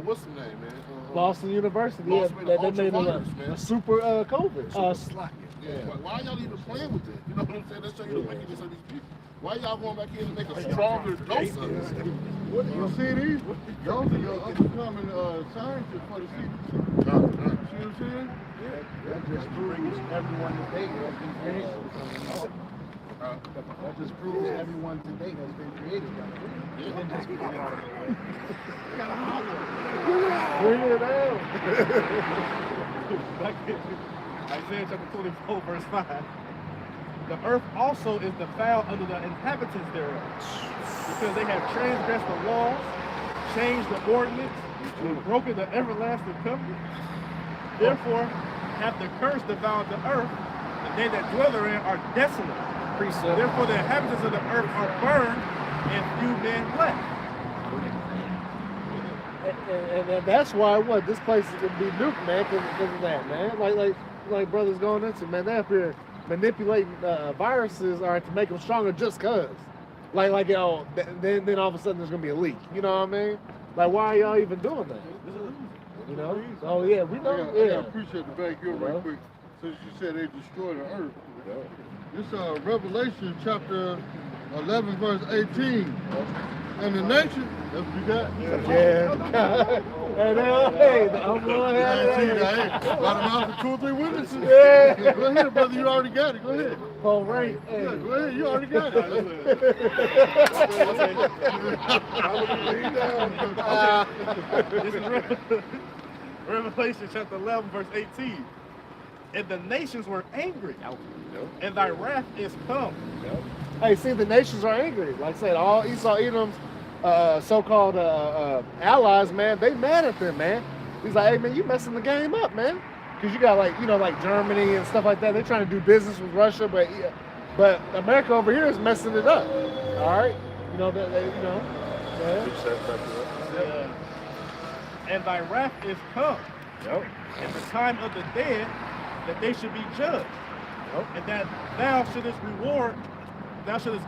What's the name, man? Boston University. Boston Yeah, made they an made ultra-virus, man. a super COVID. Yeah. Why y'all even playing with that? You know what I'm saying? Let's show you the wickedness of these people. Why y'all going back in and make a stronger dose of this? You see these? Those are your up-and-coming scientists for the CDC. See what I'm saying? That just proves everyone today has been created. That just proves everyone today has been created. Bring it down. Isaiah chapter 24, verse 5. The earth also is defiled under the inhabitants thereof, because they have transgressed the laws, changed the ordinance, and broken the everlasting covenant. Therefore hath the curse devoured the earth, and they that dwell therein are desolate. Therefore the inhabitants of the earth are burned, and few men left. And that's why this place is gonna be nuked, man, because of that, man. Like brothers going into, man, they up here manipulating viruses are to make them stronger just cause. Then all of a sudden there's gonna be a leak. You know what I mean? Like, why are y'all even doing that? You know? Oh yeah, we know. I appreciate the back here real quick. Since you said they destroyed the earth. This Revelation chapter 11 verse 18. And the nation, that's what you got? Yeah. Hey, I'm going ahead. Got him out for 2 or 3 witnesses. Yeah. Go ahead, brother. You already got it. Go ahead. Oh, right. Hey. Yeah, go ahead. You already got it. This is Revelation chapter 11, verse 18. And the nations were angry, and thy wrath is come. Hey, see, the nations are angry. Like I said, all Esau, Edom's so-called allies, man, they mad at them, man. He's like, hey, man, you messing the game up, man. Because you got like Germany and stuff like that. They're trying to do business with Russia, but America over here is messing it up. All right, Yeah. And thy wrath is come. And the time of the dead, that they should be judged. And that thou shouldest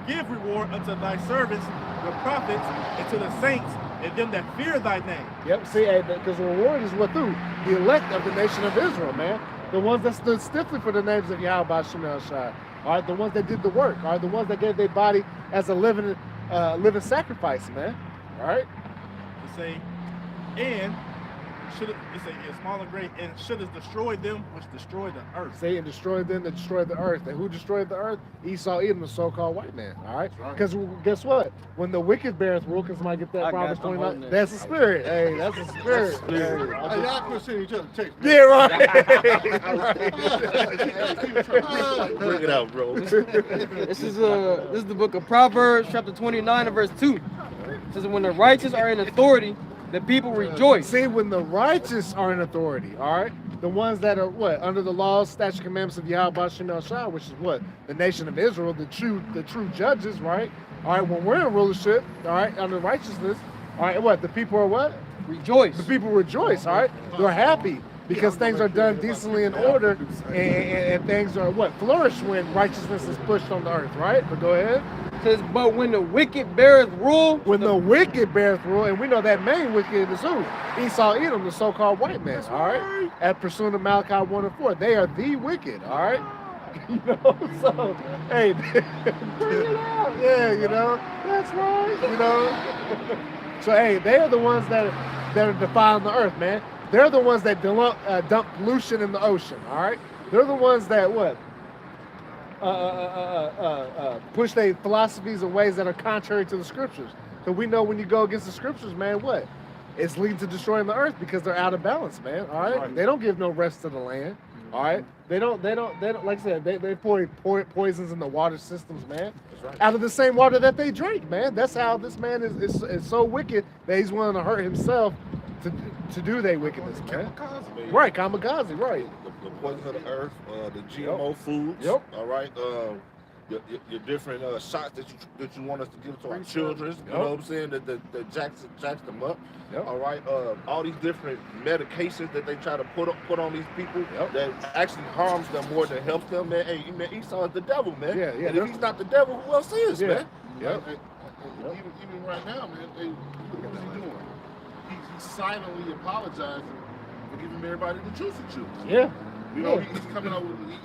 give reward unto thy servants, the prophets, and to the saints, and them that fear thy name. Yep, see, because the reward is what through the elect of the nation of Israel, man. The ones that stood stiffly for the names of Yahweh Shemel Shai. All right, the ones that did the work. All right, the ones that gave their body as a living sacrifice, man. All right. To say, and should it say in small and great, and should have destroyed them which destroyed the earth. Say and destroyed them that destroyed the earth. And who destroyed the earth? Esau, Edom, the so-called white man. All right. Because guess what? When the wicked beareth rule, can somebody get that Proverbs 29? That's the spirit. Hey, that's the spirit. Hey, y'all quit sending each other text. Yeah, right. Bring it out, bro. This is the book of Proverbs, chapter 29 and verse 2. It says, when the righteous are in authority, the people rejoice. See, when the righteous are in authority, all right? The ones that are what? Under the laws, statutes, commandments of Yahweh Shemel Shai, which is what? The nation of Israel, the true judges, right? All right, when we're in rulership, all right, under righteousness, all right, what? The people are what? Rejoice. The people rejoice, all right? They're happy because things are done decently in order and things are what? Flourish when righteousness is pushed on the earth, right? But go ahead. Says, but when the wicked beareth rule, when the wicked beareth rule, and we know that main wicked is who? Esau, Edom, the so-called white man. All right, at pursuing of Malachi 1 and 4, they are the wicked. All right, so hey, bring it out. Yeah, that's right. So hey, they are the ones that are defiling the earth, man. They're the ones that dump pollution in the ocean. All right, they're the ones that what? Push their philosophies in ways that are contrary to the scriptures. So we know when you go against the scriptures, man, what? It's leading to destroying the earth because they're out of balance, man. All right? They don't give no rest to the land. All right? They don't like I said, they pour poisons in the water systems, man. Out of the same water that they drink, man. That's how this man is so wicked that he's willing to hurt himself to do their wickedness, man. Kamikaze, Right, kamikaze, right. The poison of the earth, the GMO foods. Yep. All right. Your different shots that you want us to give to our children. You know what I'm saying? That jacks them up. Yep. All right. All these different medications that they try to put on these people that actually harms them more than helps them. Man, hey, man, Esau is the devil, man. Yeah. And if he's not the devil, who else is, man? Yep. Even right now, man, what is he doing? He's silently apologizing for giving everybody the truth to choose. Yeah. He's coming out with he's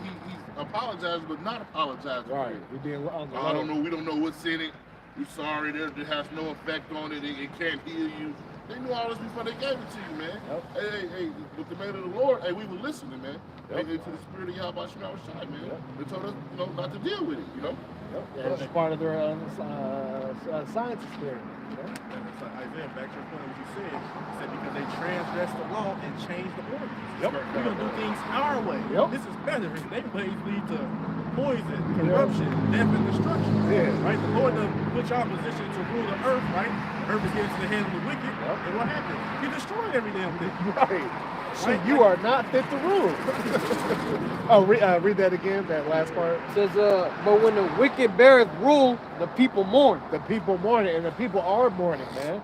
apologizing but not apologizing. Right. I don't know. We don't know what's in it. We're sorry. It has no effect on it. It can't heal you. They knew all this before they gave it to you, man. Hey, with the man of the Lord, hey, we were listening, man. Hey, to the spirit of Yahweh Shemel Shai, man. They told us, not to deal with it, Yeah, it's part of their science experiment. So Isaiah, back to the point of what you said because they transgressed the law and changed the ordinance. We're going to do things our way. This is better. Their ways lead to poison, corruption, death, and destruction. Right? The Lord doesn't put y'all in position to rule the earth, right? The earth is getting to the hand of the wicked. And what happens? He destroyed every damn thing. Right. See, you are not fit to rule. Read that again, that last part. It says, but when the wicked beareth rule, the people mourn. The people mourn, and the people are mourning, man.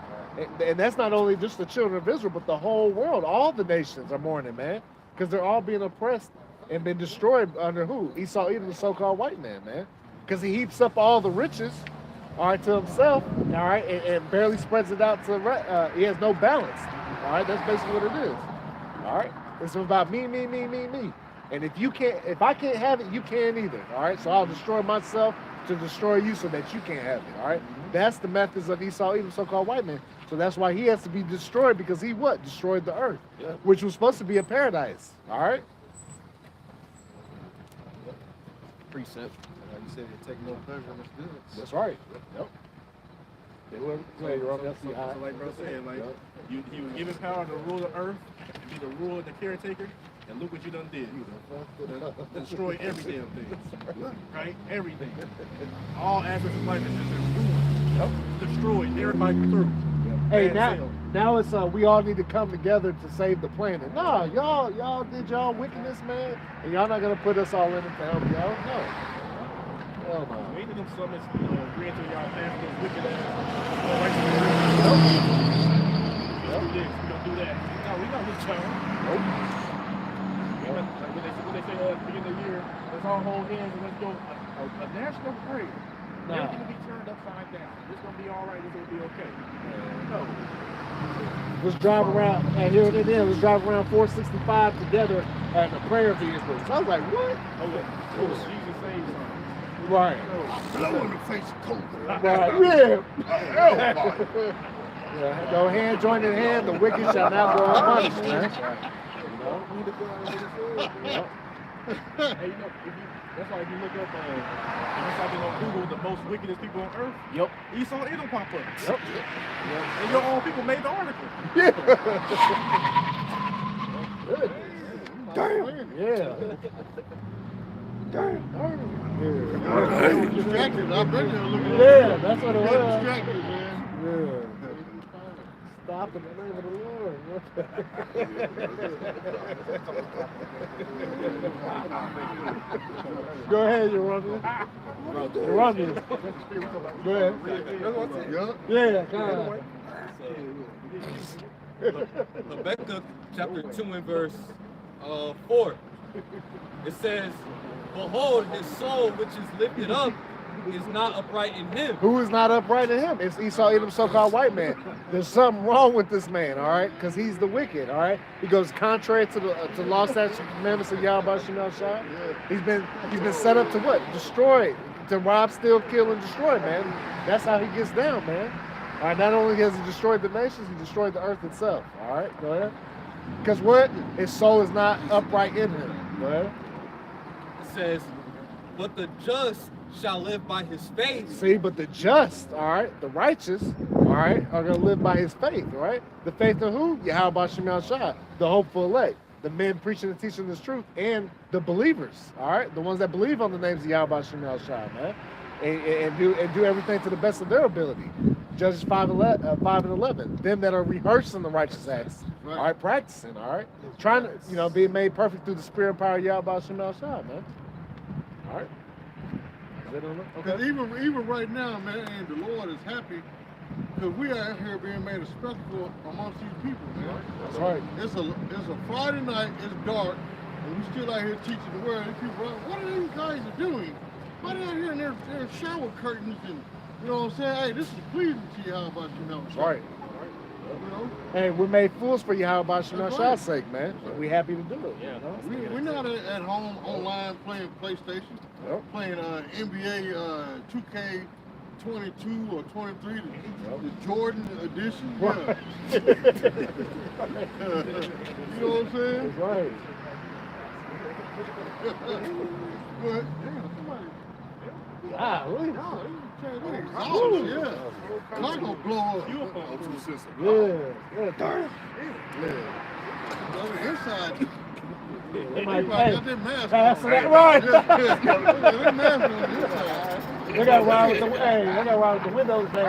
And that's not only just the children of Israel, but the whole world. All the nations are mourning, man. Because they're all being oppressed and been destroyed under who? Esau, Edom, the so-called white man, man. Because he heaps up all the riches, all right, to himself, all right, and barely spreads it out to, he has no balance. All right, that's basically what it is. All right, it's about me. And if I can't have it, you can't either. All right. So I'll destroy myself to destroy you so that you can't have it. All right. That's the methods of Esau, even so-called white man. So that's why he has to be destroyed, because he what? Destroyed the earth, which was supposed to be a paradise. All right. Precept. You said you take no pleasure in this business. That's right. Yep. So like bro said, like you was given power to rule the earth, be the ruler, the caretaker, and look what you done did. Destroy every damn thing. Right? Everything. All aspects of life is just ruined. Destroyed. Everybody through. Hey, Bad now it's we all need to come together to save the planet. No, y'all did y'all wickedness, man, and y'all not gonna put us all in it to help y'all. No. Hell no. We need them summits, agreeing to y'all past those wicked ass. We don't do this, we don't do that. No, we not with y'all. Nope. Like when they say at the beginning of the year, let's all hold hands and let's go a national prayer. Nah. Everything will be turned upside down. It's gonna be all right. It's gonna be okay. No. Let's drive around, and here it is. Let's drive around 465 together at the prayer vehicle. So I was like, what? Oh, Jesus saves us. Right. Blow in the face of COVID. Right. Yeah. Yeah. Go hand joined in hand, the wicked shall not go unpunished, man. Hey, that's why if you look up, if you type in on Google the most wickedest people on earth, Yep. Esau Edom pop up. Yep. And your own people made the article. Damn. Yeah. Distracted. I bet you're looking Yeah, that's what it was. distracted, man. Yeah. Stop in the name of the Lord. Go ahead, you're running. You're running. Go ahead. Yeah, come on. Habakkuk chapter 2 and verse 4. It says, behold, his soul which is lifted up is not upright in him. Who is not upright in him? It's Esau, Edom, so-called white man. There's something wrong with this man, all right? Because he's the wicked, all right? He goes contrary to the law, statutes, and commandments of Yahweh Shem Shai. He's been set up to what? Destroy, to rob, steal, kill, and destroy, man. That's how he gets down, man. All right, not only has he destroyed the nations, he destroyed the earth itself. All right, go ahead. Because what? His soul is not upright in him. Go ahead. It says, but the just shall live by his faith. See, but the just, all right, the righteous, all right, are going to live by his faith, all right? The faith of who? Yahweh Shem Shai, the hopeful elect, the men preaching and teaching this truth, and the believers, all right? The ones that believe on the names of Yahweh Shem Shai, man, and do everything to the best of their ability. Judges 5:11, them that are rehearsing the righteous acts, all right, practicing, all right? Trying to, being made perfect through the spirit and power of Yahweh Shem Shai, man. All right. Because even right now, man, and the Lord is happy because we are out here being made a spectacle amongst these people, man. That's right. It's a Friday night, it's dark, and we still out here teaching the word. And people are like, what are these guys doing? Why they out here in their shower curtains and, you know what I'm saying? Hey, this is pleasing to you, how about you know? Right. You know? Hey, we're made fools for Yahweh Shem That's Shai's right. sake, man. We're happy to do it. Yeah. We're not at home online playing PlayStation, playing NBA 2K22 or 23, the Jordan edition. Yeah. You know what I'm saying? That's right. But, damn, somebody. Ah, really? Oh, yeah. Car gonna blow up. Yeah. Darn. On the inside. They might Got that mask pass on. that right. That mask on the inside. They got ride with the windows down.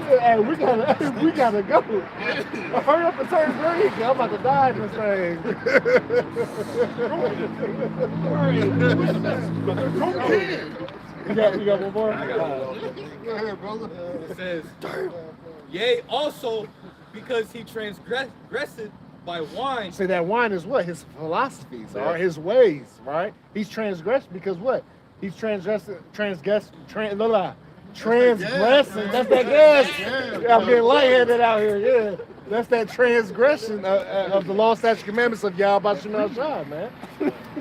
Hey, we gotta go. Hurry up and turn green. I'm about to die in this thing. You got one more? Go ahead, brother. It says, yea, also because he transgressed by wine. See, that wine is what? His philosophies or his ways, right? He's transgressed because what? He's transgressing. That's that gas. Yeah, I'm getting lightheaded out here. Yeah, that's that transgression of the law, statutes, commandments of Yahweh Shemel Shah, man.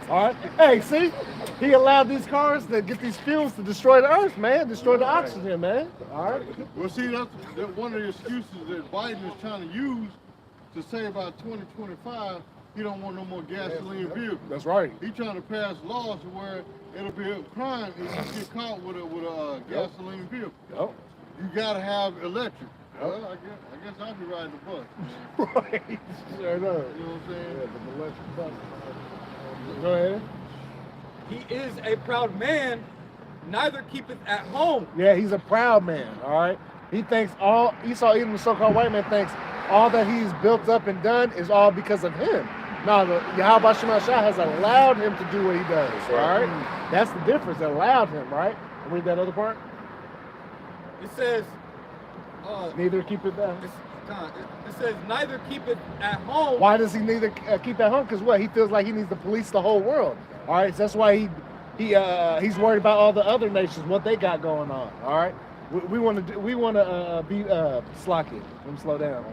All right. Hey, see, he allowed these cars to get these fuels to destroy the earth, man. Destroy the oxygen, man. All right. Well, see, that's one of the excuses that Biden is trying to use to say about 2025, he don't want no more gasoline vehicles. That's right. He trying to pass laws where it'll be a crime if you get caught with a gasoline vehicle. Yep. You gotta have electric. Well, I guess I'll be riding the bus. Right. Sure enough. You know what I'm saying? Yeah, the electric bus. Go ahead. He is a proud man, neither keepeth at home. Yeah, he's a proud man, all right? He thinks Esau, even the so-called white man, thinks all that he's built up and done is all because of him. Now, Yahweh Shema Shah has allowed him to do what he does, all right? That's the difference. It allowed him, right? Read that other part. It says, Neither keep it down. it says, neither keepeth at home. Why does he neither keep at home? Because what? He feels like he needs to police the whole world, all right? So that's why he's worried about all the other nations, what they got going on, all right? We want to be slocky. Let him slow down.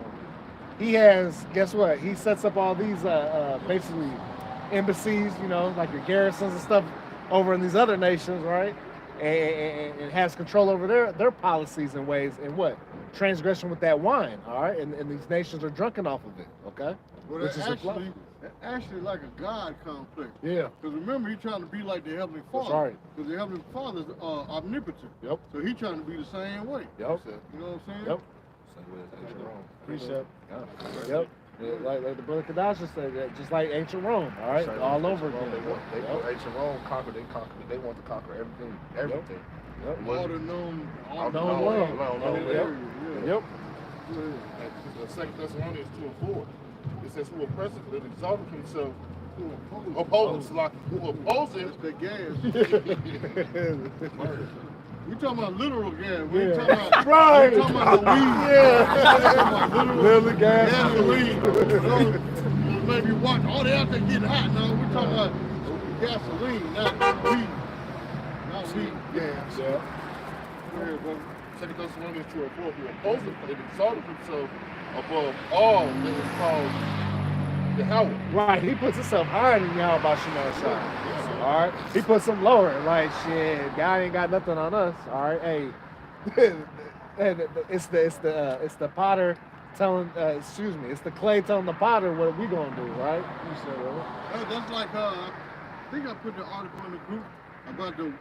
He has, guess what? He sets up all these basically embassies, you know, like your garrisons and stuff over in these other nations, right? And has control over their policies and ways and what? Transgression with that wine, all right? And these nations are drunken off of it, okay? Well, Which that's is actually like a God complex. Yeah. Because remember, he's trying to be like the Heavenly Father. That's right. Because the Heavenly Father is omnipotent. Yep. So he's trying to be the same way. Yep. You know what I'm saying? Yep. Precept. Yep. Like the brother Kadasha said, that just like ancient Rome, all right, all over again. They want ancient Rome conquered. They want to conquer everything. Yep. All the known world. Yep. Second Thessalonians 2:4. It says, "Who oppresseth and exalteth himself, opposes the gas. We talking about literal gas. We Yeah. talking about Right. We talking about the weed. Yeah. Literal gas. Gasoline. Maybe watch all the out there getting hot. No, we talking about gasoline, not weed. Not weed gas. Yeah. Go ahead, brother. Second Thessalonians 2:4. Who opposeth and exalteth himself above all that is called Yahweh." Right, he puts himself higher than Yahweh Shema Shah. All right, he puts him lower. Like shit, God ain't got nothing on us. All right, hey, it's the potter telling, it's the clay telling the potter what we gonna do, right? You said, That's like I think I put the article in the group about the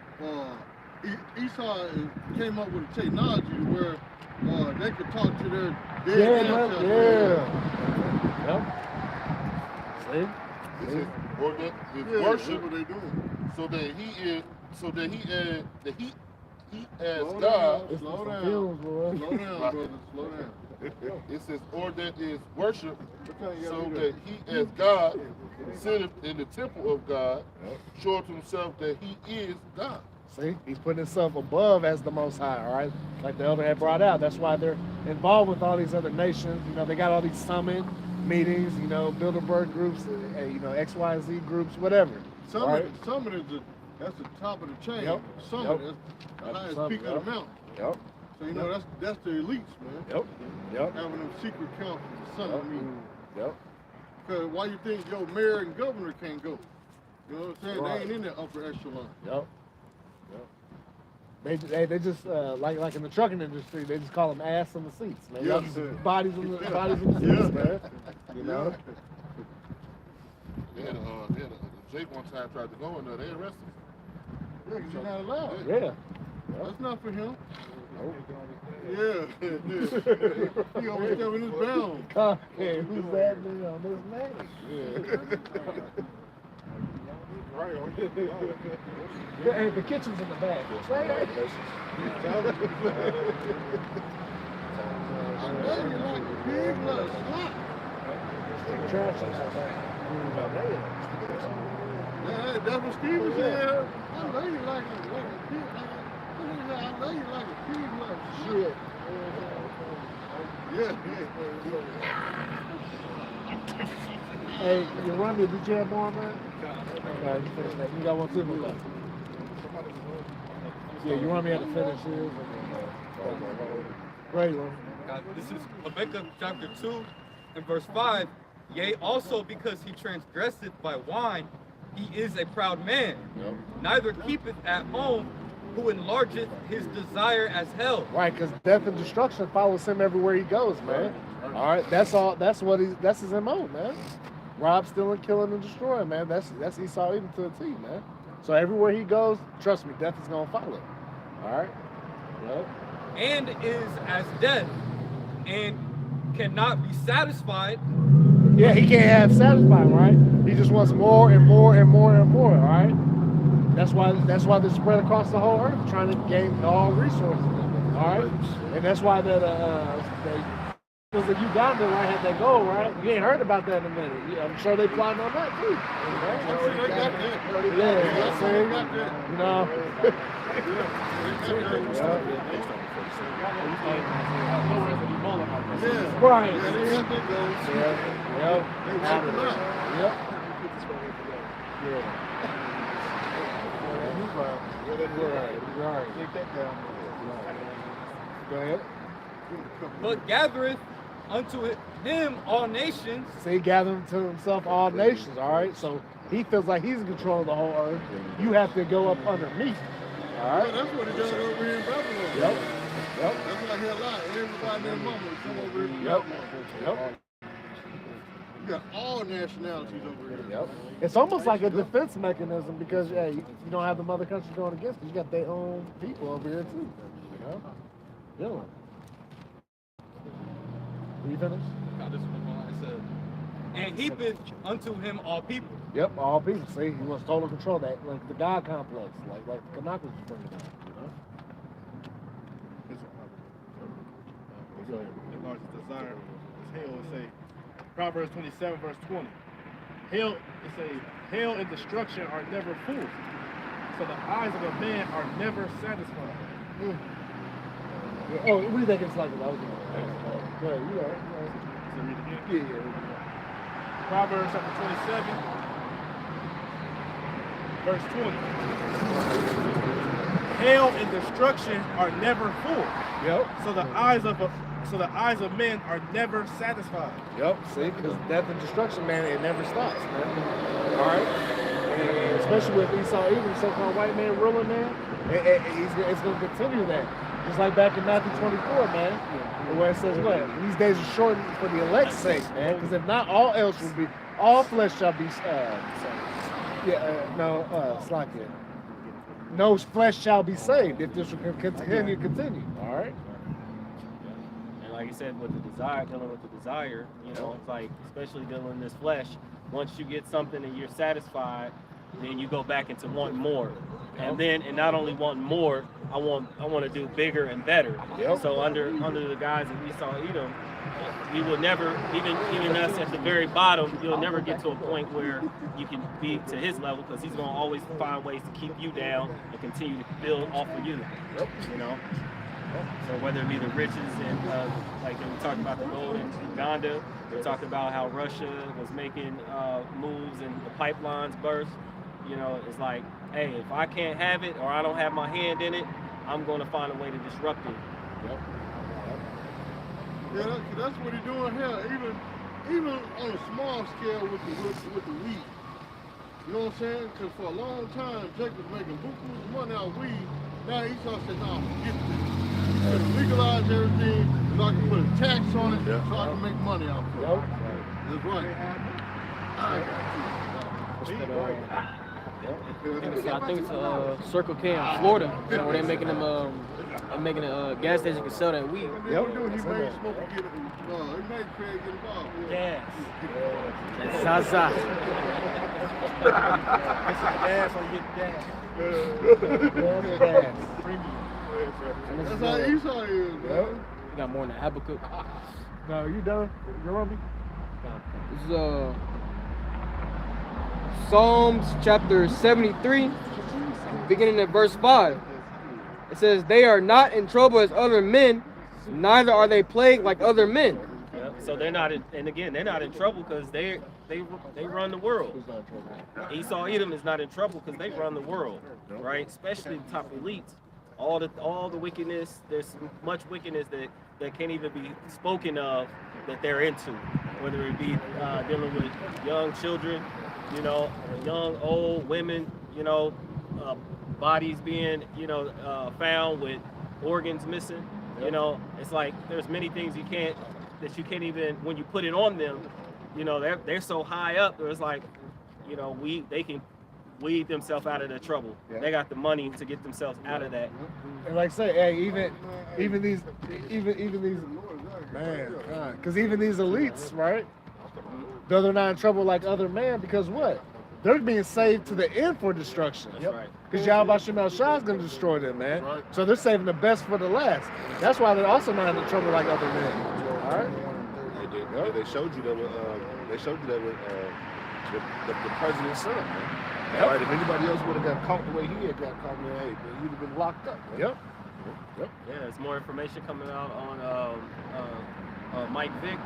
Esau came up with a technology where they could talk to their dead ancestors. Yep. See? This is worship. What they doing? So that he as Slow God. down, slow down. Feelings, boy. Slow down, brother. Slow down. It says, or that is worship, What time you so gotta do that he as God sitteth in the temple of God, show to himself that he is God. See, he's putting himself above as the Most High, all right? Like the elder had brought out. That's why they're involved with all these other nations. You know, they got all these summit meetings, you know, Bilderberg groups, you know, XYZ groups, whatever. Summit is that's the top of the chain. Yep. Summit is the highest peak of the mountain. Yep. So you know that's the elites, man. Yep. Having them secret councils, the summit meetings. Yep. Because why you think your mayor and governor can't go? You know what I'm saying? Right. They ain't in that upper echelon. Yep. They just like in the trucking industry, they just call them ass in the seats, man. Yeah. Bodies in the seats, man. You know. Jake one time tried to go in there, they arrested him. Yeah, because you're not allowed. Yeah. That's not for him. Nope. Yeah. He overstepping his bounds. Hey, who's that nigga on this name? Right. Hey, the kitchen's in the back. I know you like a pig, like a slot. Trash. Yeah, that's what Steven said. I know you like a pig. I know you like a pig, like shit. Yeah. Hey, you run me, did you have more, man? Alright, you finish that. You got one too, man. Yeah, you want me to finish his. Great one. This is Habakkuk chapter 2 and verse 5. Yea, also because he transgresseth by wine, he is a proud man. Neither keepeth at home, who enlargeth his desire as hell. Right, because death and destruction follows him everywhere he goes, man. All right, that's all. That's his MO, man. Rob, stealing, killing, and destroying, man. That's Esau Edom to a T, man. So everywhere he goes, trust me, death is gonna follow. All right. Yep. And is as death, and cannot be satisfied. Yeah, he can't have satisfied, right? He just wants more and more and more and more. All right. That's why they're spread across the whole earth, trying to gain all resources. All right. And that's why because the Uganda right had that goal, right? You ain't heard about that in a minute. Yeah, I'm sure they plotting on that too. Yeah, see, you know. Right. Go ahead. But gathereth unto him all nations. So he gathered to himself all nations, all right? So he feels like he's in control of the whole earth. You have to go up under me. All right? Well, that's what he does over here in Babylon. Yep. That's what I hear a lot. Everybody and their mama come over here in Babylon. Yep. You got all nationalities over here. Yep. It's almost like a defense mechanism because you don't have the mother country going against you. You got their own people over here too. You know? Yeah. You finished? And heapeth unto him all people. Yep, all people. See, he wants total control of that, like the God complex, like the Kanaka was bringing up, you know? The largest desire is hell. It's a Proverbs 27 verse 20. Hell, it's a hell and destruction are never full. So the eyes of a man are never satisfied. Yeah. Oh, read that again slightly. Go ahead, you know. So read it again. Yeah. Proverbs chapter 27, verse 20. Hell and destruction are never full. Yep. So the eyes of men are never satisfied. Yep. See, because death and destruction, man, it never stops, man. All right. And especially with Esau Edom, so-called white man ruling, man, it's going to continue that. Just like back in Matthew 24, man, where it says what? These days are shortened for the elect's sake, man. Because if not, all flesh shall be. No flesh shall be saved if this will continue. All right. And like you said, with the desire, dealing with the desire, it's like, especially dealing in this flesh. Once you get something and you're satisfied, then you go back into wanting more, and not only wanting more, I want to do bigger and better. Yep. So under the guise of Esau Edom, we will never, even us at the very bottom, you'll never get to a point where you can be to his level, because he's going to always find ways to keep you down and continue to build off of you. Yep. So whether it be the riches and like we talked about the gold in Uganda, we talked about how Russia was making moves and the pipelines burst. It's like, hey, if I can't have it or I don't have my hand in it, I'm going to find a way to disrupt it. Yep. Yeah, that's what he's doing here. Even on a small scale with the weed. You know what I'm saying? Because for a long time, Jake was making buku money out of weed. Now Esau said, no, forget this. He said, legalize everything so I can put a tax on it so I can make money out of it. Yep. That's right. I think it's Circle K in Florida, where they're making them making a gas station can sell that weed. Yep. He made Smoke get he made Craig get involved. Gas. Zaza. It's gas on your gas. That's how Esau is, bro. You got more than Habakkuk. No, you done? You want me? This is Psalms chapter 73, beginning at verse 5. It says, "They are not in trouble as other men, neither are they plagued like other men." Yeah, so they're not in trouble because they run the world. Esau Edom is not in trouble because they run the world, right? Especially the top elites. all the wickedness. There's much wickedness that can't even be spoken of that they're into, whether it be dealing with young children, you know, young, old women, you know, bodies being, you know, found with organs missing. You know, it's like there's many things you can't even, when you put it on them, you know, they're so high up. It's like, you know, they can weed themselves out of the trouble. Yeah. They got the money to get themselves out of that. And like I say, hey, even these, man, because even these elites, right? Though they're not in trouble like other men, because what? They're being saved to the end for destruction. That's right. Because Yahweh Shemel Shah is going to destroy them, man. Right. So they're saving the best for the last. That's why they're also not in trouble like other men. All right. They showed you that with the president's son. Man. Yep. Right, if anybody else would have got caught the way he had got caught, man, hey, you'd have been locked up. Man. Yep. Yeah, there's more information coming out on Mike Vick.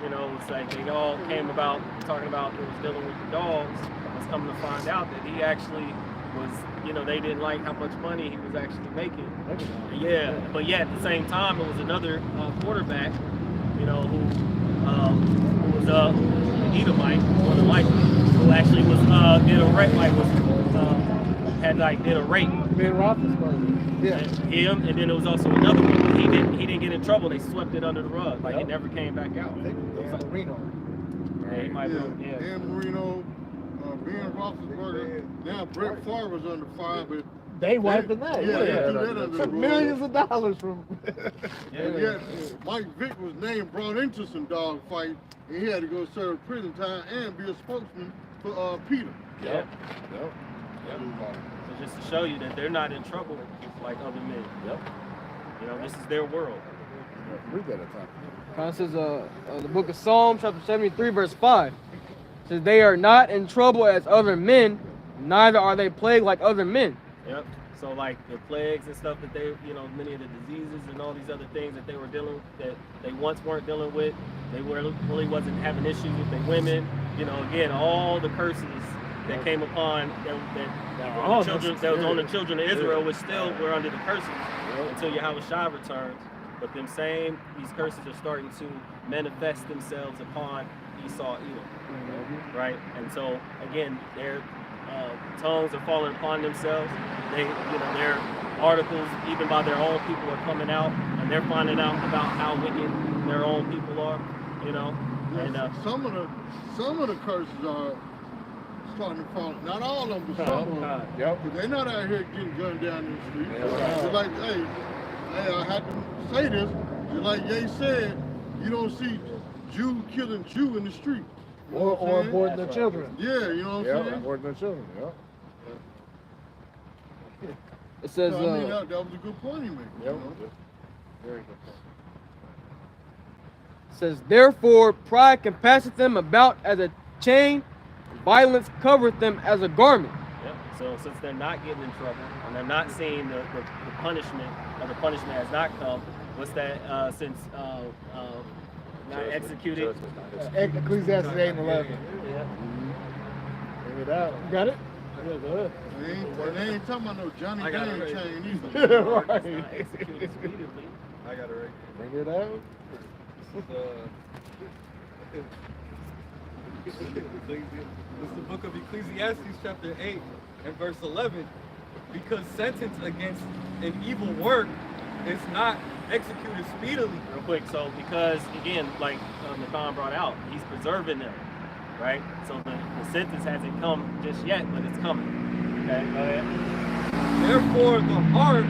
You know, it's like they all came about talking about it was dealing with the dogs. It's coming to find out that he actually was, you know, they didn't like how much money he was actually making. Yeah, but yet at the same time, it was another quarterback, you know, who was Edomite, more than likely, who actually was did a rape, did a rape. Ben Roethlisberger. Yeah. Him, and then there was also another one. He didn't get in trouble. They swept it under the rug. Like, it never came back out. Marino. Yeah, he might be, Dan Marino, Ben Roethlisberger. Now Brett Favre was under fire, but they wiping that. Yeah, they threw that under the rug. Millions of dollars from. Yeah, Mike Vick was named, brought into some dog fight, and he had to go serve prison time and be a spokesman for Peter. Yep. So just to show you that they're not in trouble like other men. Yep. You know, this is their world. Read that at time. This is the book of Psalms, chapter 73, verse 5. It says, they are not in trouble as other men, neither are they plagued like other men. Yep. So like the plagues and stuff that they, you know, many of the diseases and all these other things that they were dealing, that they once weren't dealing with, they really wasn't having issues with their women. You know, again, all the curses that came upon that was on the children of Israel, which still were under the curses until Yahweh Shai returns. But these curses are starting to manifest themselves upon Esau, Edom, right? And so again, their tongues are falling upon themselves. They, you know, their articles, even by their own people, are coming out, and they're finding out about how wicked their own people are, you know. And some of the curses are starting to fall. Not all of them, but some of them. Because they're not out here getting gunned down in the street. It's like, hey, I have to say this. Just like Ye said, you don't see Jew killing Jew in the street. Or aborting their children. Yeah, you know what I'm saying? Aborting their children. It says, I mean, that was a good point he made. You know? Very good point. It says, therefore pride compasseth them about as a chain, violence covereth them as a garment. Yep. So since they're not getting in trouble and they're not seeing the punishment, or the punishment has not come, what's that? Since not executed. Ecclesiastes 8 and 11. Yeah. Bring it out. You got it? Yeah, go ahead. They ain't talking about no Johnny Dang chain either. Right. I got it right. Bring it out. This is the book of Ecclesiastes, chapter 8 and verse 11. Because sentence against an evil work is not executed speedily. Real quick, so because again, like Nathan brought out, he's preserving them, right? So the sentence hasn't come just yet, but it's coming. Okay, go ahead. Therefore, the heart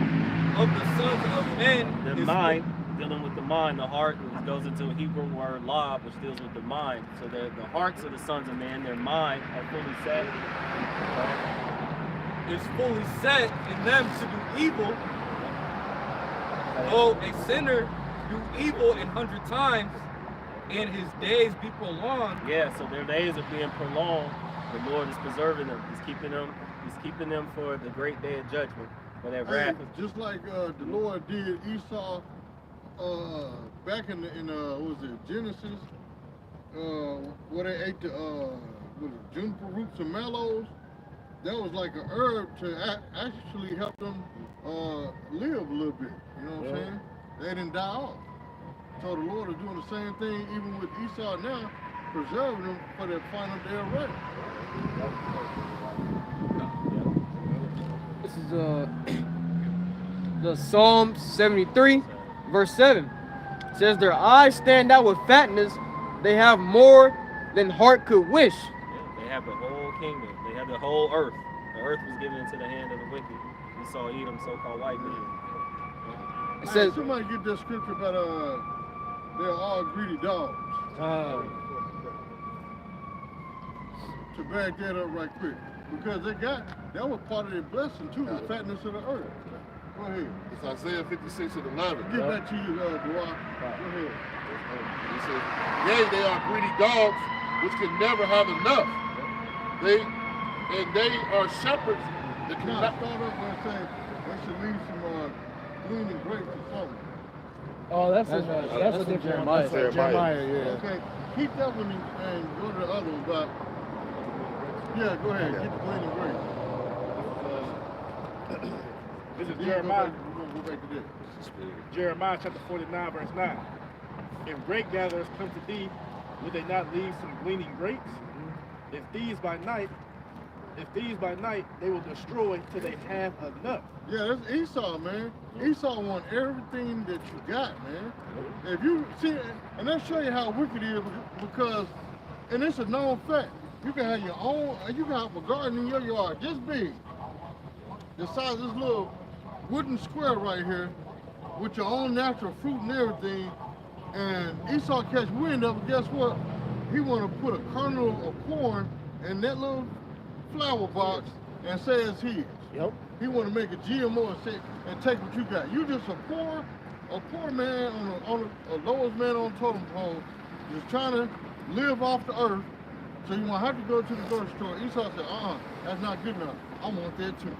of the sons of men The is mind, dealing with the mind, the heart goes into a Hebrew word lob, which deals with the mind. So the hearts of the sons of men, their mind are fully set. Right? is fully set in them to do evil. Though a sinner do evil 100 times, and his days be prolonged. Yeah, so their days are being prolonged. The Lord is preserving them. He's keeping them for the great day of judgment. For that wrath. Just like the Lord did Esau back in what was it, Genesis, where they ate the was it juniper roots and mallows. That was like a herb to actually help them a little bit. You know what I'm saying? They didn't die off. So the Lord is doing the same thing even with Esau now, preserving them for their final day of rest. This is the Psalm 73, verse 7. It says, their eyes stand out with fatness. They have more than heart could wish. They have the whole kingdom. They have the whole earth. The earth was given into the hand of the wicked. We saw Edom, so-called white men. It Hey, says, somebody get that scripture about they're all greedy dogs. To back that up right quick. Because that was part of their blessing too, the fatness of the earth. Go ahead. It's Isaiah 56 and 11. Get back to you, Dwyer. Go ahead. He says, yea, they are greedy dogs, which can never have enough. They are shepherds that Now, cannot. start off by saying they should leave some gleaning grapes or something. Oh, that's a different Jeremiah. Jeremiah. Jeremiah, yeah. Okay, keep that one and go to the other one, but yeah, go ahead, get the gleaning grapes. This is Then Jeremiah. we're gonna go back to this. Jeremiah chapter 49, verse 9. If grape gatherers come to thee, would they not leave some gleaning grapes? If these by night they will destroy till they have enough. Yeah, that's Esau, man. Esau want everything that you got, man. If you see, and that show you how wicked he is, because, and it's a known fact. You can have your own, you can have a garden in your yard, just big, the size of this little wooden square right here, with your own natural fruit and everything. And Esau catch wind of it, guess what? He want to put a kernel of corn in that little flower box and say it's his. Yep. He want to make a GMO and take what you got. You just a poor man on a lowest man on the totem pole, just trying to live off the earth. So you want to have to go to the grocery store. Esau said, that's not good enough. I want that too.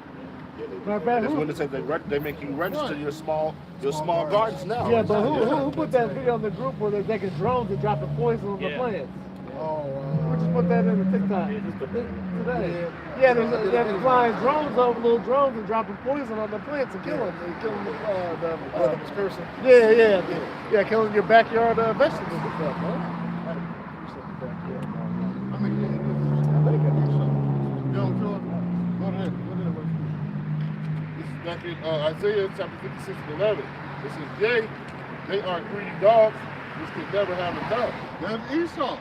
That's when it says they make you register your small gardens now. Yeah, but who put that video in the group where they're taking drones and dropping poison on the plants? Oh, We just put that in the TikTok today. Yeah, they're flying drones over, little drones, and dropping poison on the plants and killing the cursing. Yeah, killing your backyard vegetables and stuff, man. I mean, I think I do something. Young Jordan, go ahead. This is back in Isaiah chapter 56 and 11. It says, yea, they are greedy dogs, which can never have enough. That's Esau.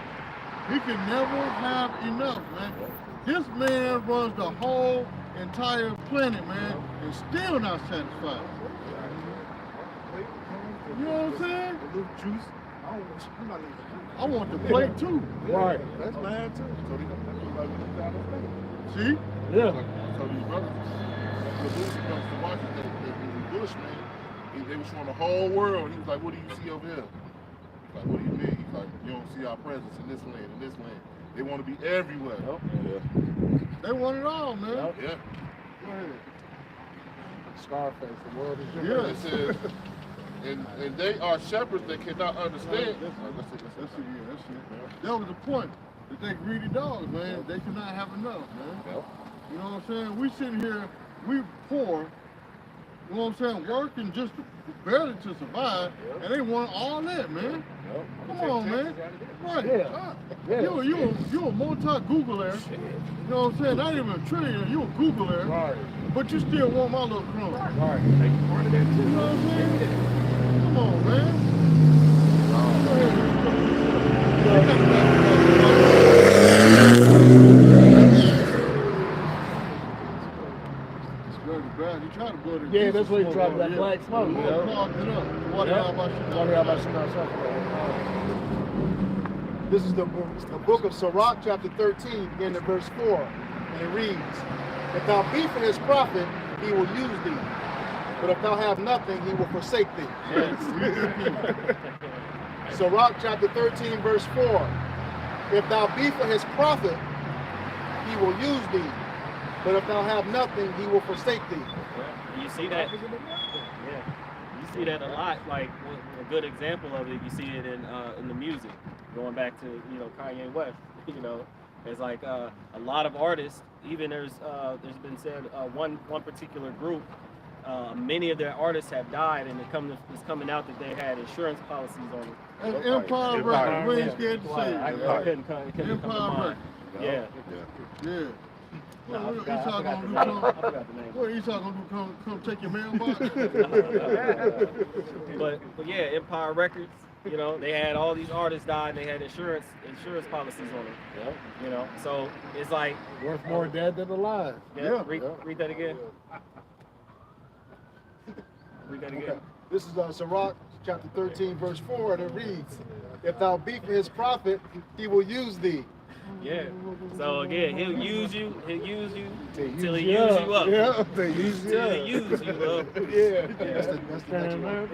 He can never have enough, man. This man runs the whole entire planet, man, and still not satisfied. You know what I'm saying? A little juice. I want the plate too. Right. That's mine too. See? Yeah. So these brothers, the dude he comes to Washington, the Bushman, they was showing the whole world. He was like, what do you see over here? He's like, what do you mean? He's like, you don't see our presence in this land, in this land. They want to be everywhere. Yep. Yeah. They want it all, man. Yep. Yeah. Go ahead. Scarface, the world is Yeah. different. It says, and they are shepherds that cannot understand. That's it. That was the point. That they greedy dogs, man. They cannot have enough, man. Yep. You know what I'm saying? We sitting here, we poor, you know what I'm saying, working just barely to survive, and they want all that, man. Come on, man. Right. Yeah. You a multi-Googler, you know what I'm saying? Not even a trillionaire, you a Googler, Right. but you still want my little crumb. Right. You know what I'm saying? Come on, man. You try to blow the Yeah, that's where you drop that black smoke. Yeah, clogged it up. Water out by This is the book of Sirach, chapter 13, beginning at verse 4. And it reads, if thou be for his prophet, he will use thee. But if thou have nothing, he will forsake thee. Sirach, chapter 13, verse 4. If thou be for his prophet, he will use thee. But if thou have nothing, he will forsake thee. You see that? Yeah, you see that a lot. Like a good example of it, you see it in the music. Going back to Kanye West, it's like a lot of artists. Even there's been said one particular group many of their artists have died, and it's coming out that they had insurance policies on it. And Empire Records, we ain't scared to say it. It couldn't come to Empire mind. Yeah. Yeah. No, What I Esau forgot gonna do? the name. I forgot the name. What Esau gonna do? Come take your mailbox? But yeah, Empire Records, you know, they had all these artists die, and they had insurance policies on it. Yep. You know, so it's like Worth more dead than alive. yeah. Read that again. Read that again. Okay. This is Sirach chapter 13, verse 4, and it reads, "If thou be for his prophet, he will use thee." Yeah. So again, he'll use you till he use you up. Yeah, they use you Till up. he use you up. Yeah. That's the next one.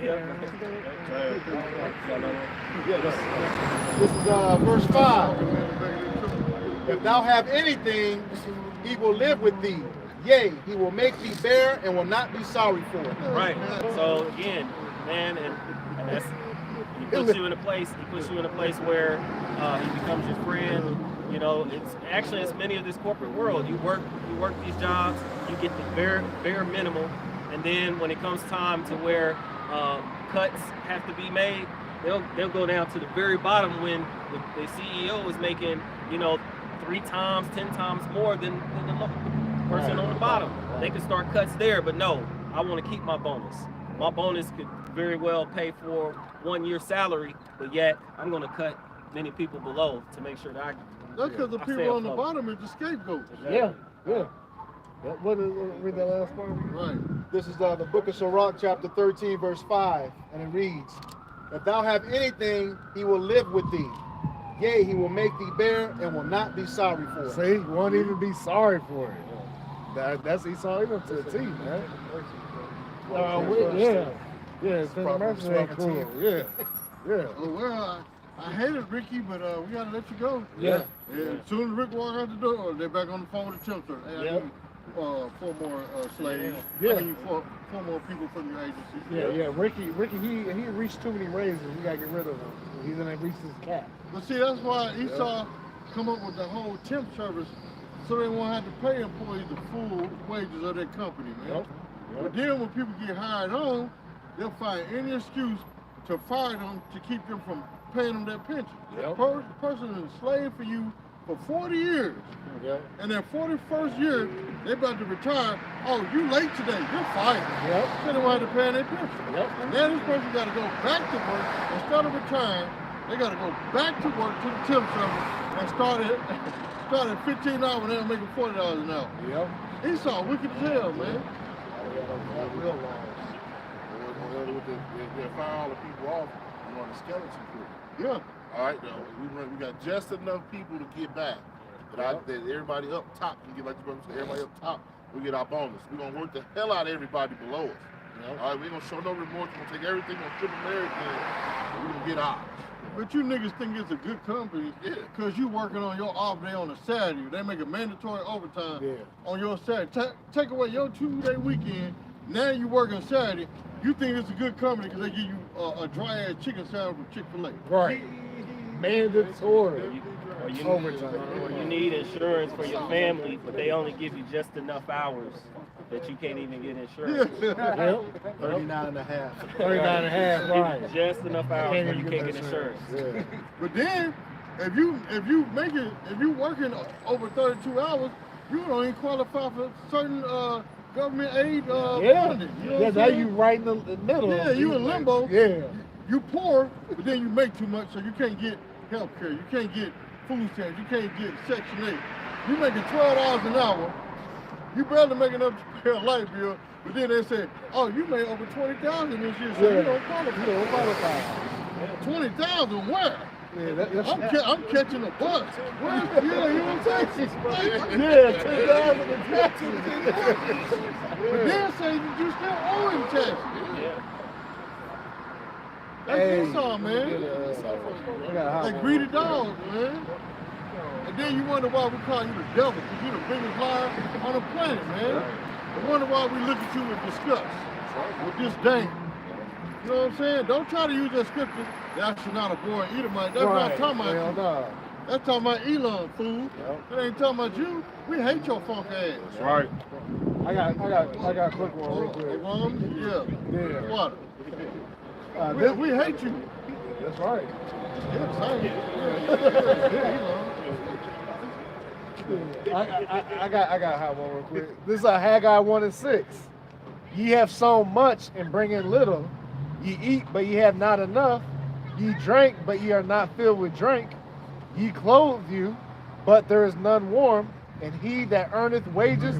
This is verse 5. "If thou have anything, he will live with thee. Yea, he will make thee bear and will not be sorry for it." Right. So again, man, and that's he puts you in a place. He puts you in a place where he becomes your friend. You know, it's many of this corporate world. You work these jobs, you get the bare minimum, and then when it comes time to where cuts have to be made, they'll go down to the very bottom when the CEO is making, you know, 3 times, 10 times more than the person on the bottom. They can start cuts there, but no, I want to keep my bonus. My bonus could very well pay for 1 year's salary, but yet I'm going to cut many people below to make sure that That's because the I stay people on the afloat. bottom is the scapegoats. Yeah. Read that last part. Right. This is the book of Sirach, chapter 13, verse 5, and it reads, "If thou have anything, he will live with thee. Yea, he will make thee bear and will not be sorry for it." See, won't even be sorry for it. That's Esau even to the T, man. Yeah, mercy ain't cool. Yeah. Oh, well, I hate it, Ricky, but we gotta let you go. Yeah. As soon as Rick walk out the door, they're back on the phone with the tempter. Hey, I need 4 more slaves. I need 4 more people from your agency. Yeah. Ricky, he reached too many raises. We gotta get rid of him. He's gonna reach his cap. But see, that's why Esau come up with the whole temp service, so they won't have to pay employees the full wages of their company, man. But then when people get hired on, they'll find any excuse to fire them to keep them from paying them their pension. Person is enslaved for you for 40 years. And their 41st year, they about to retire. Oh, you late today, you're fired. They don't have to pay their pension. And then this person got to go back to work. Instead of retiring, they got to go back to work to the temp service and start at $15 and they're making $40 an hour. Esau, wicked as hell, man. Real laws. They fire all the people off and run a skeleton crew. Yeah. All right, now we got just enough people to get back. That everybody up top can get, like the brother said, everybody up top, we get our bonus. We're gonna work the hell out of everybody below us. All right, we ain't gonna show no remorse. We're gonna take everything, we're gonna strip them everything, and we're gonna get ours. But you niggas think it's a good company because you working on your off day on a Saturday. They make a mandatory overtime on your Saturday. Take away your 2-day weekend. Now you working Saturday. You think it's a good company because they give you a dry ass chicken sandwich from Chick-fil-A. Right. Mandatory. Or you need insurance for your family, but they only give you just enough hours that you can't even get insurance. 39 and a half. 39 and a half, right. Just enough hours where you can't get insurance. But then, if you working over 32 hours, you don't even qualify for certain government aid funding. You know now you right in the middle. Yeah, you in limbo. Yeah. You poor, but then you make too much, so you can't get health care. You can't get food stamps. You can't get Section 8. You making $12 an hour. You barely making enough to pay a light bill, but then they say, oh, you made over $20,000 this year, so you don't qualify. 20,000 where? I'm catching a bus. Where? Yeah, you in Texas. 10,000 in Texas. But then say that you still owing taxes. That's Esau, man. They greedy dogs, man. And then you wonder why we call you the devil, because you're the biggest liar on the planet, man. I wonder why we look at you with disgust, with disdain. You know what I'm saying? Don't try to use that scripture, thou shalt not abhor an Edomite. That's not talking about you. That's talking about Elon, fool. That ain't talking about you. We hate your funk ass. That's right. got a quick one real quick. Yeah. Water. We hate you. That's right. I got a hot one real quick. This is Haggai 1:6. Ye have sown much and bring in little. Ye eat, but ye have not enough. Ye drink, but ye are not filled with drink. Ye clothe you, but there is none warm. And he that earneth wages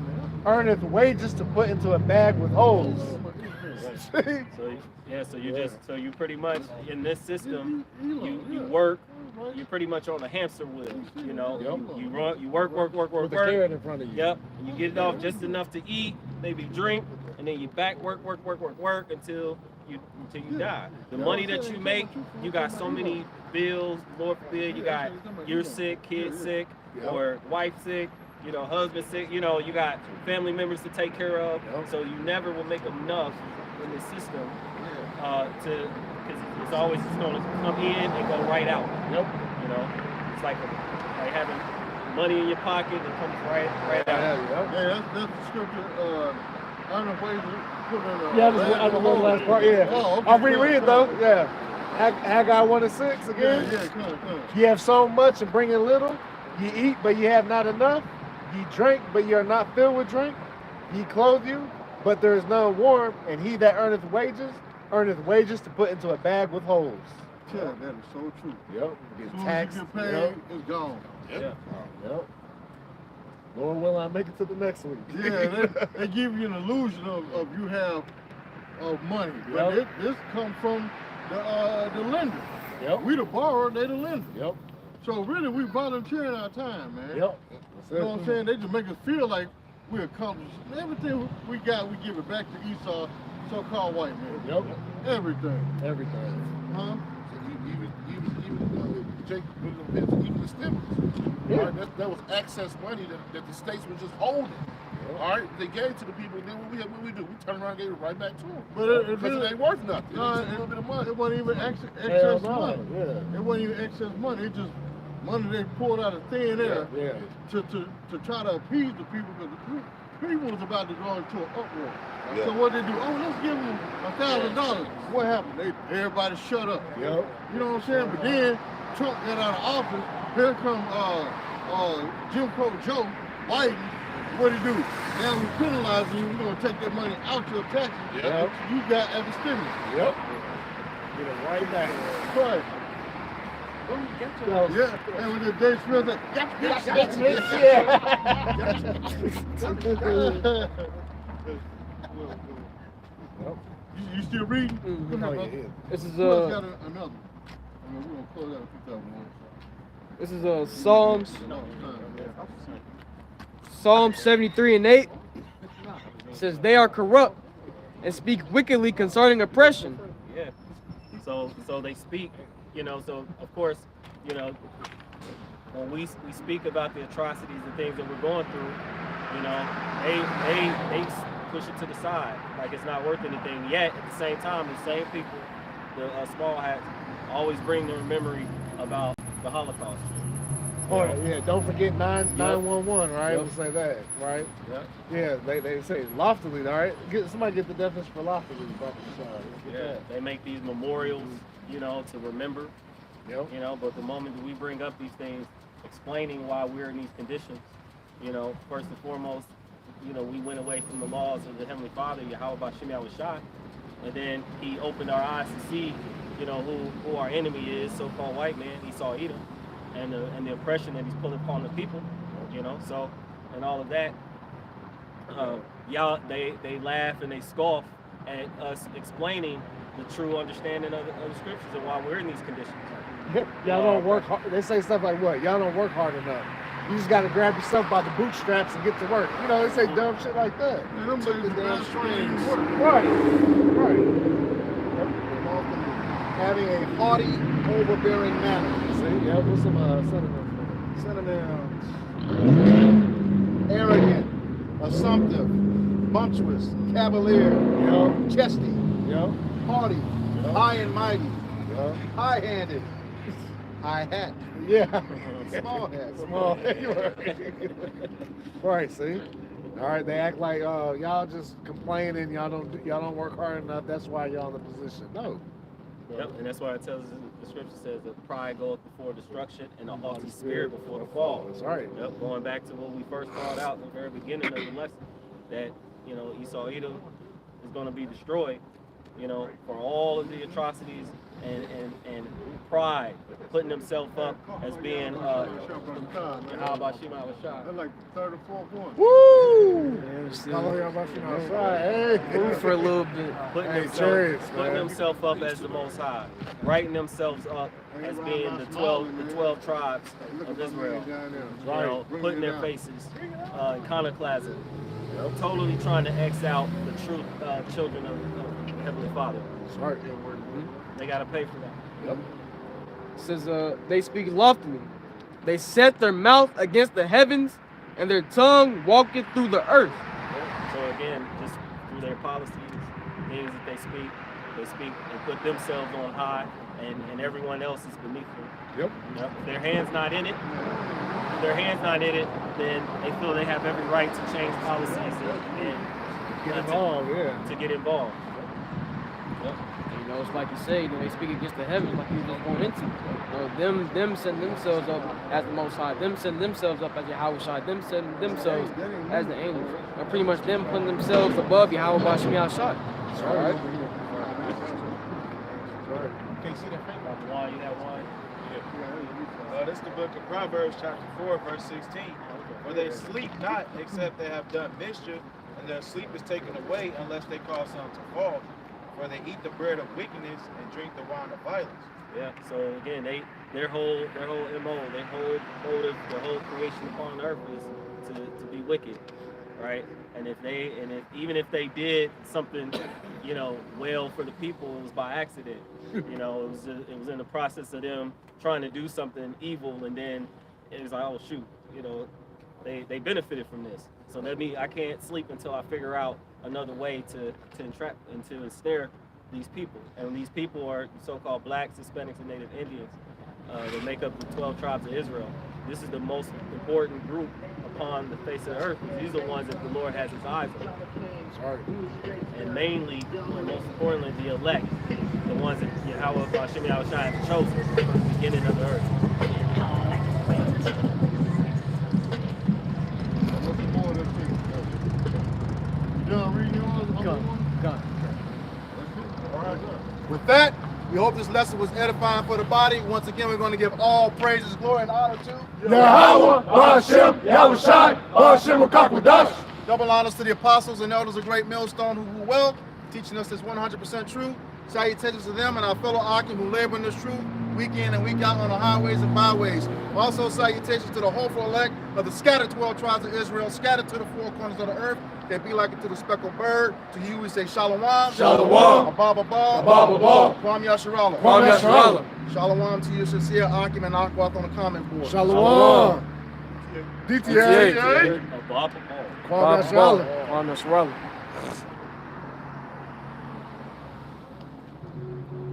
to put into a bag with holes. So you pretty much in this system, you work. You're pretty much on a hamster wheel, you know. You work. With the carrot in front of you. Yep. You get it off just enough to eat, maybe drink, and then you back work until you die. The money that you make, you got so many bills. Lord forbid, you're sick, kids sick, or wife sick, you know, husband sick. You know, you got family members to take care of. So you never will make enough in the system because it's always just going to come in and go right out. You know, it's like having money in your pocket that comes right out. Yeah, that's the scripture. I don't know where you put in Yeah, I just read the last part. Yeah. Oh, okay. I'll reread it though. Yeah. Haggai 1:6 again. Yeah, come on. Ye have sown much and bring in little. Ye eat, but ye have not enough. Ye drink, but ye are not filled with drink. Ye clothe you, but there is none warm. And he that earneth wages to put into a bag with holes. Yeah, that is so true. Yep. As Get soon as taxed. you get paid, it's gone. Yep. Lord willing, I make it to the next week. Yeah, they give you an illusion of you have money, but this comes from the lender. We the borrower, they the lender. So really, we volunteering our time, man. You know what I'm saying? They just make us feel like we accomplished everything we got. We give it back to Esau, so-called white man. Everything. Huh? Even the stimulus. All right, that was excess money that the states were just holding. All right, they gave it to the people, and then what we do? We turn around and gave it right back to them. But because it ain't worth nothing. No, it's just a little bit of money. It wasn't even excess money. It wasn't even excess money. It just money they pulled out of thin air to try to appease the people, because the people was about to go into an uproar. So what they do? Oh, let's give them $1,000. What happened? Everybody shut up. You know what I'm saying? But then Trump got out of office. Here come Jim Crow Joe Biden. What do you do? Now we penalizing you. We're gonna take that money out your taxes. You got as a stimulus. Get it right back. Right. Yeah, and when the Dave Smith like, You still reading? This is Got another. I mean, we're gonna close out 2001. This is Psalm 73:8. It says, "They are corrupt and speak wickedly concerning oppression." Yeah. So they speak, you know. So of course, you know, when we speak about the atrocities and things that we're going through, you know, they push it to the side like it's not worth anything. Yet at the same time, the same people, the small hats, always bring their memory about the Holocaust. Oh yeah, don't forget 911, right? We'll say that, right? Yeah, they say loftily, all right? Somebody get the definition for loftily. They make these memorials, you know, to remember. You know, but the moment that we bring up these things, explaining why we're in these conditions, you know, first and foremost, you know, we went away from the laws of the Heavenly Father, Yahweh Bashim Yahushua, and then he opened our eyes to see, you know, who our enemy is, so-called white man, Esau Edom, and the oppression that he's pulling upon the people, you know. So, and all of that, they laugh and they scoff at us explaining the true understanding of the scriptures and why we're in these conditions. Y'all don't work hard. They say stuff like what? Y'all don't work hard enough. You just got to grab yourself by the bootstraps and get to work. You know, they say dumb shit like that. Man, them ladies are damn strange. Right. Having a haughty, overbearing manner. See, yeah, what's some synonyms? Arrogant, assumptive, bumptious, cavalier, chesty, haughty, high and mighty, high-handed, high hat. Yeah. Small hat. Small hat. Right, see? All right, they act like y'all just complaining, y'all don't work hard enough. That's why y'all in the position. No. Yep, and that's why it tells us, the scripture says that pride goeth before destruction and a haughty spirit before the fall. That's right. Yep, going back to what we first brought out in the very beginning of the lesson, that, you know, Esau Edom is going to be destroyed, you know, for all of the atrocities and pride, putting himself up as being how about Shema Rashad? That's like the third or fourth one. Woo! Move for a little bit. Putting himself up as the Most High, writing themselves up as being the 12 tribes of Israel. You know, putting their faces, iconoclasm, totally trying to X out the true children of Heavenly Father. Right. They got to pay for that. Yep. It says, they speak loftily. They set their mouth against the heavens, and their tongue walketh through the earth. So again, just through their policies, things that they speak and put themselves on high, and everyone else is beneath them. Yep. If their hand's not in it, then they feel they have every right to change policies and Get involved, to get involved. Yep. You know, it's like you say, they speak against the heavens like you just going into. You know, them setting themselves up as the Most High, them setting themselves up as Yahweh Shai, them setting themselves as the angels. And pretty much them putting themselves above Yahweh Bashim Shai. That's right. Can you see that finger? Why you have one? This is the book of Proverbs, chapter 4, verse 16. For they sleep not, except they have done mischief, and their sleep is taken away unless they cause some to fall. For they eat the bread of wickedness and drink the wine of violence. Yeah. So again, their whole MO, their whole motive, their whole creation upon earth is to be wicked, right? And even if they did something, you know, well for the people, it was by accident. You know, it was in the process of them trying to do something evil, and then it was like, oh shoot, you know, they benefited from this. So that means I can't sleep until I figure out another way to entrap and to ensnare these people. And these people are so-called blacks, Hispanics, and Native Indians that make up the 12 tribes of Israel. This is the most important group upon the face of the earth. These are the ones that the Lord has his eyes on. And mainly, and most importantly, the elect, the ones that Yahweh Bashim Yahushua has chosen from the beginning of the earth. With that, we hope this lesson was edifying for the body. Once again, we're going to give all praises, glory, and honor to Yahweh, Hashem, Yahushai, Hashem, Kakwadash. double honors to the apostles and elders of Great Millstone who rule well, teaching us this 100% true. Salutations to them and our fellow Akim who labor in this truth week in and week out on the highways and byways. Also salutations to the hopeful elect of the scattered 12 tribes of Israel, scattered to the four corners of the earth. They be like it to the speckled bird. To you we say shalom. Shalom. Abba Abba. Kwam Yasharala. Kwam Yasharala. Shalom to you, sincere Akim and Akwath on the comment board. Shalom. DTA. Abba. Kwam Yasharala.